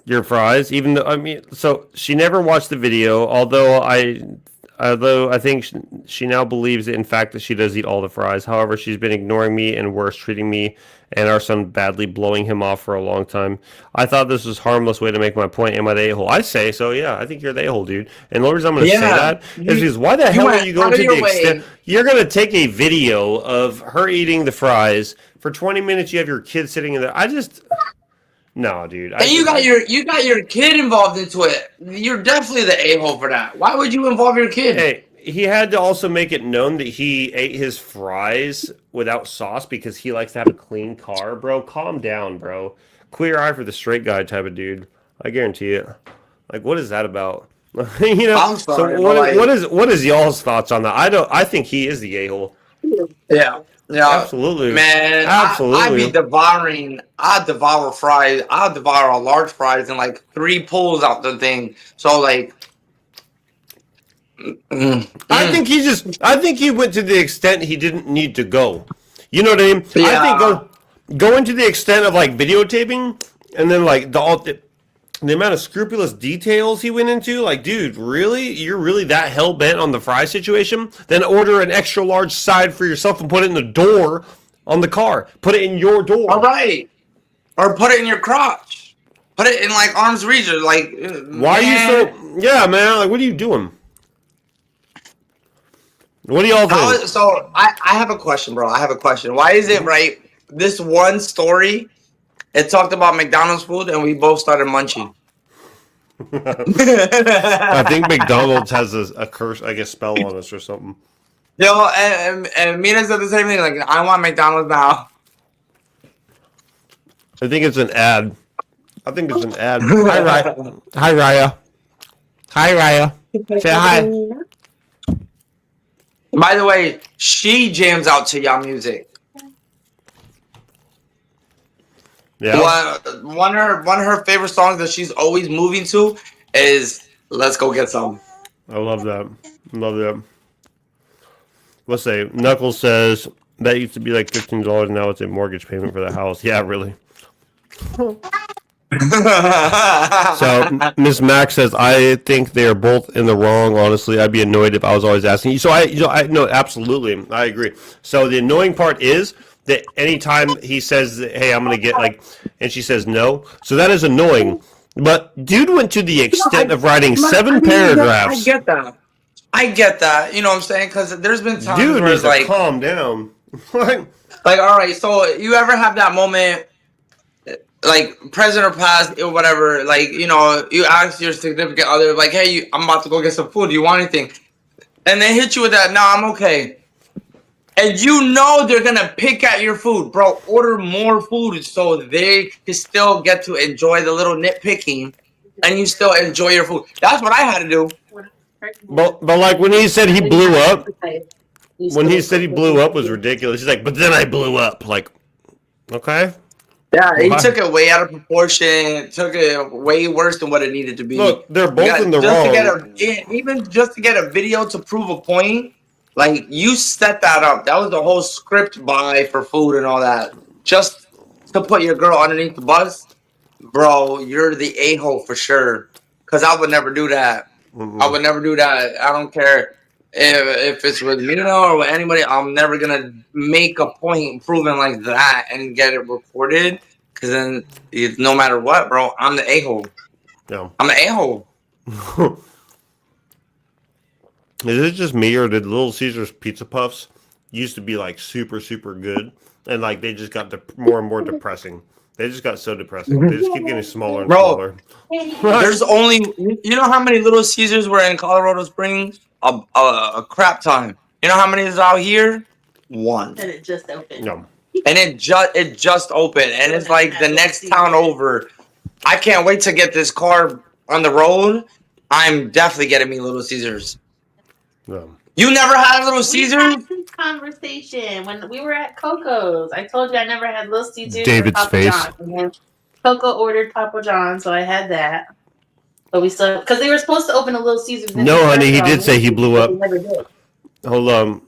Your fries, even though, I mean, so she never watched the video, although I think she now believes in fact that she does eat all the fries. However, she's been ignoring me and worse, treating me and our son badly, blowing him off for a long time. I thought this was a harmless way to make my point. Am I the a-hole? I say so, yeah. I think you're the a-hole, dude. And the only reason I'm going to say that is because why the hell are you going to the extent... You're going to take a video of her eating the fries. For 20 minutes, you have your kid sitting in there. No, dude. And you got your kid involved into it. You're definitely the a-hole for that. Why would you involve your kid? Hey, he had to also make it known that he ate his fries without sauce because he likes to have a clean car, bro. Calm down, bro. Queer eye for the straight guy type of dude. I guarantee it. Like, what is that about? You know. I'm sorry, so what is y'all's thoughts on that? I think he is the a-hole. Yeah. Yeah, absolutely, man. Absolutely. I devour fries. I devour a large fries and like 3 pulls out the thing. So like, I think he went to the extent he didn't need to go. You know what I mean? Yeah. I think going to the extent of like videotaping and then like the amount of scrupulous details he went into, like, dude, really? You're really that hell-bent on the fry situation? Then order an extra large side for yourself and put it in the door on the car. Put it in your door. All right. Or put it in your crotch. Put it in, like, arm's reach. Like, why are you so... Yeah, man. Like, what are you doing? What do y'all think? So, I have a question, bro. I have a question. Why is it, right, this one story... It talked about McDonald's food, and we both started munching. I think McDonald's has a curse, I guess, spell on us or something. Yo, and Mina said the same thing. Like, I want McDonald's now. I think it's an ad. Hi, Raya. Hi, Raya. Hi, Raya. Say hi. By the way, she jams out to y'all music. Yeah. One of her favorite songs that she's always moving to is "Let's Go Get Some." I love that. Let's say Knuckles says that used to be like $15. Now it's a mortgage payment for the house. Yeah, really. So Miss Max says, I think they are both in the wrong. Honestly, I'd be annoyed if I was always asking you. So I no, absolutely, I agree. So the annoying part is that anytime he says, hey, I'm going to get like, and she says no. So that is annoying. But dude went to the extent of writing 7 paragraphs. I get that. You know what I'm saying? Because there's been times dude where it's like, calm down. like, all right, so you ever have that moment, like, present or past or whatever, like, you know, you ask your significant other, like, hey, I'm about to go get some food. Do you want anything? And they hit you with that, no, I'm okay. And you know they're going to pick at your food. Bro, order more food so they can still get to enjoy the little nitpicking and you still enjoy your food. That's what I had to do. But like when he said he blew up, was ridiculous. He's like, but then I blew up. Like, okay. Yeah, he took it way out of proportion. Took it way worse than what it needed to be. Look, they're both in the wrong. Even just to get a video to prove a point, like, you set that up. That was the whole script buy for food and all that. Just to put your girl underneath the bus, bro, you're the a-hole for sure. Because I would never do that. I would never do that. I don't care if it's with Mina or with anybody. I'm never going to make a point proving like that and get it recorded. Because then, no matter what, bro, I'm the a-hole. Yeah. I'm the a-hole. Is it just me, or did Little Caesars Pizza Puffs used to be like super, super good, and like they just got more and more depressing? They just got so depressing. They just keep getting smaller and smaller. There's only, you know how many Little Caesars were in Colorado Springs? A crap ton. You know how many is out here? 1. And it just opened. No. And it just opened, and it's like the next town over. I can't wait to get this car on the road. I'm definitely getting me Little Caesars. No. You never had Little We Caesars? had this conversation when we were at Coco's. I told you I never had Little Caesars or David's Papa face. John's. And then Coco ordered Papa John's, so I had that. But we still, because they were supposed to open a Little Caesars. In No, this honey, he restaurant, did say he blew but up. they never did. Hold on.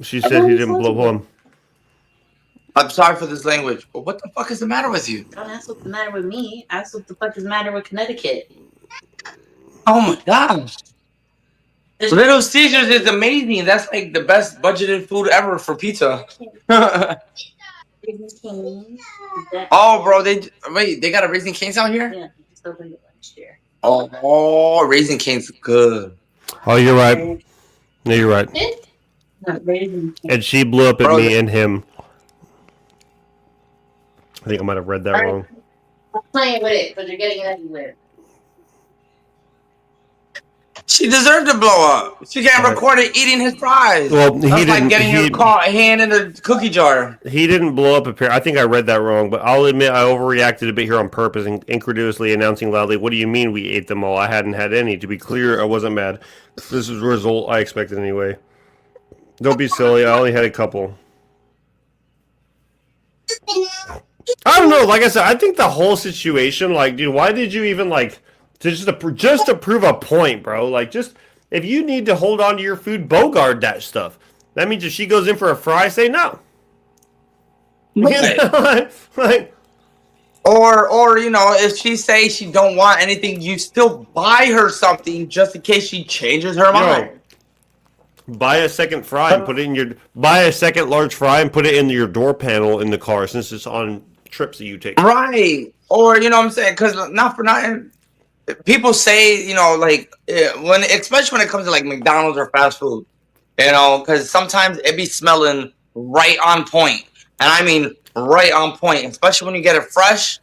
She said he didn't blow one. I'm sorry for this language, but what the fuck is the matter with you? Don't ask what's the matter with me. Ask what the fuck is the matter with Connecticut. Oh my gosh. Little Caesars is amazing. That's like the best budgeted food ever for pizza. Oh, bro, they got a Raising Cane's out here? Yeah, just opened it last year. Oh, Raising Cane's good. Oh, you're right. No, you're right. Not Raising Cane's. And she blew up at Bro, me and him. I think I might have read that wrong. I'm playing with it, but you're getting it everywhere. She deserved to blow up. She got Right. recorded eating his fries. Well, he That's didn't. like getting your hand in a cookie jar. He didn't blow up. I think I read that wrong, but I'll admit I overreacted a bit here on purpose, and incredulously announcing loudly, "What do you mean we ate them all? I hadn't had any." To be clear, I wasn't mad. This is the result I expected anyway. Don't be silly. I only had a couple. I don't know. Like I said, I think the whole situation, like, dude, why did you even like just to prove a point, bro? Like, just if you need to hold on to your food, bogard that stuff. That means if she goes in for a fry, say no. Right. Like, or you know, if she says she don't want anything, you still buy her something just in case she changes her mind. buy a second fry and put it in your. Buy a second large fry and put it in your door panel in the car since it's on trips that you take. Right. Or you know what I'm saying? Because not for nothing, people say, you know, like when, especially when it comes to like McDonald's or fast food, you know, because sometimes it be smelling right on point, and I mean right on point, especially when you get it fresh.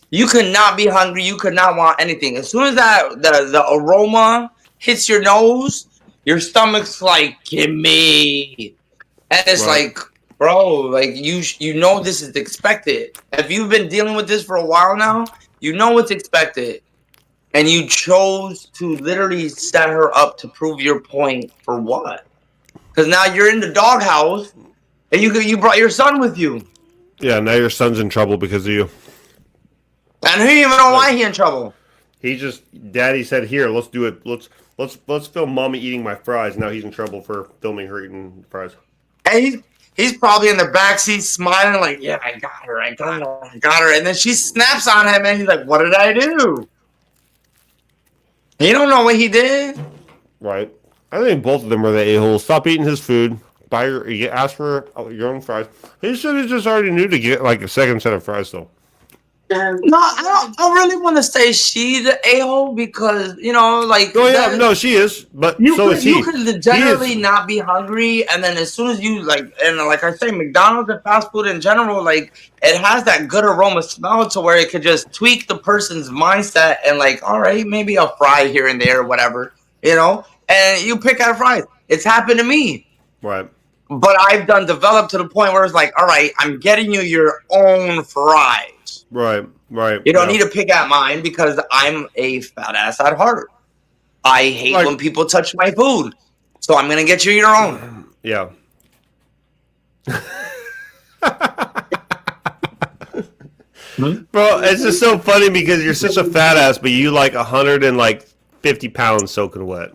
You could not be hungry. You could not want anything. As soon as that the aroma hits your nose, your stomach's like, give me, and it's Right. like, bro, like you know this is expected. If you've been dealing with this for a while now, you know what's expected. And you chose to literally set her up to prove your point for what? Because now you're in the doghouse, and you brought your son with you, Yeah, now your son's in trouble because of you. and who even know why he in trouble? He just, Daddy said, "Here, let's do it. Let's film Mommy eating my fries." Now he's in trouble for filming her eating fries. And he's probably in the backseat smiling like, yeah, I got her. And then she snaps on him, and he's like, what did I do? You don't know what he did. Right. I think both of them are the a-holes. Stop eating his food. Ask for your own fries. He should have just already knew to get like a second set of fries though. No, I don't really want to say she the a-hole because, you know, like... Oh yeah, no, she is, but so is he. You could generally not be hungry, and then as soon as you, like, and like I say, McDonald's and fast food in general, like, it has that good aroma smell to where it could just tweak the person's mindset and, like, all right, maybe a fry here and there or whatever, you know? And you pick out fries. It's happened to me. Right. But I've developed to the point where it's like, all right, I'm getting you your own fries. Right. You don't need to pick at mine because I'm a fat ass at heart. I hate when people touch my food. So I'm going to get you your own. Yeah. Bro, it's just so funny because you're such a fat ass, but you like 150 pounds soaking wet.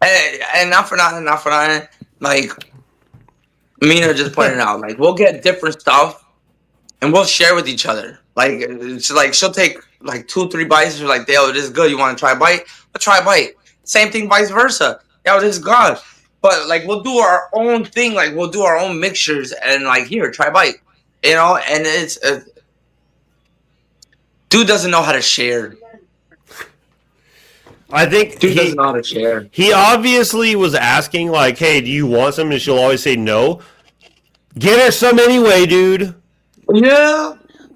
And not for nothing, like, Mina just pointed out, like, we'll get different stuff and we'll share with each other. Like, it's like she'll take like 2-3 bites. She's like, yo, this is good. You want to try a bite? I'll try a bite. Same thing, vice versa. Yo, this is good. But like, we'll do our own thing. Like, we'll do our own mixtures and like, here, try a bite. You know, and it's dude doesn't know how to share. I think Dude doesn't know how to share. He obviously was asking like, "Hey, do you want some?" And she'll always say no. Get her some anyway, dude. Yeah.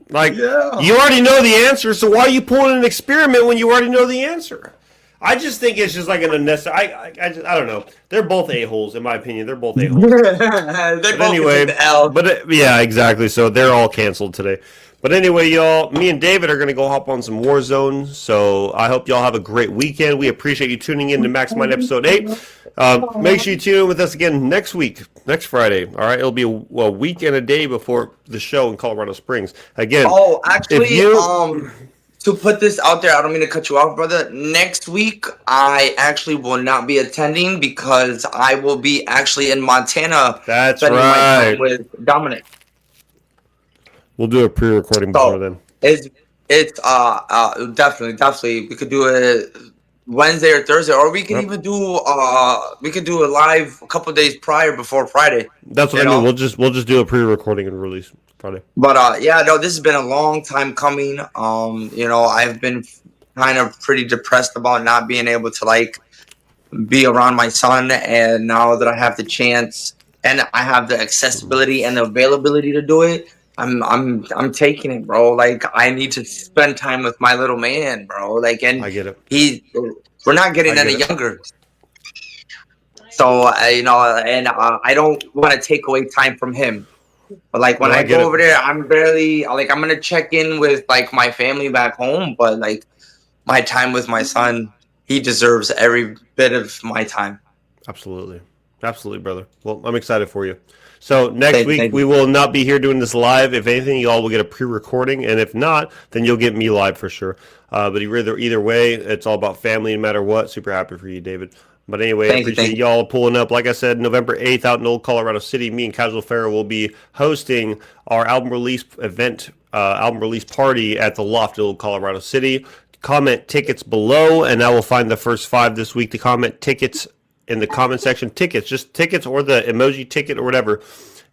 Like, you already know the answer, so why are you pulling an experiment when you already know the answer? I just think it's just like an unnecessary. I don't know. They're both a-holes, in my opinion. They're both a-holes. They both Anyway, get the L. but yeah, exactly. So they're all canceled today. But anyway, y'all, me and David are going to go hop on some Warzone. So I hope y'all have a great weekend. We appreciate you tuning in to Macks MInd episode 8. Make sure you tune in with us again next week, next Friday. All right, it'll be a week and a day before the show in Colorado Springs. Again, oh, actually, to put this out there, I don't mean to cut you off, brother. Next week, I actually will not be attending because I will be actually in Montana. That's spending my right. time with Dominic. We'll do a pre-recording before then. It's definitely we could do it Wednesday or Thursday, or we can even do a live a couple of days prior before Friday. That's what I mean. We'll just do a pre-recording and release Friday. But yeah, no, this has been a long time coming. I've been kind of pretty depressed about not being able to like be around my son, and now that I have the chance and I have the accessibility and the availability to do it, I'm taking it, bro. Like, I need to spend time with my little man, bro. Like, and I get it. We're not getting any younger. So I don't want to take away time from him. But like when I go over there, I'm gonna check in with like my family back home, but like my time with my son, he deserves every bit of my time. Absolutely, brother. Well, I'm excited for you. So next week we will not be here doing this live. If anything, y'all will get a pre-recording, and if not, then you'll get me live for sure. But either way, it's all about family, no matter what. Super happy for you, David. But anyway, I appreciate y'all pulling up. Like I said, November 8th out in Old Colorado City, me and Casual Pharaoh will be hosting our album release event, album release party at the Loft in Old Colorado City. Comment tickets below, and I will find the first 5 this week to comment tickets in the comment section. Just tickets or the emoji ticket or whatever.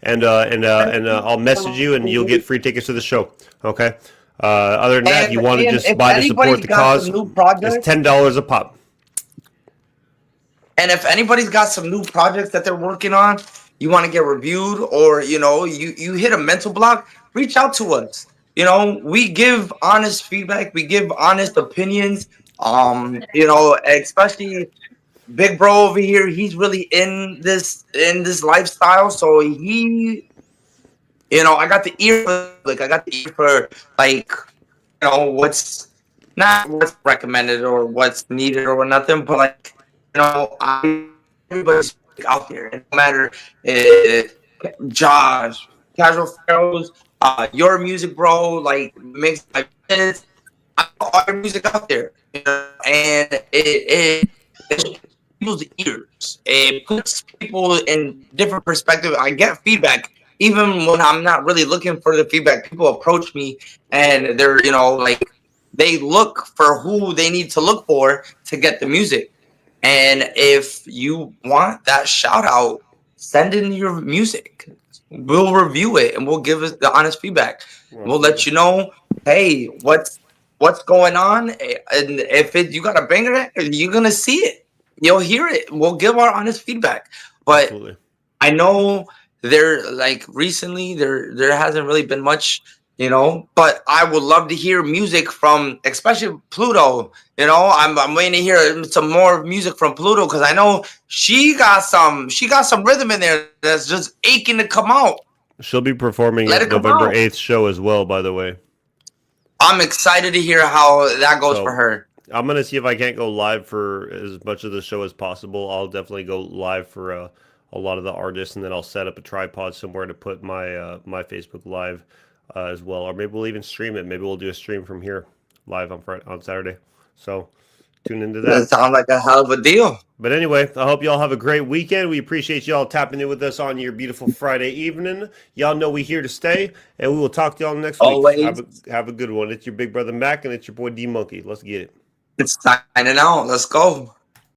And I'll message you, and you'll get free tickets to the show. Okay? Other than that, if you want to just buy to support the cause, it's $10 a pop. And if anybody's got some new projects that they're working on, you want to get reviewed, or you hit a mental block, reach out to us. We give honest feedback, we give honest opinions. Especially Big Bro over here, he's really in this lifestyle, so he, I got the ear for what's recommended or what's needed or nothing, but like. Everybody's out there. And no matter Josh, Casual Pharaohs, your music, bro, like makes my sense. All your music out there, and it people's ears. It puts people in different perspective. I get feedback even when I'm not really looking for the feedback. People approach me and they're they look for who they need to look for to get the music. And if you want that shout out, send in your music. We'll review it and we'll give us the honest feedback. We'll let you know, hey, what's going on. And if you got a banger, you're gonna see it. You'll hear it. We'll give our honest feedback. But absolutely. I know recently there hasn't really been much. But I would love to hear music from, especially Pluto. I'm waiting to hear some more music from Pluto because I know she got some rhythm in there that's just aching to come out. She'll be performing at November 8th show as well, by the way. I'm excited to hear how that goes for her. I'm gonna see if I can't go live for as much of the show as possible. I'll definitely go live for a lot of the artists, and then I'll set up a tripod somewhere to put my my Facebook Live. As well, or maybe we'll even stream it. Maybe we'll do a stream from here live on Saturday. So tune into that. That sounds like a hell of a deal. But anyway, I hope y'all have a great weekend. We appreciate y'all tapping in with us on your beautiful Friday evening. Y'all know we're here to stay, and we will talk to y'all next week. Have a good one. It's your big brother Mac, and it's your boy D Monkey. Let's get it. It's signing out. Let's go.